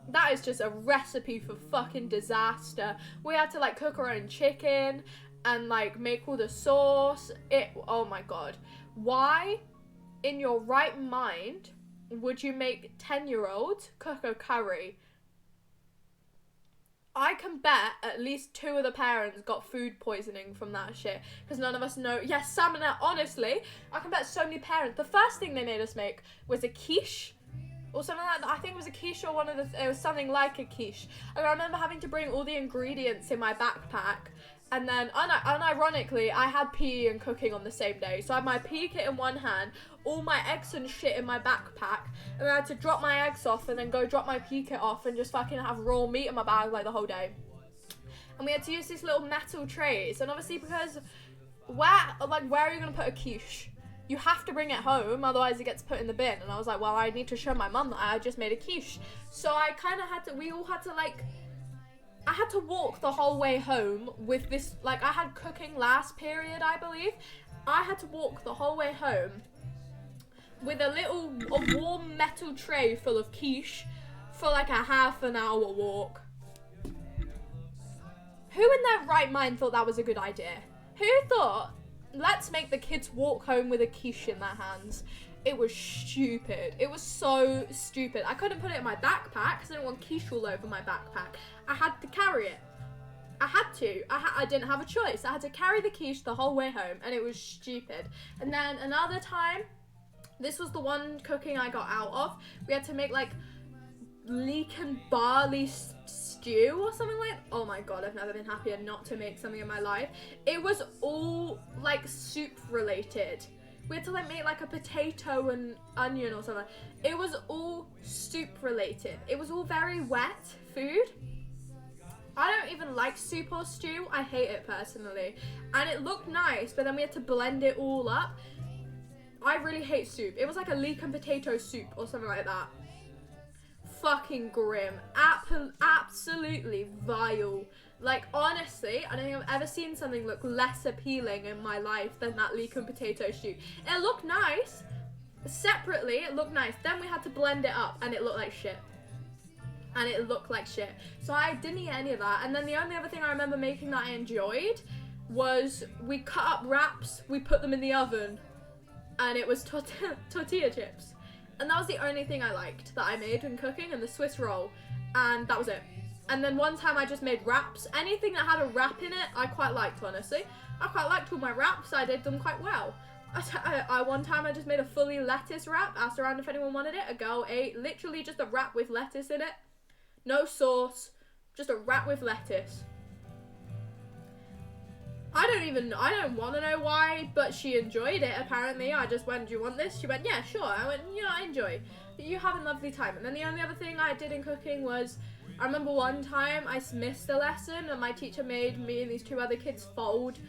That is just a recipe for fucking disaster. We had to like cook our own chicken and like make all the sauce. Oh my god. Why in your right mind would you make 10-year-olds cook a curry? I can bet at least 2 of the parents got food poisoning from that shit. Because none of us know. Yes, salmonella. Honestly, I can bet so many parents. The first thing they made us make was a quiche. Or something like that. I think it was a quiche or it was something like a quiche. And I remember having to bring all the ingredients in my backpack. And then, unironically, I had PE and cooking on the same day. So I had my PE kit in one hand, all my eggs and shit in my backpack, and I had to drop my eggs off and then go drop my PE kit off and just fucking have raw meat in my bag like the whole day. And we had to use these little metal trays. And obviously because, where are you going to put a quiche? You have to bring it home, otherwise it gets put in the bin. And I was like, well, I need to show my mum that I just made a quiche. So I kind of had to, we all had to like, I had to walk the whole way home with this, like I had cooking last period, I believe. I had to walk the whole way home with a warm metal tray full of quiche for like a half an hour walk. Who in their right mind thought that was a good idea? Who thought, let's make the kids walk home with a quiche in their hands? It was stupid. It was so stupid. I couldn't put it in my backpack because I didn't want quiche all over my backpack. I had to carry it. I had to. I didn't have a choice. I had to carry the quiche the whole way home, and it was stupid. And then another time, this was the one cooking I got out of. We had to make like leek and barley stew or something like that. Oh my god, I've never been happier not to make something in my life. It was all like soup related. We had to like make like a potato and onion or something. It was all soup related. It was all very wet food. I don't even like soup or stew. I hate it personally. And it looked nice, but then we had to blend it all up. I really hate soup. It was like a leek and potato soup or something like that. Fucking grim. Absolutely vile. Like, honestly, I don't think I've ever seen something look less appealing in my life than that leek and potato soup. It looked nice. Separately, it looked nice. Then we had to blend it up, and it looked like shit. And it looked like shit. So I didn't eat any of that. And then the only other thing I remember making that I enjoyed was we cut up wraps, we put them in the oven, and it was tortilla chips. And that was the only thing I liked that I made when cooking, and the Swiss roll. And that was it. And then one time I just made wraps. Anything that had a wrap in it, I quite liked, honestly. I quite liked all my wraps. I did them quite well. One time I just made a fully lettuce wrap. Asked around if anyone wanted it. A girl ate literally just a wrap with lettuce in it. No sauce. Just a wrap with lettuce. I don't want to know why, but she enjoyed it, apparently. I just went, do you want this? She went, yeah, sure. I went, yeah, I enjoy. You have a lovely time. And then the only other thing I did in cooking was, I remember one time I missed a lesson and my teacher made me and these 2 other kids fold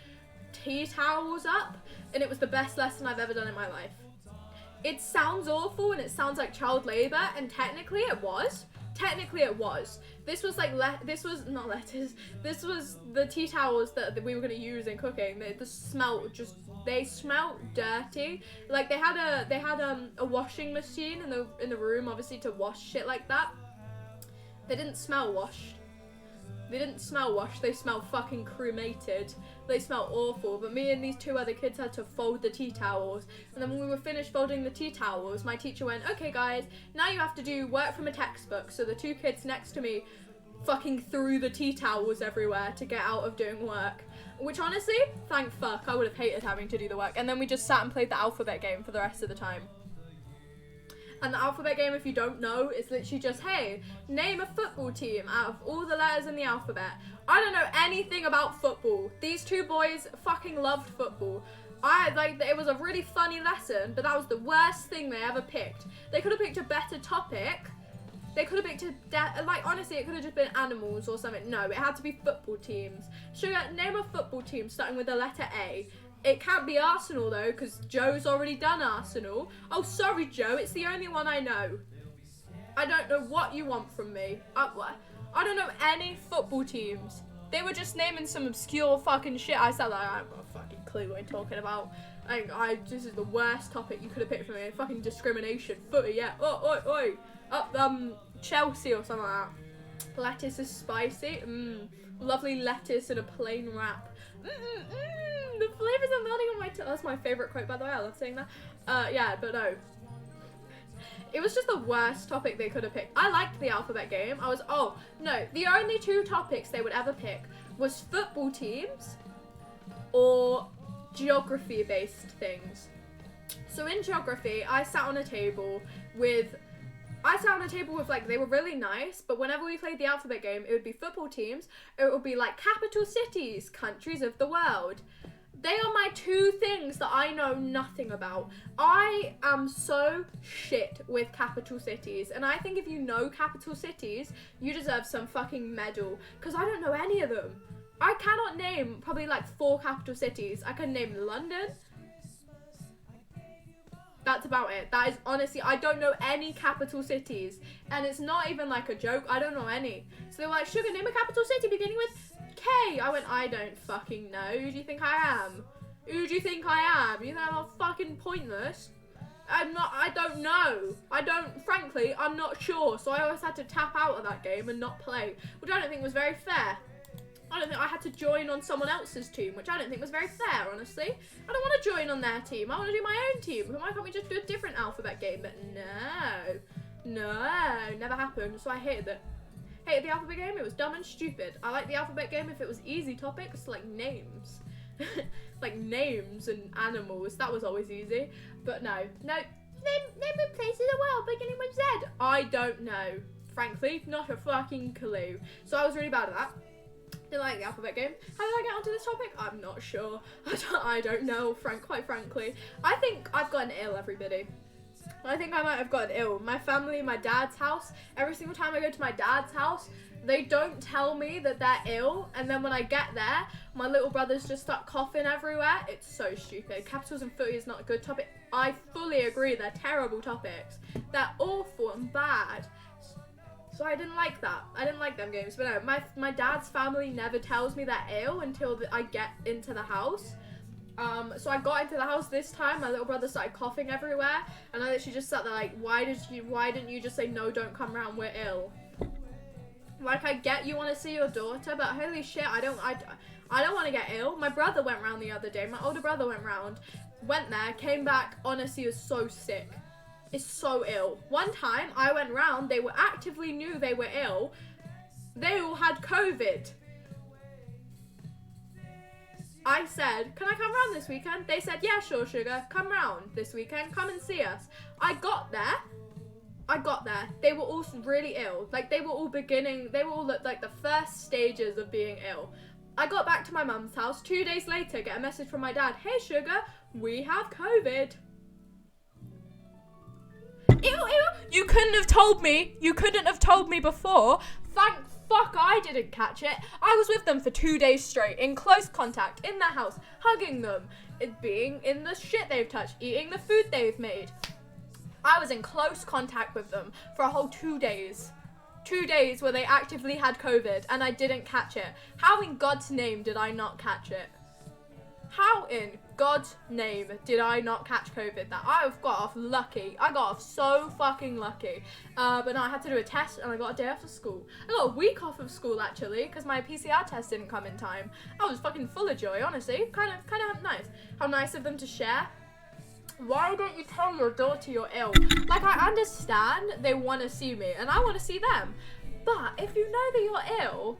tea towels up, and it was the best lesson I've ever done in my life. It sounds awful and it sounds like child labor, and technically it was. This was like, this was not lettuce. This was the tea towels that we were going to use in cooking. They smelled dirty. Like they had a washing machine in the room, obviously, to wash shit like that. They didn't smell washed. They smelled fucking cremated. They smelled awful. But me and these 2 other kids had to fold the tea towels. And then when we were finished folding the tea towels, my teacher went, okay guys, now you have to do work from a textbook. So the 2 kids next to me fucking threw the tea towels everywhere to get out of doing work. Which honestly, thank fuck, I would have hated having to do the work. And then we just sat and played the alphabet game for the rest of the time. And the alphabet game, if you don't know, is literally just, hey, name a football team out of all the letters in the alphabet. I don't know anything about football. These 2 boys fucking loved football. It was a really funny lesson, but that was the worst thing they ever picked. They could have picked a better topic, They could have picked like, honestly, it could have just been animals or something. No, it had to be football teams. Sugar, name a football team starting with the letter A. It can't be Arsenal though, because Joe's already done Arsenal. Oh, sorry, Joe. It's the only one I know. I don't know what you want from me. I don't know any football teams. They were just naming some obscure fucking shit. I said, like, I haven't got a fucking clue what you're talking about. This is the worst topic you could have picked for me. Fucking discrimination. Footy, yeah. Oi. Up, Chelsea or something like that. Lettuce is spicy. Lovely lettuce and a plain wrap. The flavors are melting on my tongue. That's my favourite quote, by the way. I love saying that. Yeah, but no. It was just the worst topic they could have picked. I liked the alphabet game. The only two topics they would ever pick was football teams or geography-based things. So in geography, I sat on a table with, like, they were really nice, but whenever we played the alphabet game, it would be football teams, it would be like capital cities, countries of the world. They are my two things that I know nothing about. I am so shit with capital cities, and I think if you know capital cities, you deserve some fucking medal, because I don't know any of them. I cannot name probably like 4 capital cities. I can name London. That's about it. That is honestly, I don't know any capital cities, and it's not even like a joke. I don't know any. So they were like, Sugar, name a capital city beginning with K. I went, I don't fucking know. Who do you think I am? Who do you think I am? You think I'm fucking pointless? I don't know. Frankly, I'm not sure. So I always had to tap out of that game and not play, which I don't think was very fair. I don't think I had to join on someone else's team, which I don't think was very fair, honestly. I don't want to join on their team. I want to do my own team. Why can't we just do a different alphabet game? But no, never happened. So I hated it. Hated the alphabet game. It was dumb and stupid. I liked the alphabet game if it was easy topics like names. Like names and animals. That was always easy. But no. Name a place in the world beginning with Z. I don't know. Frankly, not a fucking clue. So I was really bad at that. Didn't like the alphabet game. How did I get onto this topic? I'm not sure. I don't know, quite frankly. I think I've gotten ill, everybody. I think I might have gotten ill. My family, my dad's house, every single time I go to my dad's house, they don't tell me that they're ill, and then when I get there, my little brothers just start coughing everywhere. It's so stupid. Capitals and footy is not a good topic. I fully agree, they're terrible topics. They're awful and bad. So I didn't like that. I didn't like them games. But no, my dad's family never tells me they're ill until I get into the house. So I got into the house this time, my little brother started coughing everywhere, and I literally just sat there like, why didn't you just say, no, don't come around, we're ill? Like, I get you want to see your daughter, but holy shit, I don't want to get ill. My brother went round the other day, my older brother went there, came back, honestly was so sick. Is so ill. One time I went round, they were actively knew they were ill. They all had COVID. I said, can I come round this weekend? They said, yeah, sure, Sugar. Come round this weekend. Come and see us. I got there. They were all really ill. Like, they were all at, like, the first stages of being ill. I got back to my mum's house. 2 days later, get a message from my dad. Hey, Sugar, we have COVID. Ew. You couldn't have told me. You couldn't have told me before. Thank fuck I didn't catch it. I was with them for 2 days straight, in close contact, in their house, hugging them, being in the shit they've touched, eating the food they've made. I was in close contact with them for a whole 2 days. 2 days where they actively had COVID and I didn't catch it. How in God's name did I not catch it? How in God's name did I not catch COVID? That I've got off lucky. I got off so fucking lucky. But no, I had to do a test and I got a day off of school. I got a week off of school actually because my PCR test didn't come in time. I was fucking full of joy, honestly. Kind of nice. How nice of them to share. Why don't you tell your daughter you're ill? Like, I understand they want to see me and I want to see them. But if you know that you're ill,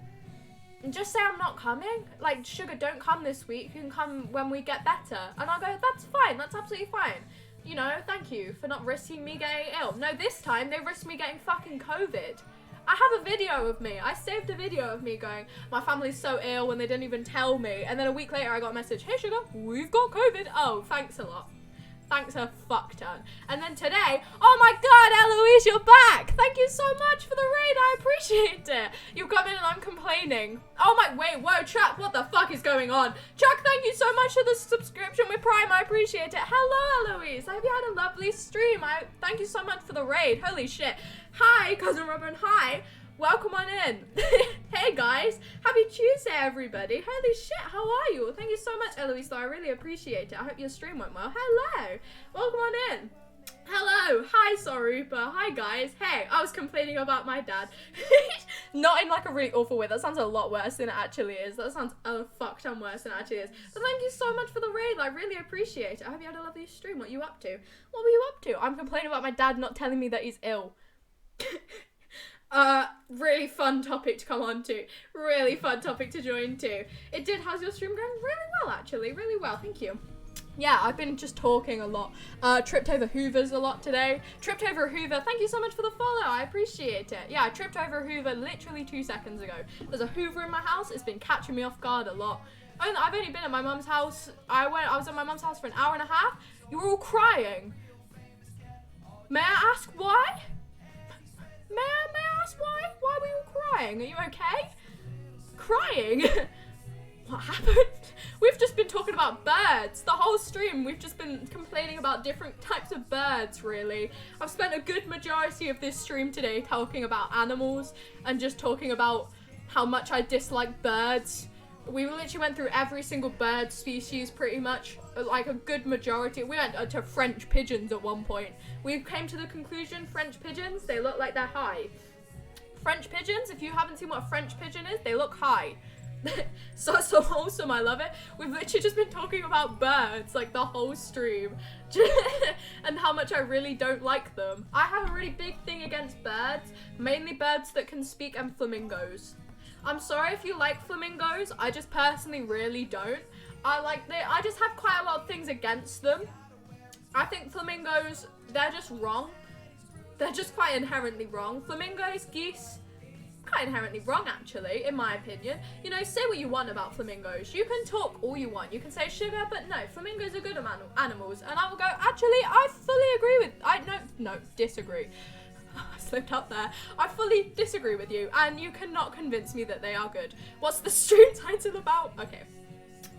just say I'm not coming. Like, Sugar, don't come this week. You can come when we get better. And I'll go, that's fine. That's absolutely fine. You know, thank you for not risking me getting ill. No, this time they risked me getting fucking COVID. I have a video of me. I saved a video of me going, my family's so ill when they didn't even tell me. And then a week later I got a message, hey Sugar, we've got COVID. Oh, thanks a lot. Thanks a fuck ton. And then today, oh my god, Eloise, you're back! Thank you so much for the raid, I appreciate it. You come in and I'm complaining. Oh my, wait, whoa, Chuck, what the fuck is going on? Chuck, thank you so much for the subscription with Prime, I appreciate it. Hello, Eloise, I hope you had a lovely stream. Thank you so much for the raid, holy shit. Hi, Cousin Robin, hi. Welcome on in. Hey guys, happy Tuesday everybody. Holy shit, how are you? Thank you so much, Eloise, though. I really appreciate it. I hope your stream went well. Hello, welcome on in. Hello, hi Sarupa, hi guys. Hey, I was complaining about my dad. Not in like a really awful way, that sounds a lot worse than it actually is. That sounds a fuck ton worse than it actually is. But thank you so much for the raid, I really appreciate it. I hope you had a lovely stream. What are you up to? What were you up to? I'm complaining about my dad not telling me that he's ill. Really fun topic to come on to. Really fun topic to join to. It did. How's your stream going? Really well, actually. Really well. Thank you. Yeah, I've been just talking a lot. Tripped over Hoovers a lot today. Tripped over a Hoover. Thank you so much for the follow. I appreciate it. Yeah, I tripped over a Hoover literally 2 seconds ago. There's a Hoover in my house. It's been catching me off guard a lot. I've only been at my mum's house. I was at my mum's house for an hour and a half. You were all crying. May I ask why? May I ask why? Why were you all crying? Are you okay? Crying? What happened? We've just been talking about birds. The whole stream, we've just been complaining about different types of birds, really. I've spent a good majority of this stream today talking about animals and just talking about how much I dislike birds. We literally went through every single bird species pretty much, like a good majority. We went to French pigeons at one point. We came to the conclusion French pigeons, they look like they're high. French pigeons, if you haven't seen what a French pigeon is, they look high. So awesome, I love it. We've literally just been talking about birds like the whole stream and how much I really don't like them. I have a really big thing against birds, mainly birds that can speak and flamingos. I'm sorry if you like flamingos, I just personally really don't. I just have quite a lot of things against them. I think flamingos, they're just wrong. They're just quite inherently wrong. Flamingos, geese, quite inherently wrong actually, in my opinion. You know, say what you want about flamingos. You can talk all you want. You can say sugar, but no, flamingos are good animals. And I will go, actually, I fully agree with, disagree. I slipped up there. I fully disagree with you, and you cannot convince me that they are good. What's the stream title about? Okay.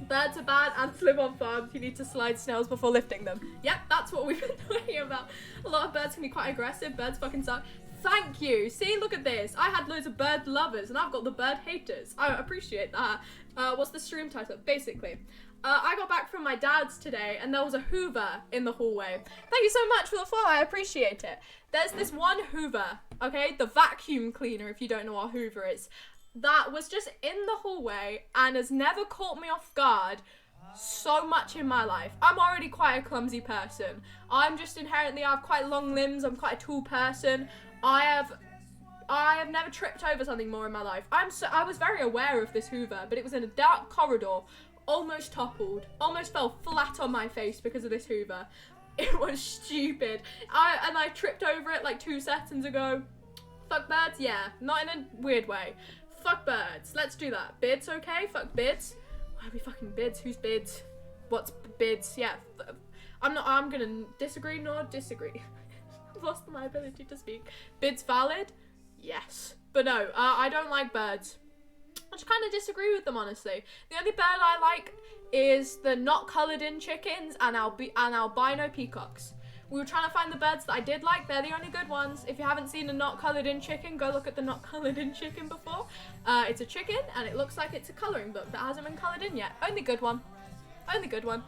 Birds are bad, ants live on farms, you need to slide snails before lifting them. Yep, that's what we've been talking about. A lot of birds can be quite aggressive, birds fucking suck. Thank you. See, look at this. I had loads of bird lovers, and I've got the bird haters. I appreciate that. What's the stream title? Basically. I got back from my dad's today, and there was a Hoover in the hallway. Thank you so much for the follow, I appreciate it. There's this one Hoover, okay? The vacuum cleaner, if you don't know what Hoover is. That was just in the hallway, and has never caught me off guard so much in my life. I'm already quite a clumsy person. I have quite long limbs, I'm quite a tall person. I have never tripped over something more in my life. I was very aware of this Hoover, but it was in a dark corridor. Almost toppled, almost fell flat on my face because of this Hoover. It was stupid. I tripped over it like 2 seconds ago. Fuck birds? Yeah, not in a weird way. Fuck birds. Let's do that. Bids, okay? Fuck bids. Why are we fucking bids? Who's bids? What's bids? Yeah. I'm gonna disagree nor disagree. I've lost my ability to speak. Bids valid? Yes. But no, I don't like birds. I just kind of disagree with them, honestly. The only bird I like is the not coloured in chickens and albino peacocks. We were trying to find the birds that I did like. They're the only good ones. If you haven't seen a not coloured in chicken, go look at the not coloured in chicken before. It's a chicken and it looks like it's a colouring book that hasn't been coloured in yet. Only good one. Only good one.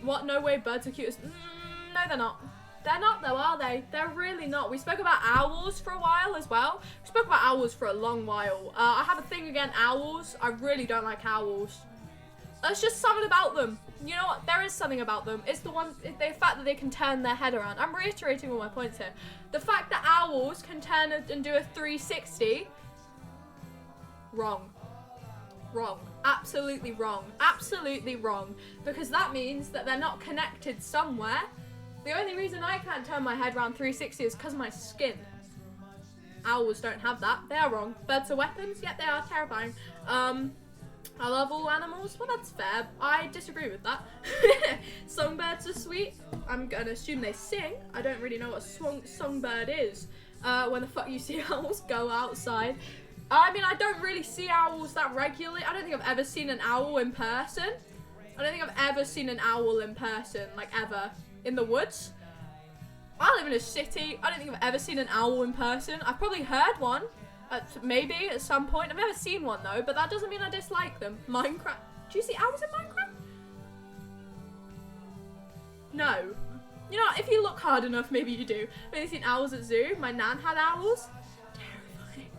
What? No way birds are cute. No, they're not. They're not though, are they? They're really not. We spoke about owls for a while as well. We spoke about owls for a long while. I have a thing against owls. I really don't like owls. There's just something about them. You know what? There is something about them. It's the fact that they can turn their head around. I'm reiterating all my points here. The fact that owls can turn and do a 360. Wrong. Wrong. Absolutely wrong. Absolutely wrong. Because that means that they're not connected somewhere. The only reason I can't turn my head around 360 is because of my skin. Owls don't have that. They are wrong. Birds are weapons? Yep, they are terrifying. I love all animals. Well, that's fair. I disagree with that. Songbirds are sweet. I'm gonna assume they sing. I don't really know what a songbird is. When the fuck you see owls, go outside. I mean, I don't really see owls that regularly. I don't think I've ever seen an owl in person. I don't think I've ever seen an owl in person, like ever, in the woods. I live in a city. I don't think I've ever seen an owl in person. I've probably heard one. Maybe at some point. I've never seen one though, but that doesn't mean I dislike them. Minecraft. Do you see owls in Minecraft? No. You know, if you look hard enough, maybe you do. I've only seen owls at zoo. My nan had owls. Terrifying.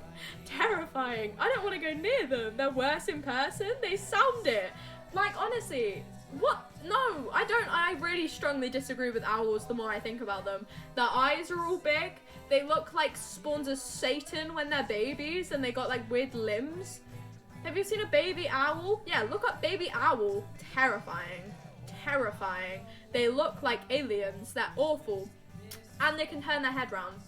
Terrifying. I don't want to go near them. They're worse in person. They sound it. Like, honestly, what? No, I don't. I really strongly disagree with owls the more I think about them. Their eyes are all big. They look like spawns of Satan when they're babies, and they got like weird limbs. Have you seen a baby owl? Yeah, look up baby owl. Terrifying. Terrifying. They look like aliens. They're awful. And they can turn their head round.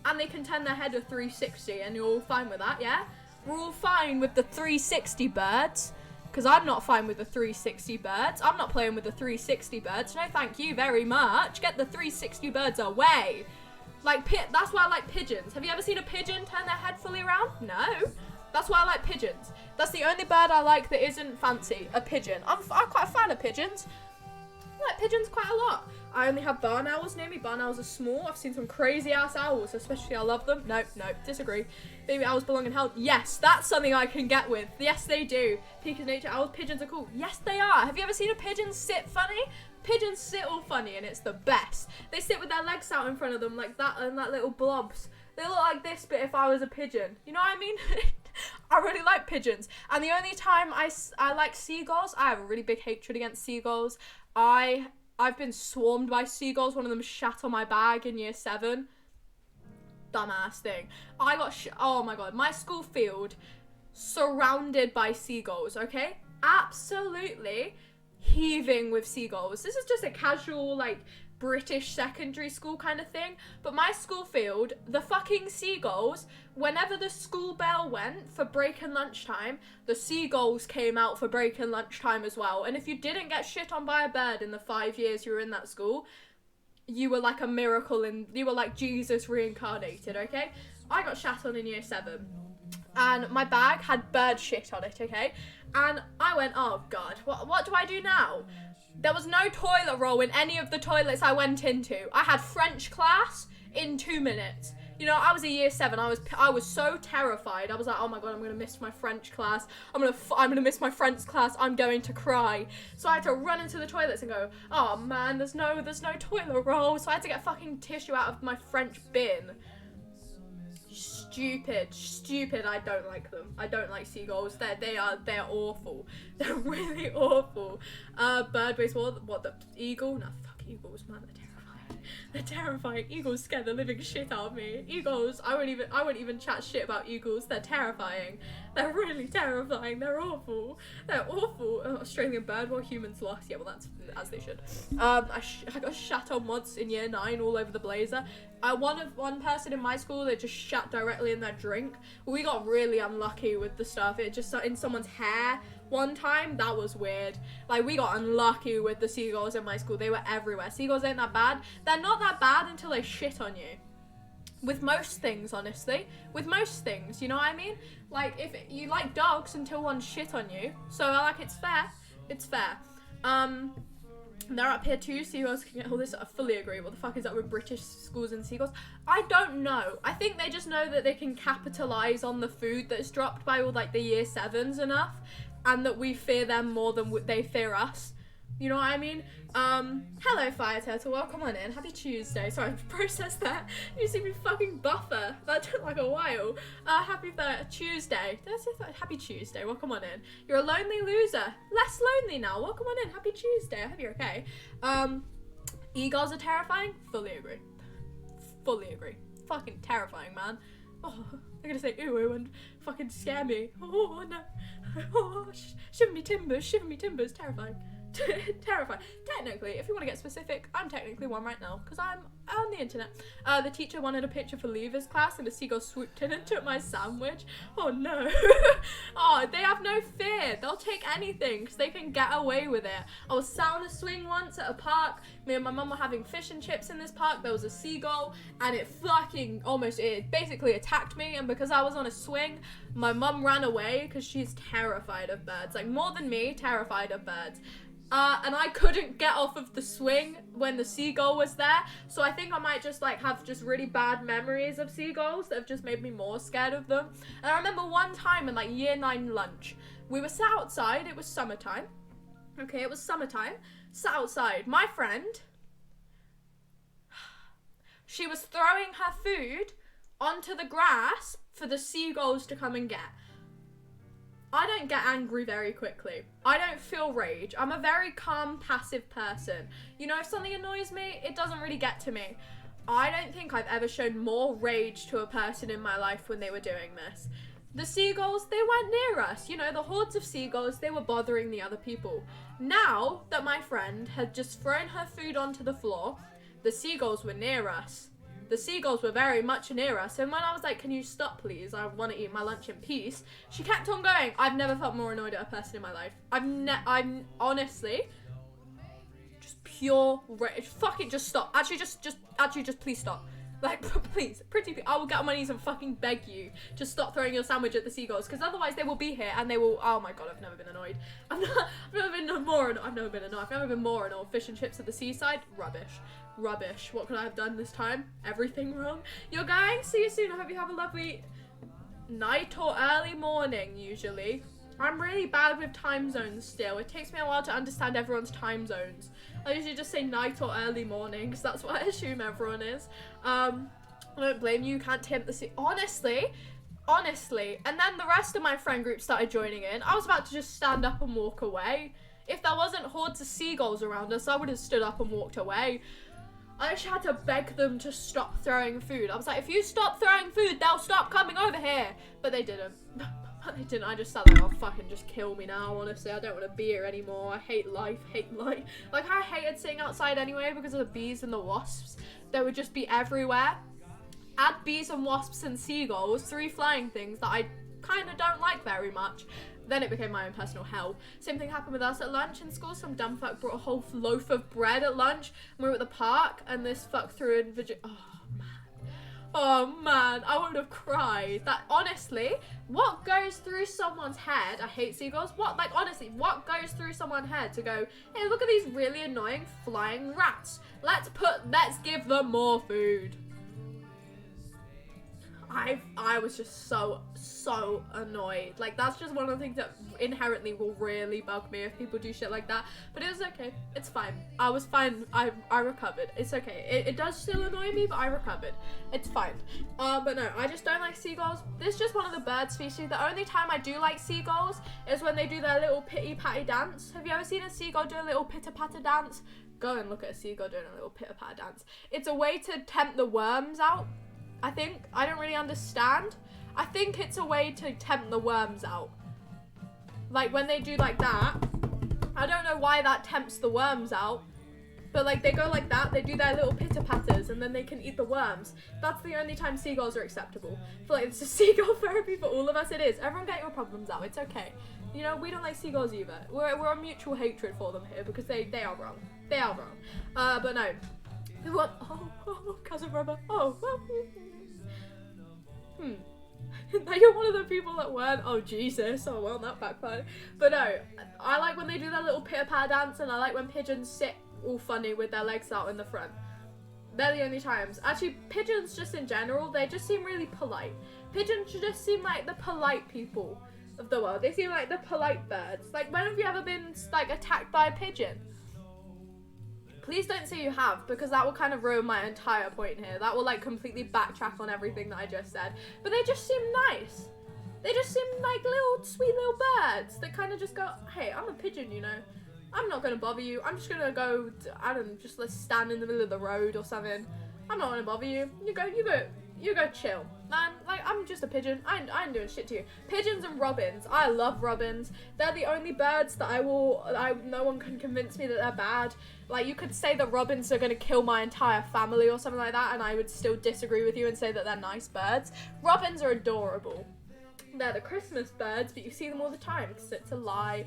And they can turn their head a 360, and you're all fine with that, yeah? We're all fine with the 360 birds. Because I'm not fine with the 360 birds. I'm not playing with the 360 birds. No, thank you very much. Get the 360 birds away. Like, that's why I like pigeons. Have you ever seen a pigeon turn their head fully around? No. That's why I like pigeons. That's the only bird I like that isn't fancy. A pigeon. I'm quite a fan of pigeons. I like pigeons quite a lot. I only have barn owls near me. Barn owls are small. I've seen some crazy ass owls, especially I love them. No, disagree. Baby owls belong in hell. Yes, that's something I can get with. Yes, they do. Peak of nature owls, pigeons are cool. Yes, they are. Have you ever seen a pigeon sit funny? Pigeons sit all funny, and it's the best. They sit with their legs out in front of them like that, and that little blobs. They look like this, but if I was a pigeon. You know what I mean? I really like pigeons. And the only time I like seagulls, I have a really big hatred against seagulls. I've been swarmed by seagulls. One of them shat on my bag in year 7. Dumbass thing. I got oh my god, my school field surrounded by seagulls, okay? Absolutely heaving with seagulls. This is just a casual, like, British secondary school kind of thing, but my school field, the fucking seagulls, whenever the school bell went for break and lunchtime, the seagulls came out for break and lunchtime as well. And if you didn't get shit on by a bird in the 5 years you were in that school, you were like a miracle, and you were like Jesus reincarnated, okay? I got shat on in year 7, and my bag had bird shit on it, okay? And I went, oh god, what do I do now? There was no toilet roll in any of the toilets I went into. I had French class in 2 minutes. You know, I was a year 7. I was so terrified. I was like, oh my god, I'm gonna miss my French class. I'm gonna miss my French class. I'm going to cry. So I had to run into the toilets and go, oh man, there's no toilet roll. So I had to get fucking tissue out of my French bin. Stupid. I don't like them. I don't like seagulls. They're awful. They're really awful. Birdways, what the eagle? No, fuck eagles, man. They're terrifying. Eagles scare the living shit out of me. Eagles, I won't even chat shit about eagles. They're terrifying. They're really terrifying. They're awful. They're awful. Australian bird, well, humans lost. Yeah, well, that's as they should. I got shat on once in year 9 all over the blazer. One person in my school that just shat directly in their drink. We got really unlucky with the stuff. It just in someone's hair one time. That was weird. Like, we got unlucky with the seagulls in my school. They were everywhere. Seagulls ain't that bad. They're not that bad until they shit on you. With most things, honestly. With most things, you know what I mean? Like, if you like dogs until one shit on you. So, like, it's fair. It's fair. They're up here too, seagulls can get all this. I fully agree. What the fuck is up with British schools and seagulls? I don't know. I think they just know that they can capitalise on the food that's dropped by all, like, the year 7s enough, and that we fear them more than they fear us. You know what I mean? Hello, Fire Turtle. Welcome on in. Happy Tuesday. Sorry, I've processed that. You see me fucking buffer. That took like a while. Happy Tuesday. Did I say that? Happy Tuesday. Welcome on in. You're a lonely loser. Less lonely now. Welcome on in. Happy Tuesday. I hope you're okay. Eagles are terrifying. Fully agree. Fully agree. Fucking terrifying, man. Oh, they're gonna say ooh and fucking scare me. Oh no. Oh, shiver me timbers. Terrifying. terrified. Technically, if you want to get specific, I'm technically one right now because I'm on the internet. The teacher wanted a picture for leavers class and a seagull swooped in and took my sandwich. Oh no. Oh, they have no fear. They'll take anything because they can get away with it. I was sat on a swing once at a park. Me and my mum were having fish and chips in this park. There was a seagull and it basically attacked me, and because I was on a swing, my mum ran away because she's terrified of birds. Like, more than me, terrified of birds. And I couldn't get off of the swing when the seagull was there, so I think I might just like have just really bad memories of seagulls that have just made me more scared of them. And I remember one time in like year 9 lunch, we were sat outside, it was summertime. Okay, it was summertime, sat outside. My friend, she was throwing her food onto the grass for the seagulls to come and get. I don't get angry very quickly. I don't feel rage. I'm a very calm, passive person. You know, if something annoys me, it doesn't really get to me. I don't think I've ever shown more rage to a person in my life when they were doing this. The seagulls, they weren't near us. You know, the hordes of seagulls, they were bothering the other people. Now that my friend had just thrown her food onto the floor, the seagulls were near us. The seagulls were very much near us, and when I was like, can you stop please, I want to eat my lunch in peace, she kept on going. I've never felt more annoyed at a person in my life. I'm honestly just pure rage. Fucking just stop. Actually just please stop. Like, please, I will get on my knees and fucking beg you to stop throwing your sandwich at the seagulls, because otherwise they will be here and they will, oh my god, I've never been annoyed. I've never been more annoyed. Fish and chips at the seaside, rubbish. What could I have done this time? Everything wrong. You're going? See you soon. I hope you have a lovely night or early morning, usually. I'm really bad with time zones still. It takes me a while to understand everyone's time zones. I usually just say night or early morning because that's what I assume everyone is. I don't blame you. You can't tempt the sea. Honestly. And then the rest of my friend group started joining in. I was about to just stand up and walk away. If there wasn't hordes of seagulls around us, I would have stood up and walked away. I just had to beg them to stop throwing food. I was like, if you stop throwing food, they'll stop coming over here. But they didn't. I just sat there, oh fucking just kill me now, honestly. I don't want to be here anymore. I hate life. Like, I hated sitting outside anyway because of the bees and the wasps. They would just be everywhere. Add bees and wasps and seagulls, 3 flying things that I kind of don't like very much. Then it became my own personal hell. Same thing happened with us at lunch in school. Some dumb fuck brought a whole loaf of bread at lunch. And we were at the park and this fuck threw in Oh man, I would have cried. That, honestly, what goes through someone's head? I hate seagulls. What goes through someone's head to go, hey, look at these really annoying flying rats. Let's give them more food. I was just so annoyed. Like, that's just one of the things that inherently will really bug me if people do shit like that. But it was okay. It's fine. I was fine. I recovered. It's okay. It does still annoy me, but I recovered. It's fine. But no, I just don't like seagulls. This is just one of the bird species. The only time I do like seagulls is when they do their little pitty-patty dance. Have you ever seen a seagull do a little pitter-patter dance? Go and look at a seagull doing a little pitter-patter dance. It's a way to tempt the worms out. I think. I don't really understand. I think it's a way to tempt the worms out. Like, when they do like that, I don't know why that tempts the worms out, but like, they go like that, they do their little pitter-patters, and then they can eat the worms. That's the only time seagulls are acceptable. I feel like it's a seagull therapy for all of us. It is. Everyone get your problems out. It's okay. You know, we don't like seagulls either. We're on mutual hatred for them here because they are wrong. They are wrong. But no. We want, cousin brother. Now you're one of the people that weren't. Oh Jesus. Oh well, that backfired. But no, I like when they do their little pitter-patter dance, and I like when pigeons sit all funny with their legs out in the front. They're the only times. Actually, pigeons just in general, they just seem really polite. Pigeons just seem like the polite people of the world. They seem like the polite birds. Like, when have you ever been like attacked by a pigeon? Please don't say you have, because that will kind of ruin my entire point here. That will like completely backtrack on everything that I just said. But they just seem nice. They just seem like little sweet little birds that kind of just go, hey, I'm a pigeon, you know. I'm not going to bother you. I'm just going to go, I don't know, just let's stand in the middle of the road or something. I'm not going to bother you. You go. you go chill, man. Like, I'm just a pigeon. I ain't doing shit to you. Pigeons and robins. I love robins. They're the only birds that no one can convince me that they're bad. Like, you could say that robins are gonna kill my entire family or something like that, and I would still disagree with you and say that they're nice birds. Robins are adorable. They're the Christmas birds, but you see them all the time because it's a lie.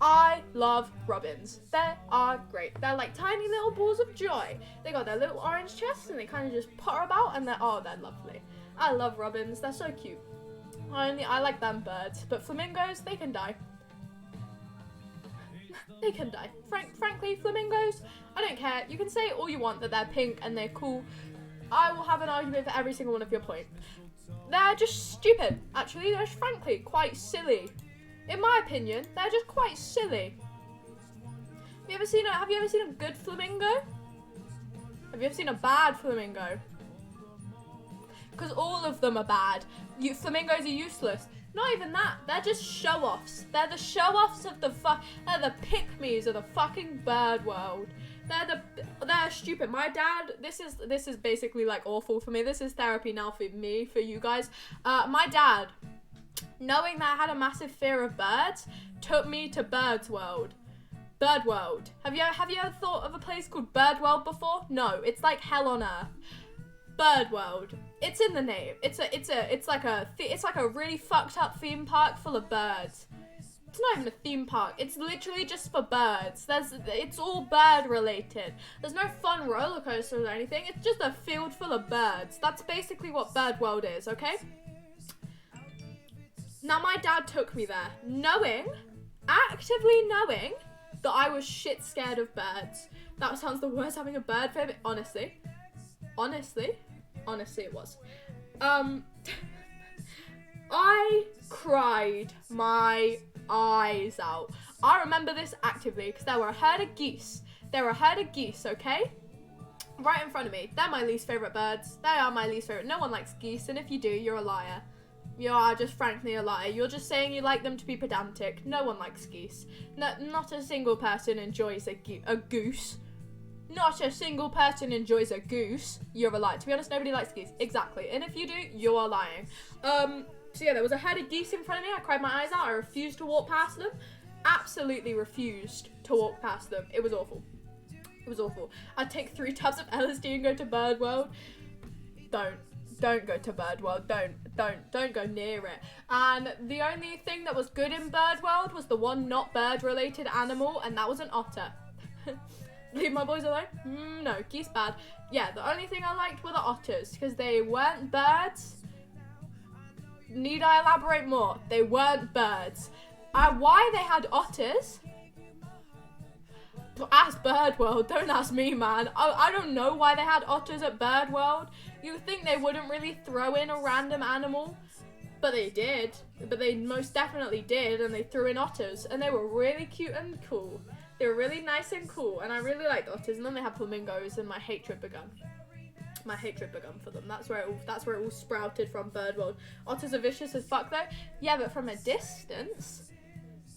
I love robins. They are great. They're like tiny little balls of joy. They got their little orange chests and they kind of just putter about and they're lovely. I love robins. They're so cute. I like them birds, but flamingos, they can die. They can die. Frankly, flamingos, I don't care. You can say all you want that they're pink and they're cool. I will have an argument for every single one of your points. They're just stupid, actually. They're just, frankly, quite silly. In my opinion, they're just quite silly. Have you ever seen a good flamingo? Have you ever seen a bad flamingo? Because all of them are bad. Flamingos are useless. Not even that. They're just show-offs. They're the show-offs of they're the pick-me's of the fucking bird world. They're stupid. My dad, this is basically like awful for me. This is therapy now for me, for you guys. My dad, knowing that I had a massive fear of birds, took me to Bird World. Have you ever thought of a place called Bird World before? No, it's like hell on earth. Bird World. It's in the name. It's like a really fucked up theme park full of birds. It's not even a theme park. It's literally just for birds. It's all bird related. There's no fun roller coasters or anything. It's just a field full of birds. That's basically what Bird World is, okay? Now my dad took me there, actively knowing that I was shit scared of birds. That sounds the worst, having a bird phobia. Honestly it was. I cried my eyes out. I remember this actively because there were a herd of geese. Okay? Right in front of me. They're my least favourite birds. They are my least favourite. No one likes geese, and if you do, you're a liar. You are just frankly a liar. You're just saying you like them to be pedantic. No one likes geese. Not a single person enjoys a goose. Not a single person enjoys a goose. You're a liar. To be honest, nobody likes geese. Exactly. And if you do, you are lying. So yeah, there was a herd of geese in front of me. I cried my eyes out. I refused to walk past them. Absolutely refused to walk past them. It was awful. I'd take 3 tubs of LSD and go to Bird World. Don't go to Bird World. Don't go near it. And the only thing that was good in Bird World was the one not bird related animal, and that was an otter. Leave my boys alone? No, geese bad. Yeah, the only thing I liked were the otters because they weren't birds. Need I elaborate more? They weren't birds. Why they had otters? Ask Bird World. Don't ask me, man. I don't know why they had otters at Bird World. You would think they wouldn't really throw in a random animal, but they did. But they most definitely did, and they threw in otters, and they were really cute and cool. They were really nice and cool, and I really liked otters. And then they had flamingos, and my hatred began. For them. That's where it all sprouted from. Bird World. Otters are vicious as fuck though. Yeah, but from a distance,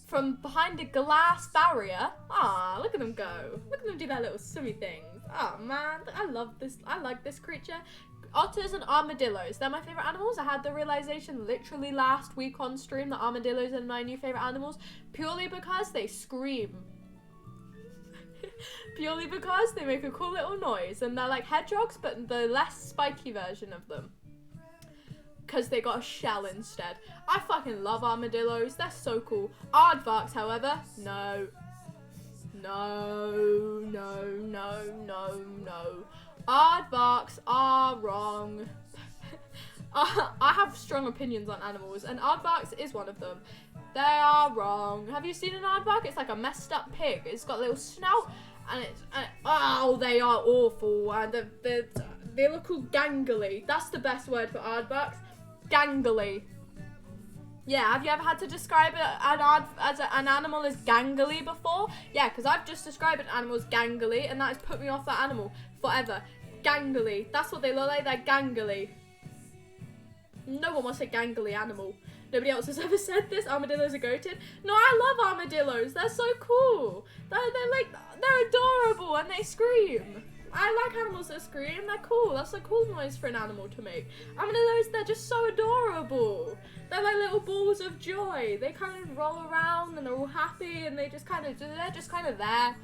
from behind a glass barrier. Look at them go. Look at them do their little swimmy things. Man, I love this. I like this creature. Otters and armadillos. They're my favorite animals. I had the realization literally last week on stream that armadillos are my new favorite animals purely because they scream. Purely because they make a cool little noise, and they're like hedgehogs but the less spiky version of them because they got a shell instead. I fucking love armadillos. They're so cool. Aardvarks, however, no. Aardvarks are wrong. I have strong opinions on animals, and aardvarks is one of them. They are wrong. Have you seen an aardvark? It's like a messed up pig. It's got a little snout, and they are awful. And they look all gangly. That's the best word for aardvarks. Gangly. Yeah, have you ever had to describe an animal as gangly before? Yeah, because I've just described an animal as gangly, and that has put me off that animal forever. Gangly. That's what they look like. They're gangly. No one wants a gangly animal. Nobody else has ever said this. Armadillos are goated. No, I love armadillos. They're so cool. They're adorable and they scream. I like animals that scream. They're cool. That's a cool noise for an animal to make. I mean, those, they're just so adorable. They're like little balls of joy. They kind of roll around and they're all happy and they're just kind of there.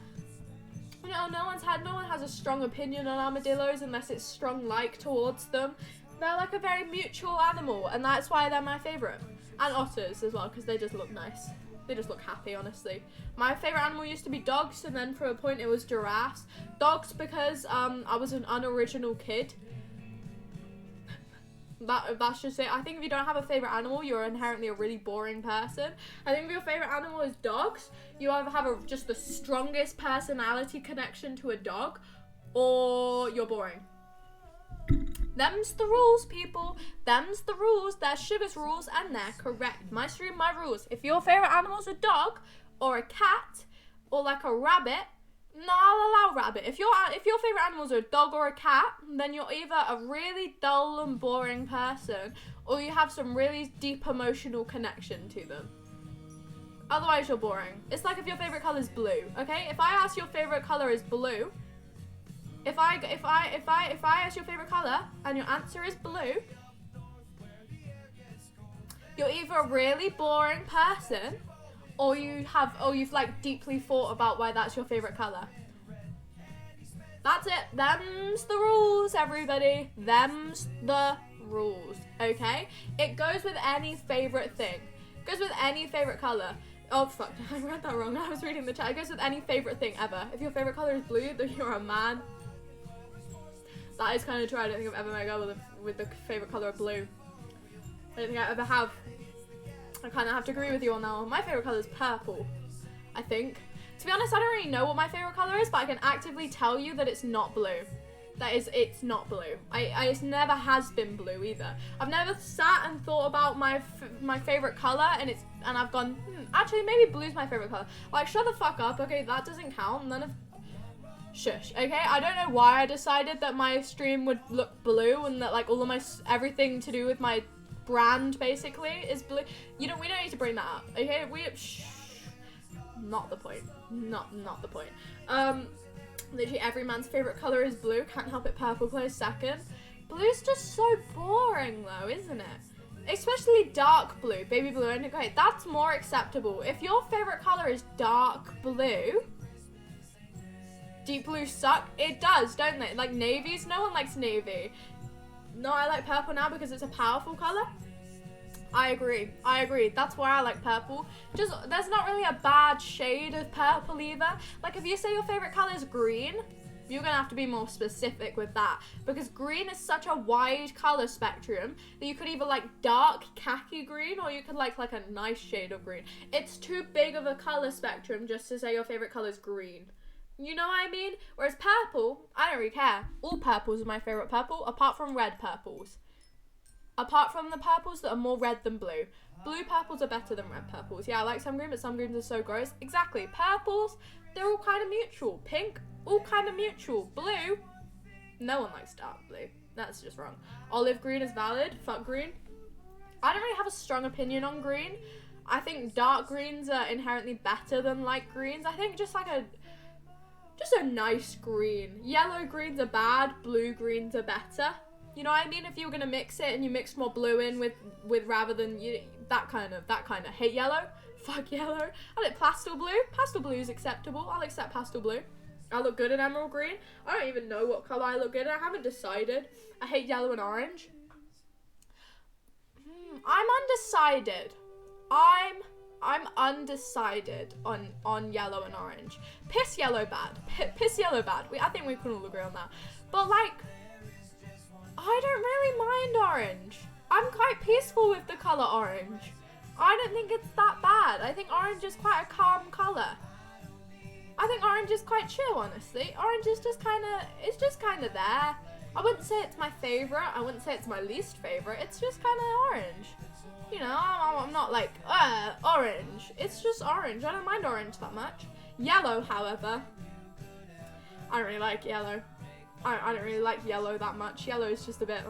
You know, no one has a strong opinion on armadillos unless it's strong like towards them. They're like a very mutual animal, and that's why they're my favourite. And otters as well, because they just look nice. They just look happy, honestly. My favourite animal used to be dogs, and then for a point it was giraffes. Dogs because I was an unoriginal kid. That's just it. I think if you don't have a favourite animal, you're inherently a really boring person. I think if your favourite animal is dogs, you either have just the strongest personality connection to a dog, or you're boring. Them's the rules, people. Them's the rules. They're Sugar's rules, and they're correct. My stream, my rules. If your favourite animal's a dog, or a cat, or like a rabbit, no, I'll allow rabbit. If your favourite animals are a dog or a cat, then you're either a really dull and boring person, or you have some really deep emotional connection to them. Otherwise, you're boring. It's like if your favourite colour is blue, okay? If I ask your favourite colour is blue, if I ask your favourite colour and your answer is blue, you're either a really boring person, or you've like deeply thought about why that's your favourite colour. That's it. Them's the rules, everybody. Them's the rules, okay? It goes with any favourite thing. It goes with any favourite colour. Oh, fuck. I read that wrong. I was reading the chat. It goes with any favourite thing ever. If your favourite colour is blue, then you're a man. That is kind of true. I don't think I've ever met a girl with the favourite colour of blue. I don't think I ever have. I kind of have to agree with you on that one. My favourite colour is purple, I think. To be honest, I don't really know what my favourite colour is, but I can actively tell you that it's not blue. It's not blue. It never has been blue either. I've never sat and thought about my favourite colour and I've gone, actually maybe blue's my favourite colour. Like, shut the fuck up, okay, that doesn't count. Shush, okay? I don't know why I decided that my stream would look blue and that like all of everything to do with my brand basically is blue. We don't need to bring that up, okay? Not the point. Not the point. Literally every man's favourite colour is blue. Can't help it, purple plays second. Blue's just so boring though, isn't it? Especially dark blue, baby blue, and okay, that's more acceptable. If your favourite colour is dark blue, deep blue suck. It does, don't they? Like navies, no one likes navy. No, I like purple now because it's a powerful colour. I agree. That's why I like purple. Just, there's not really a bad shade of purple either. Like if you say your favourite colour is green, you're going to have to be more specific with that. Because green is such a wide colour spectrum that you could either like dark khaki green or you could like a nice shade of green. It's too big of a colour spectrum just to say your favourite colour is green. You know what I mean? Whereas purple, I don't really care. All purples are my favourite purple, apart from red purples. Apart from the purples that are more red than blue. Blue purples are better than red purples. Yeah, I like some green, but some greens are so gross. Exactly. Purples, they're all kind of mutual. Pink, all kind of mutual. Blue, no one likes dark blue. That's just wrong. Olive green is valid. Fuck green. I don't really have a strong opinion on green. I think dark greens are inherently better than light greens. I think just a nice green. Yellow greens are bad, blue greens are better. You know what I mean? If you were gonna mix it and you mix more blue in with rather than that kind of hate yellow. Fuck yellow. I like pastel blue. Pastel blue is acceptable. I'll accept pastel blue. I look good in emerald green. I don't even know what colour I look good in. I haven't decided. I hate yellow and orange. I'm undecided. I'm undecided on yellow and orange. Piss yellow bad. Piss yellow bad. I think we can all agree on that. But like, I don't really mind orange. I'm quite peaceful with the colour orange. I don't think it's that bad. I think orange is quite a calm colour. I think orange is quite chill, honestly. Orange is just kind of there. I wouldn't say it's my favourite. I wouldn't say it's my least favourite. It's just kind of orange. You know, I'm not like, orange. It's just orange. I don't mind orange that much. Yellow, however, I don't really like yellow. I don't really like yellow that much. Yellow is just a bit,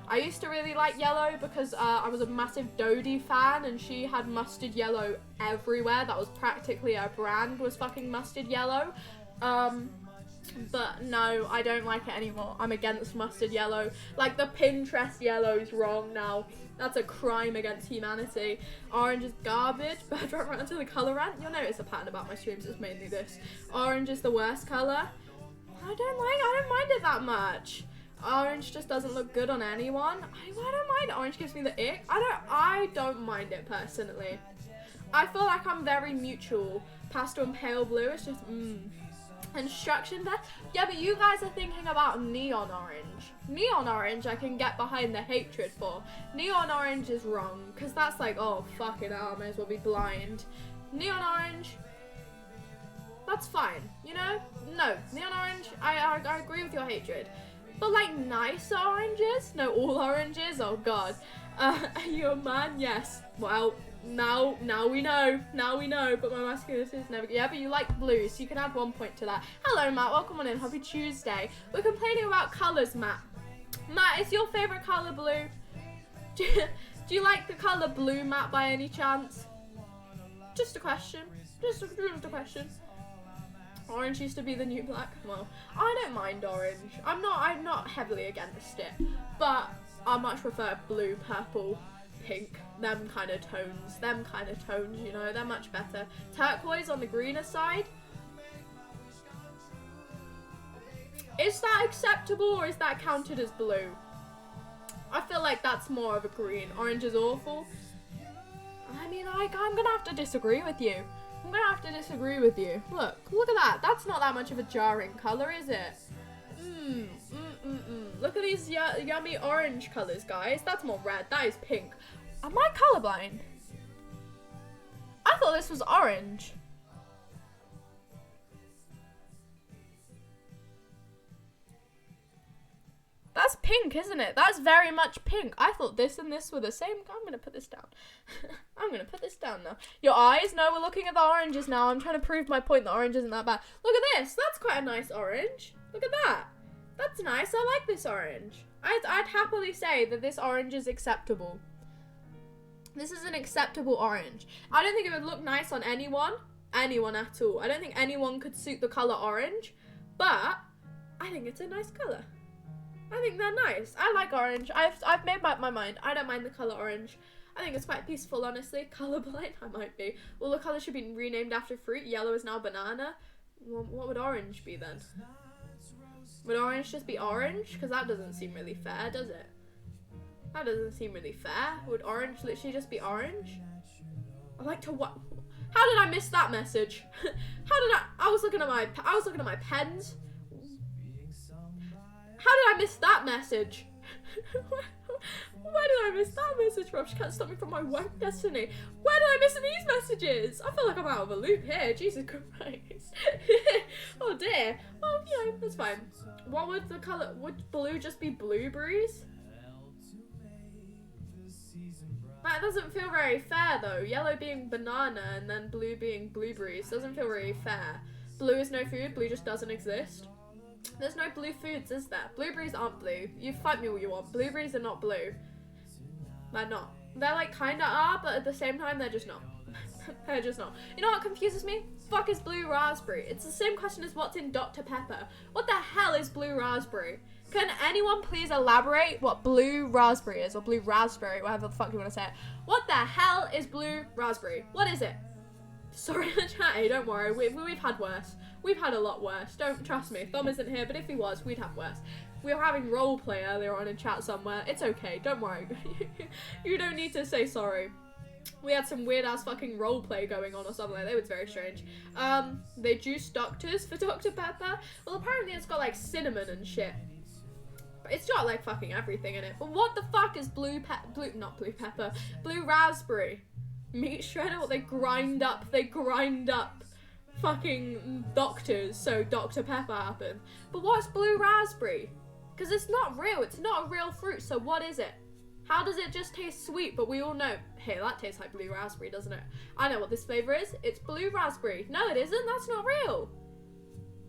I used to really like yellow because I was a massive Dodie fan and she had mustard yellow everywhere. That was practically her brand, was fucking mustard yellow. But no, I don't like it anymore. I'm against mustard yellow. Like, the Pinterest yellow is wrong now. That's a crime against humanity. Orange is garbage. But right onto the colour rant. You'll notice a pattern about my streams is mainly this. Orange is the worst colour. I don't mind it that much. Orange just doesn't look good on anyone. I don't mind. Orange gives me the ick. I don't mind it personally. I feel like I'm very neutral. Pastel and pale blue is just Instruction there. Yeah, but you guys are thinking about neon orange. Neon orange I can get behind the hatred for. Neon orange is wrong, because that's like, oh, fuck it, I may as well be blind. Neon orange, that's fine, you know? No, neon orange, I agree with your hatred. But like nice oranges? No, all oranges? Oh god. Are you a man? Yes. Well, now we know, but my masculinity is never, yeah, but you like blue, so you can add 1 point to that. Hello, Matt, welcome on in, happy Tuesday. We're complaining about colours, Matt. Matt, is your favourite colour blue? Do you like the colour blue, Matt, by any chance? Just a question, just a question. Orange used to be the new black. Well, I don't mind orange. I'm not heavily against it, but I much prefer blue, purple, pink, them kind of tones, you know, they're much better. Turquoise on the greener side. Is that acceptable or is that counted as blue? I feel like that's more of a green. Orange is awful. I mean, I'm gonna have to disagree with you. Look at that. That's not that much of a jarring colour, is it? Look at these yummy orange colours, guys. That's more red. That is pink. Am I colourblind? I thought this was orange. That's pink, isn't it? That's very much pink. I thought this and this were the same. I'm going to put this down. I'm going to put this down now. Your eyes? No, we're looking at the oranges now. I'm trying to prove my point that orange isn't that bad. Look at this. That's quite a nice orange. Look at that. That's nice. I like this orange. I'd happily say that this orange is acceptable. This is an acceptable orange. I don't think it would look nice on anyone at all. I don't think anyone could suit the colour orange, but I think it's a nice colour. I think they're nice. I like orange. I've made up my mind. I don't mind the colour orange. I think it's quite peaceful, honestly. Colourblind, I might be. Well, the colour should be renamed after fruit. Yellow is now banana. Well, what would orange be then? Would orange just be orange? Because that doesn't seem really fair, does it? That doesn't seem really fair. Would orange literally just be orange? I like to what? How did I miss that message? I was looking at my pens. How did I miss that message? Where did I miss that message from? She can't stop me from my wank destiny. Where did I miss these messages? I feel like I'm out of a loop here. Jesus Christ. Oh dear. Well, you know, that's fine. What would the colour, would blue just be blueberries? That doesn't feel very fair though. Yellow being banana and then blue being blueberries doesn't feel very fair. Blue is no food, blue just doesn't exist. There's no blue foods, is there? Blueberries aren't blue. You fight me all you want. Blueberries are not blue. They're not. They're like kinda are, but at the same time they're just not. They're just not. You know what confuses me? Fuck is blue raspberry? It's the same question as what's in Dr. Pepper. What the hell is blue raspberry? Can anyone please elaborate what blue raspberry is? Or blue raspberry, whatever the fuck you want to say it. What the hell is blue raspberry? What is it? Sorry, chatty, don't worry. We've had worse. We've had a lot worse. Don't trust me. Thom isn't here, but if he was, we'd have worse. We were having roleplay earlier on in chat somewhere. It's okay. Don't worry. You don't need to say sorry. We had some weird ass fucking roleplay going on or something like that. It was very strange. They juice doctors for Dr. Pepper. Well, apparently it's got like cinnamon and shit. But it's got like fucking everything in it. But what the fuck is blue raspberry? Meat shredder? What they grind up fucking doctors so Dr. Pepper happens. But what's blue raspberry? Because it's not real. It's not a real fruit. So what is it? How does it just taste sweet? But we all know, hey, that tastes like blue raspberry, doesn't it? I know what this flavor is. It's blue raspberry. No, it isn't. That's not real.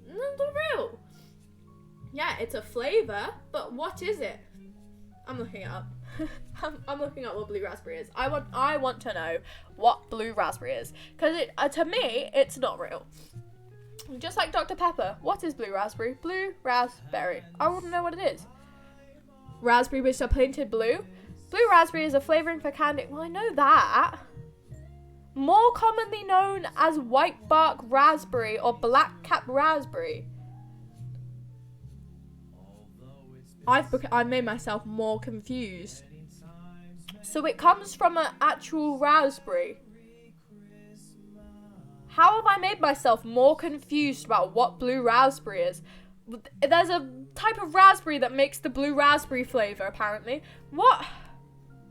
That's not real. Yeah, it's a flavor, but what is it? I'm looking it up. I'm looking up what blue raspberry is. I want to know what blue raspberry is, because to me, it's not real. Just like Dr. Pepper. What is blue raspberry? Blue raspberry. I wouldn't know what it is. Raspberry which are painted blue. Blue raspberry is a flavouring for candy. Well, I know that. More commonly known as white bark raspberry or black cap raspberry. I've made myself more confused. So it comes from an actual raspberry. How have I made myself more confused about what blue raspberry is? There's a type of raspberry that makes the blue raspberry flavour, apparently. What?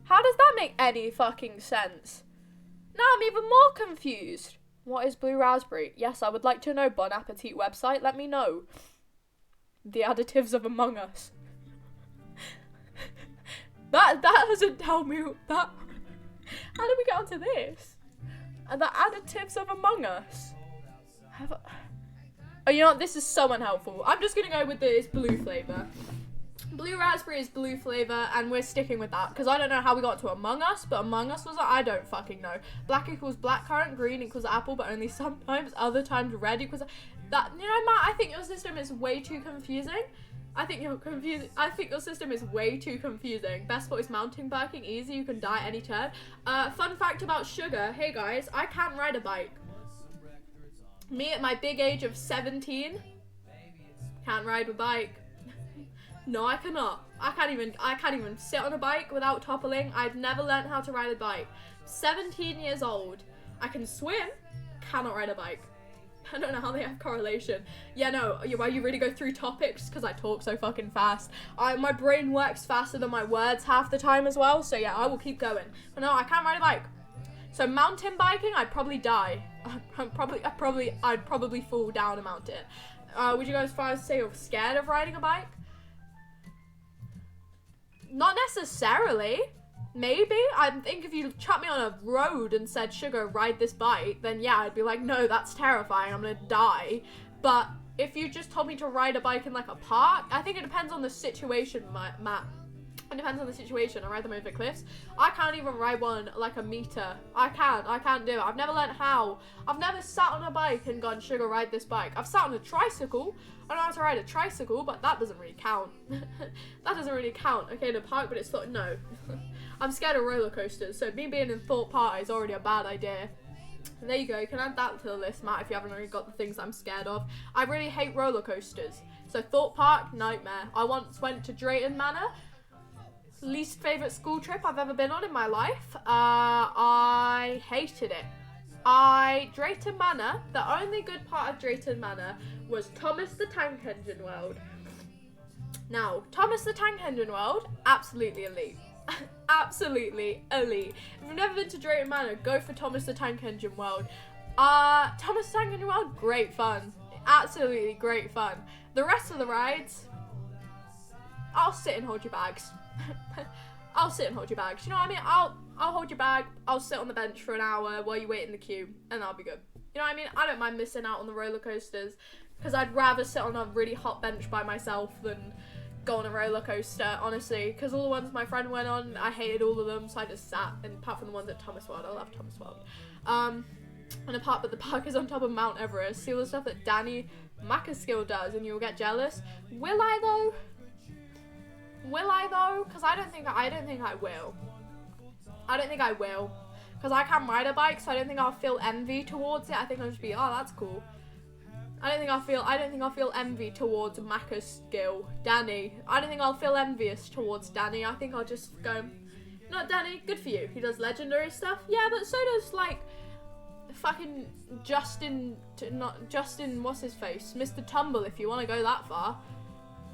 How does that make any fucking sense? Now I'm even more confused. What is blue raspberry? Yes, I would like to know. Bon Appetit website, let me know. The additives of Among Us. That doesn't tell me that. How did we get onto this? And the additives of Among Us. Oh, you know what? This is so unhelpful. I'm just gonna go with this blue flavour. Blue raspberry is blue flavour, and we're sticking with that because I don't know how we got to Among Us, but Among Us was like, I don't fucking know. Black equals blackcurrant, green equals apple, but only sometimes. Other times red equals that. You know, Matt, I think your system is way too confusing. I think your system is way too confusing. Best sport is mountain biking. Easy, you can die any turn. Fun fact about sugar. Hey guys, I can't ride a bike. Me at my big age of 17 can't ride a bike. No, I cannot. I can't even sit on a bike without toppling. I've never learned how to ride a bike. 17 years old. I can swim, cannot ride a bike. I don't know how they have correlation. Yeah, no, why you really go through topics? Because I talk so fucking fast. My brain works faster than my words half the time as well. So yeah, I will keep going. But no, I can't ride a bike. So mountain biking, I'd probably die. I'd probably fall down a mountain. Would you go as far as to say you're scared of riding a bike? Not necessarily. Maybe. I think if you chucked me on a road and said, Sugar, ride this bike, then yeah, I'd be like, no, that's terrifying, I'm gonna die. But if you just told me to ride a bike in like a park, I think it depends on the situation, Matt. It depends on the situation. I ride them over cliffs. I can't even ride one like a meter. I can't do it. I've never learned how. I've never sat on a bike and gone, Sugar, ride this bike. I've sat on a tricycle. I know how to ride a tricycle, but that doesn't really count. That doesn't really count. Okay, in a park, but it's thought, no. I'm scared of roller coasters, so me being in Thorpe Park is already a bad idea. And there you go, you can add that to the list, Matt, if you haven't already got the things I'm scared of. I really hate roller coasters. So Thorpe Park, nightmare. I once went to Drayton Manor. Least favourite school trip I've ever been on in my life. I hated it. Drayton Manor, the only good part of Drayton Manor was Thomas the Tank Engine World. Now, Thomas the Tank Engine World, absolutely elite. Absolutely elite. If you've never been to Drayton Manor, go for Thomas the Tank Engine World. Thomas the Tank Engine World, great fun. Absolutely great fun. The rest of the rides, I'll sit and hold your bags. I'll sit and hold your bags. You know what I mean? I'll hold your bag. I'll sit on the bench for an hour while you wait in the queue, and I'll be good. You know what I mean? I don't mind missing out on the roller coasters because I'd rather sit on a really hot bench by myself than go on a roller coaster, honestly, because all the ones my friend went on, I hated all of them, so I just sat, and apart from the ones at Thomas World, I love Thomas World. But the park is on top of Mount Everest. See all the stuff that Danny Macaskill does, and you'll get jealous. Will I though? Because I don't think I will. I don't think I will, because I can ride a bike, so I don't think I'll feel envy towards it. I think I'll just be, oh, that's cool. I don't think I'll feel envy towards Macaskill, Danny. I don't think I'll feel envious towards Danny. I think I'll just go, no, Danny, good for you. He does legendary stuff. Yeah, but so does like fucking Justin, what's his face? Mr. Tumble, if you want to go that far.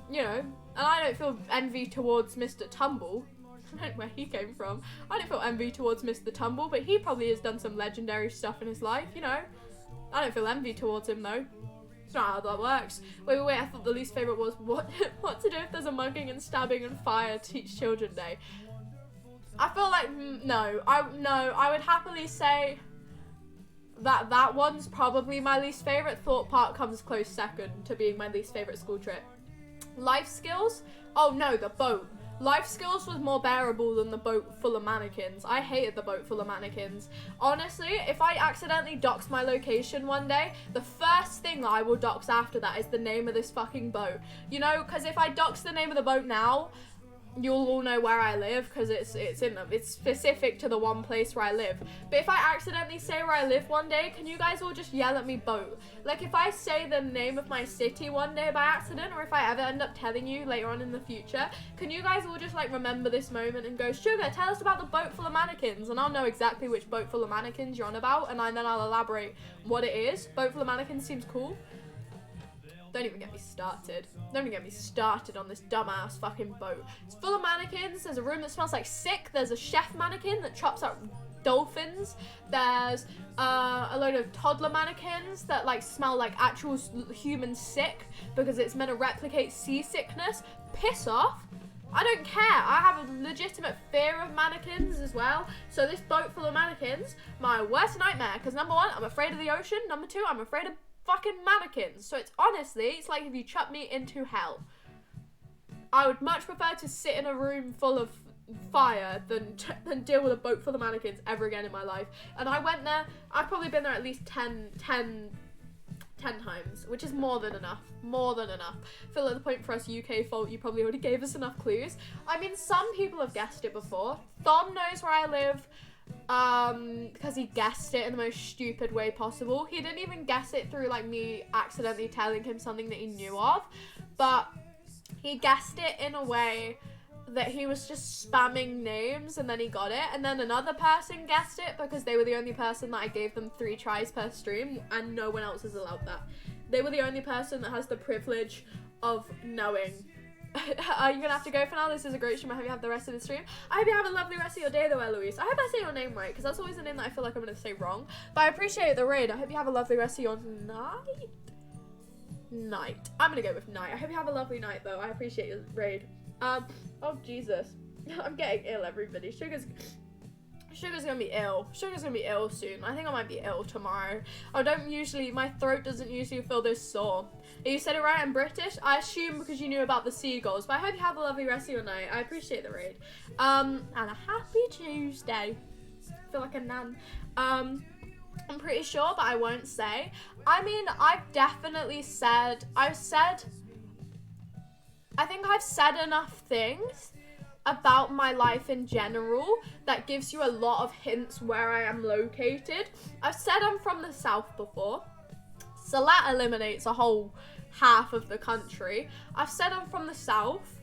You know, and I don't feel envy towards Mr. Tumble. I don't know where he came from. I don't feel envy towards Mr. Tumble, but he probably has done some legendary stuff in his life, you know. I don't feel envy towards him though. It's not how that works. Wait, I thought the least favourite was what to do if there's a mugging and stabbing and fire Teach Children Day. I feel like, I would happily say that one's probably my least favourite. Thorpe Park comes close second to being my least favourite school trip. Life skills? Oh no, the boat. Life skills was more bearable than the boat full of mannequins. I hated the boat full of mannequins. Honestly, if I accidentally dox my location one day, the first thing I will dox after that is the name of this fucking boat. You know, because if I dox the name of the boat now, you'll all know where I live, because it's specific to the one place where I live. But if I accidentally say where I live one day, can you guys all just yell at me boat? Like, if I say the name of my city one day by accident, or if I ever end up telling you later on in the future, can you guys all just like remember this moment and go, Sugar, tell us about the boat full of mannequins, and I'll know exactly which boat full of mannequins you're on about, and then I'll elaborate what it is. Boat full of mannequins seems cool. Don't even get me started. Don't even get me started on this dumbass fucking boat. It's full of mannequins. There's a room that smells like sick. There's a chef mannequin that chops up dolphins. There's a load of toddler mannequins that like smell like actual human sick because it's meant to replicate seasickness. Piss off. I don't care. I have a legitimate fear of mannequins as well. So this boat full of mannequins, my worst nightmare. Because number one, I'm afraid of the ocean. Number two, I'm afraid of fucking mannequins. So it's honestly, it's like if you chuck me into hell. I would much prefer to sit in a room full of fire than deal with a boat full of mannequins ever again in my life. And I went there, I've probably been there at least 10 times, which is more than enough. More than enough. I feel like the point for us UK folk, you probably already gave us enough clues. I mean, some people have guessed it before. Thom knows where I live. Because he guessed it in the most stupid way possible. He didn't even guess it through like me accidentally telling him something that he knew of, but he guessed it in a way that he was just spamming names and then he got it. And then another person guessed it because they were the only person that I gave them 3 tries per stream, and no one else is allowed that. They were the only person that has the privilege of knowing. Are you gonna have to go for now? This is a great stream. I hope you have the rest of the stream. I hope you have a lovely rest of your day though, Eloise. I hope I say your name right, because that's always a name that I feel like I'm gonna say wrong. But I appreciate the raid. I hope you have a lovely rest of your night. I'm gonna go with night. I hope you have a lovely night though. I appreciate your raid. Oh Jesus. I'm getting ill, everybody. Sugar's gonna be ill. Sugar's gonna be ill soon. I think I might be ill tomorrow. My throat doesn't usually feel this sore. You said it right, I'm British. I assume because you knew about the seagulls, but I hope you have a lovely rest of your night. I appreciate the raid. And a happy Tuesday. I feel like a nan. I'm pretty sure, but I won't say. I mean, I think I've said enough things about my life in general that gives you a lot of hints where I am located. I've said I'm from the south before, so that eliminates a whole half of the country. I've said I'm from the south,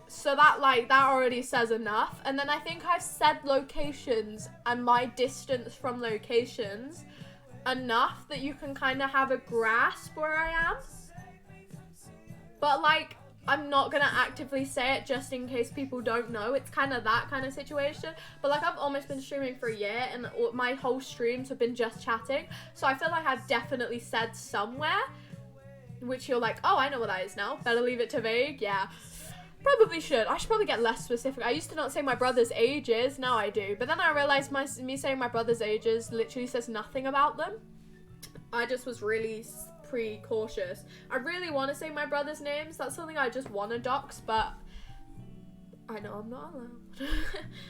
so that already says enough. And then I think I've said locations and my distance from locations enough that you can kind of have a grasp where I am. But like, I'm not gonna actively say it just in case people don't know. It's kind of that kind of situation. But like, I've almost been streaming for a year and my whole streams have been just chatting. So I feel like I've definitely said somewhere, which you're like, oh, I know what that is now. Better leave it to vague. Yeah, probably should. I should probably get less specific. I used to not say my brother's ages. Now I do. But then I realized me saying my brother's ages literally says nothing about them. I just was really precautious. I really want to say my brother's names. That's something I just want to dox, but I know I'm not allowed.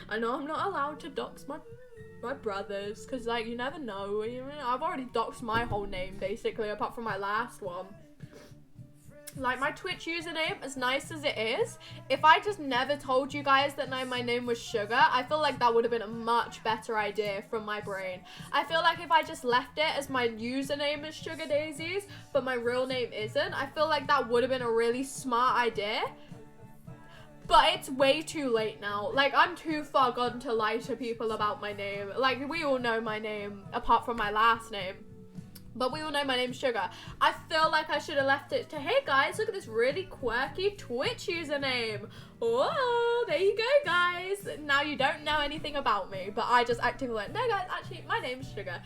I know I'm not allowed to dox my brothers, because like, you never know. I've already doxed my whole name basically, apart from my last one. Like, my Twitch username, as nice as it is, if I just never told you guys that my name was Sugar, I feel like that would have been a much better idea from my brain. I feel like if I just left it as my username is Sugar Daisies, but my real name isn't, I feel like that would have been a really smart idea. But it's way too late now. Like, I'm too far gone to lie to people about my name. Like, we all know my name, apart from my last name. But we all know my name's Sugar. I feel like I should have left it to, hey guys, look at this really quirky Twitch username. Oh, there you go, guys. Now you don't know anything about me, but I just actively went, no guys, actually, my name's Sugar.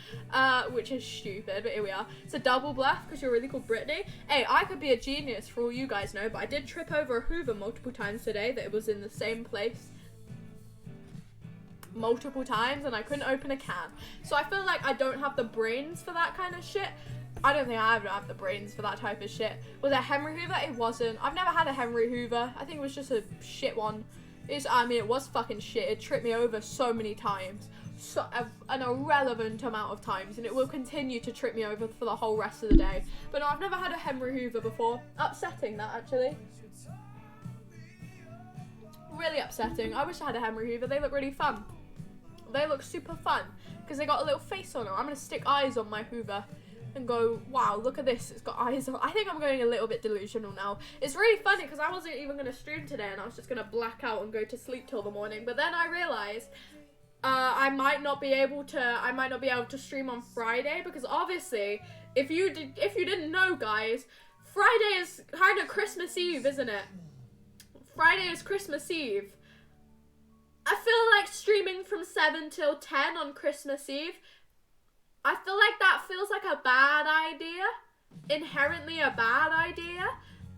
Which is stupid, but here we are. It's a double bluff because you're really called Brittany. Hey, I could be a genius for all you guys know, but I did trip over a Hoover multiple times today that it was in the same place multiple times and I couldn't open a can. So I feel like I don't have the brains for that kind of shit. I don't think I ever have the brains for that type of shit. Was it Henry Hoover? It wasn't. I've never had a Henry Hoover. I think it was just a shit one. It was fucking shit. It tripped me over so many times. An irrelevant amount of times, and it will continue to trip me over for the whole rest of the day. But no, I've never had a Henry Hoover before. Upsetting, that, actually. Really upsetting. I wish I had a Henry Hoover. They look really fun. They look super fun because they got a little face on them. I'm gonna stick eyes on my Hoover and go, wow, look at this, it's got eyes on. I think I'm going a little bit delusional now. It's really funny because I wasn't even gonna stream today, and I was just gonna black out and go to sleep till the morning. But then I realized I might not be able to stream on Friday, because obviously, if you didn't know, guys, Friday is kind of Christmas Eve, isn't it? Friday is Christmas Eve. I feel like streaming from 7 till 10 on Christmas Eve, I feel like that feels like a bad idea. Inherently a bad idea.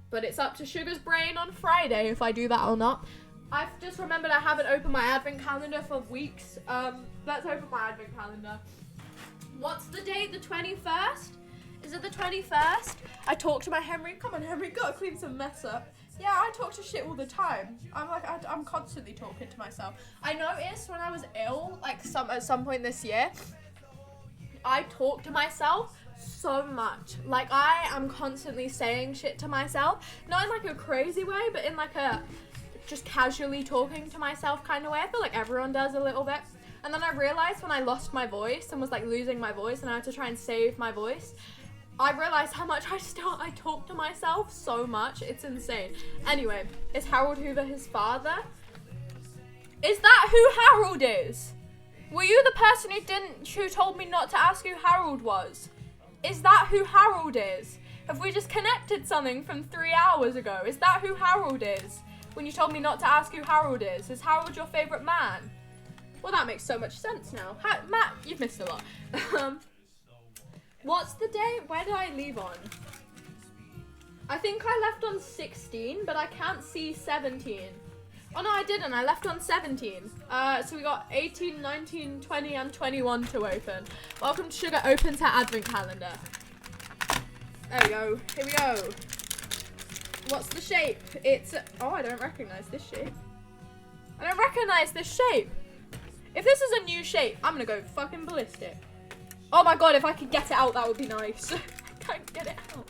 But it's up to Sugar's brain on Friday if I do that or not. I've just remembered I haven't opened my advent calendar for weeks. Let's open my advent calendar. What's the date? The 21st? Is it the 21st? I talked to my Henry. Come on, Henry, gotta clean some mess up. Yeah, I talk to shit all the time. I'm constantly talking to myself. I noticed when I was ill, like at some point this year, I talk to myself so much. Like, I am constantly saying shit to myself. Not in like a crazy way, but in like a just casually talking to myself kind of way. I feel like everyone does a little bit. And then I realized when I lost my voice and was like losing my voice and I had to try and save my voice, I realized how much I talk to myself so much. It's insane. Anyway, is Harold Hoover his father? Is that who Harold is? Were you the person who told me not to ask who Harold was? Is that who Harold is? Have we just connected something from 3 hours ago? Is that who Harold is? When you told me not to ask who Harold is Harold your favourite man? Well, that makes so much sense now. Matt, you've missed a lot. What's the date? Where did I leave on? I think I left on 16, but I can't see 17. Oh no, I didn't. I left on 17. So we got 18, 19, 20, and 21 to open. Welcome to Sugar Opens her advent calendar. There we go. Here we go. What's the shape? It's... Oh, I don't recognize this shape. I don't recognize this shape. If this is a new shape, I'm gonna go fucking ballistic. Oh my god, if I could get it out, that would be nice. I can't get it out.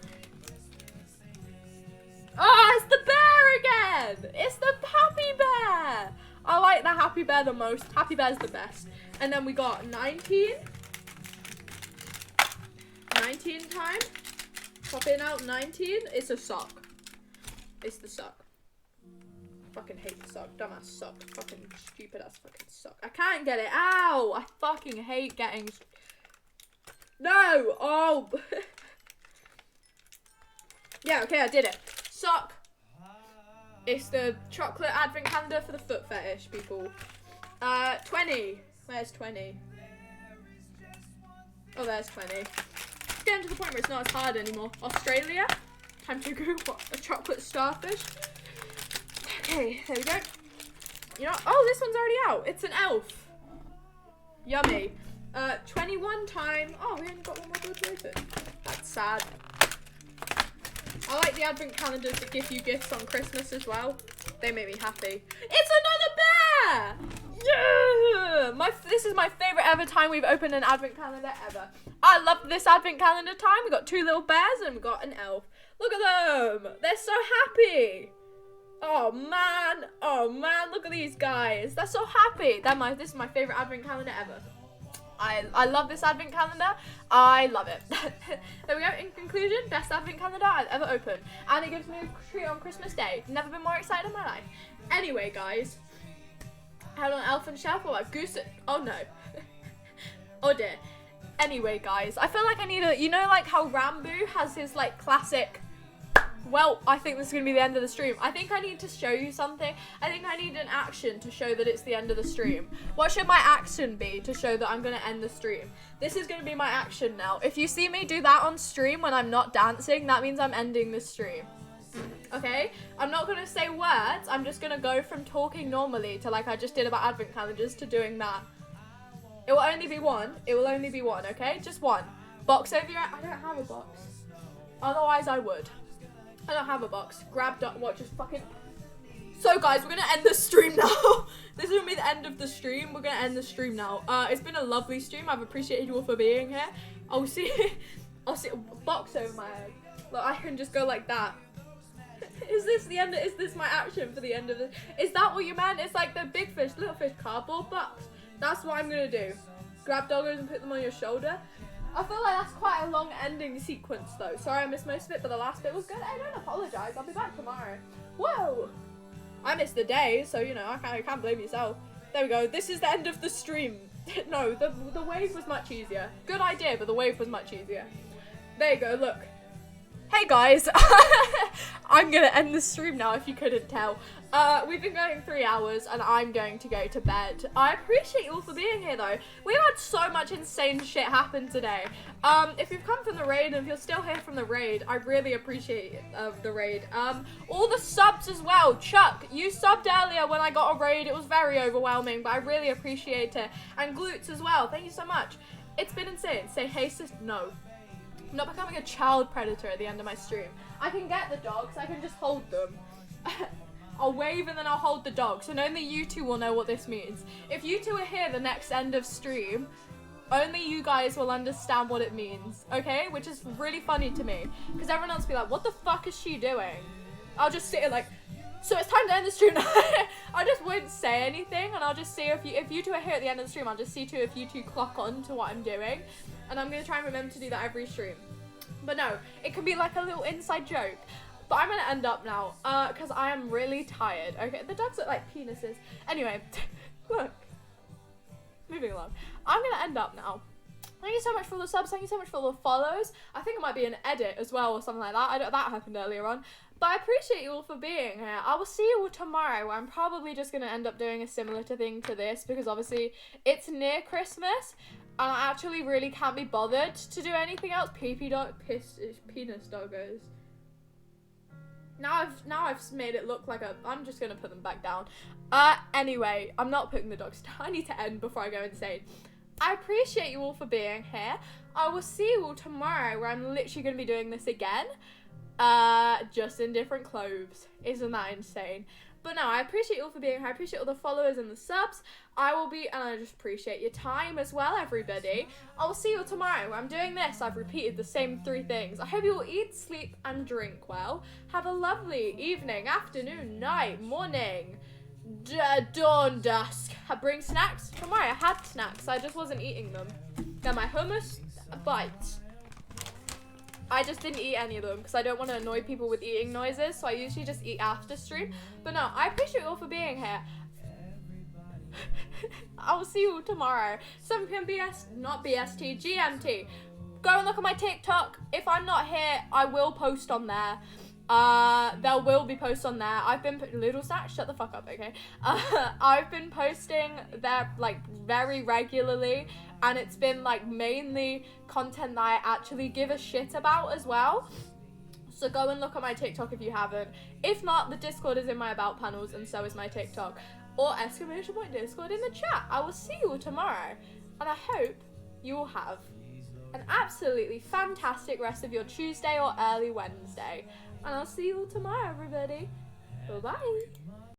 Oh, it's the bear again! It's the happy bear! I like the happy bear the most. Happy bear's the best. And then we got 19. 19 time. Popping out 19. It's a sock. It's the sock. Fucking hate the sock. Dumbass sock. Fucking stupid ass fucking sock. I can't get it out. I fucking hate getting... No! Oh! Yeah, okay, I did it. Sock. It's the chocolate advent calendar for the foot fetish people. 20. Where's 20? Oh, there's 20. It's getting to the point where it's not as hard anymore. Australia. Time to Google a chocolate starfish. Okay, there we go. You know, oh, this one's already out. It's an elf. Yummy. 21 time. Oh, we only got one more door to open. That's sad. I like the advent calendars that give you gifts on Christmas as well. They make me happy. It's another bear! Yeah! This is my favourite ever time we've opened an advent calendar ever. I love this advent calendar time. We got 2 little bears and we got an elf. Look at them! They're so happy! Oh man, look at these guys. They're so happy. This is my favourite advent calendar ever. I love this advent calendar. I love it. There we go. In conclusion, best advent calendar I've ever opened. And it gives me a treat on Christmas Day. Never been more excited in my life. Anyway, guys. Held on elf and shelf. Or goose. Oh no. Oh dear. Anyway, guys. I feel like I need a... You know like how Rambo has his like classic... Well, I think this is going to be the end of the stream. I think I need to show you something. I think I need an action to show that it's the end of the stream. What should my action be to show that I'm going to end the stream? This is going to be my action now. If you see me do that on stream when I'm not dancing, that means I'm ending the stream. Okay? I'm not going to say words. I'm just going to go from talking normally to like I just did about advent calendars to doing that. It will only be one. It will only be one, okay? Just one. box over your. I don't have a box. Otherwise, I would. I don't have a box. Grab what? Just fucking. So guys, we're gonna end the stream now. This is gonna be the end of the stream. We're gonna end the stream now. It's been a lovely stream. I've appreciated you all for being here. I'll see a box over my head. Look, I can just go like that. Is this the end? Is this my action for the end of this? Is that what you meant? It's like the big fish, little fish cardboard box. That's what I'm gonna do. Grab doggos and put them on your shoulder. I feel like that's quite a long ending sequence though. Sorry I missed most of it, but the last bit was good. I don't apologise. I'll be back tomorrow. Whoa! I missed the day, so you know, I can't blame yourself. There we go. This is the end of the stream. No, the wave was much easier. Good idea, but the wave was much easier. There you go, look. Hey guys, I'm gonna end the stream now if you couldn't tell. We've been going 3 hours and I'm going to go to bed. I appreciate you all for being here though. We've had so much insane shit happen today. If you've come from the raid and if you're still here from the raid, I really appreciate the raid. All the subs as well. Chuck, you subbed earlier when I got a raid. It was very overwhelming, but I really appreciate it. And Glutes as well, thank you so much. It's been insane. Say hey sis, no. I'm not becoming a child predator at the end of my stream. I can get the dogs, I can just hold them. I'll wave and then I'll hold the dogs, and only you two will know what this means. If you two are here the next end of stream, only you guys will understand what it means, okay? Which is really funny to me, because everyone else will be like, what the fuck is she doing? I'll just sit here like, so it's time to end the stream now. I just won't say anything, and I'll just see if you two are here at the end of the stream, I'll just see too if you two clock on to what I'm doing. And I'm going to try and remember to do that every stream. But no, it can be like a little inside joke. But I'm going to end up now, because I am really tired. Okay, the dogs look like penises. Anyway, look. Moving along. I'm going to end up now. Thank you so much for all the subs. Thank you so much for all the follows. I think it might be an edit as well or something like that. That happened earlier on. But I appreciate you all for being here. I will see you all tomorrow, where I'm probably just going to end up doing a similar thing to this, because obviously it's near Christmas. And I actually really can't be bothered to do anything else. Penis doggos. Now I've made it look like I'm just gonna put them back down. Anyway, I'm not putting the dogs down. I need to end before I go insane. I appreciate you all for being here. I will see you all tomorrow, where I'm literally gonna be doing this again. Just in different clothes. Isn't that insane? But no, I appreciate you all for being here. I appreciate all the followers and the subs. And I just appreciate your time as well, everybody. I will see you all tomorrow. I'm doing this. I've repeated the same 3 things. I hope you all eat, sleep, and drink well. Have a lovely evening, afternoon, night, morning, dawn, dusk. Bring snacks. Don't worry, I had snacks. I just wasn't eating them. They're my hummus bites. I just didn't eat any of them because I don't want to annoy people with eating noises, so I usually just eat after stream. But no, I appreciate you all for being here. I will see you all tomorrow. 7 PM not BST, GMT. Go and look at my TikTok. If I'm not here, I will post on there. There will be posts on there. I've been little snacks, shut the fuck up, okay? I've been posting there like very regularly, and it's been like mainly content that I actually give a shit about as well. So go and look at my TikTok if you haven't. If not, the Discord is in my about panels, and so is my TikTok. Or !Discord in the chat. I will see you all tomorrow, and I hope you all have an absolutely fantastic rest of your Tuesday or early Wednesday. And I'll see you all tomorrow, everybody. Bye-bye.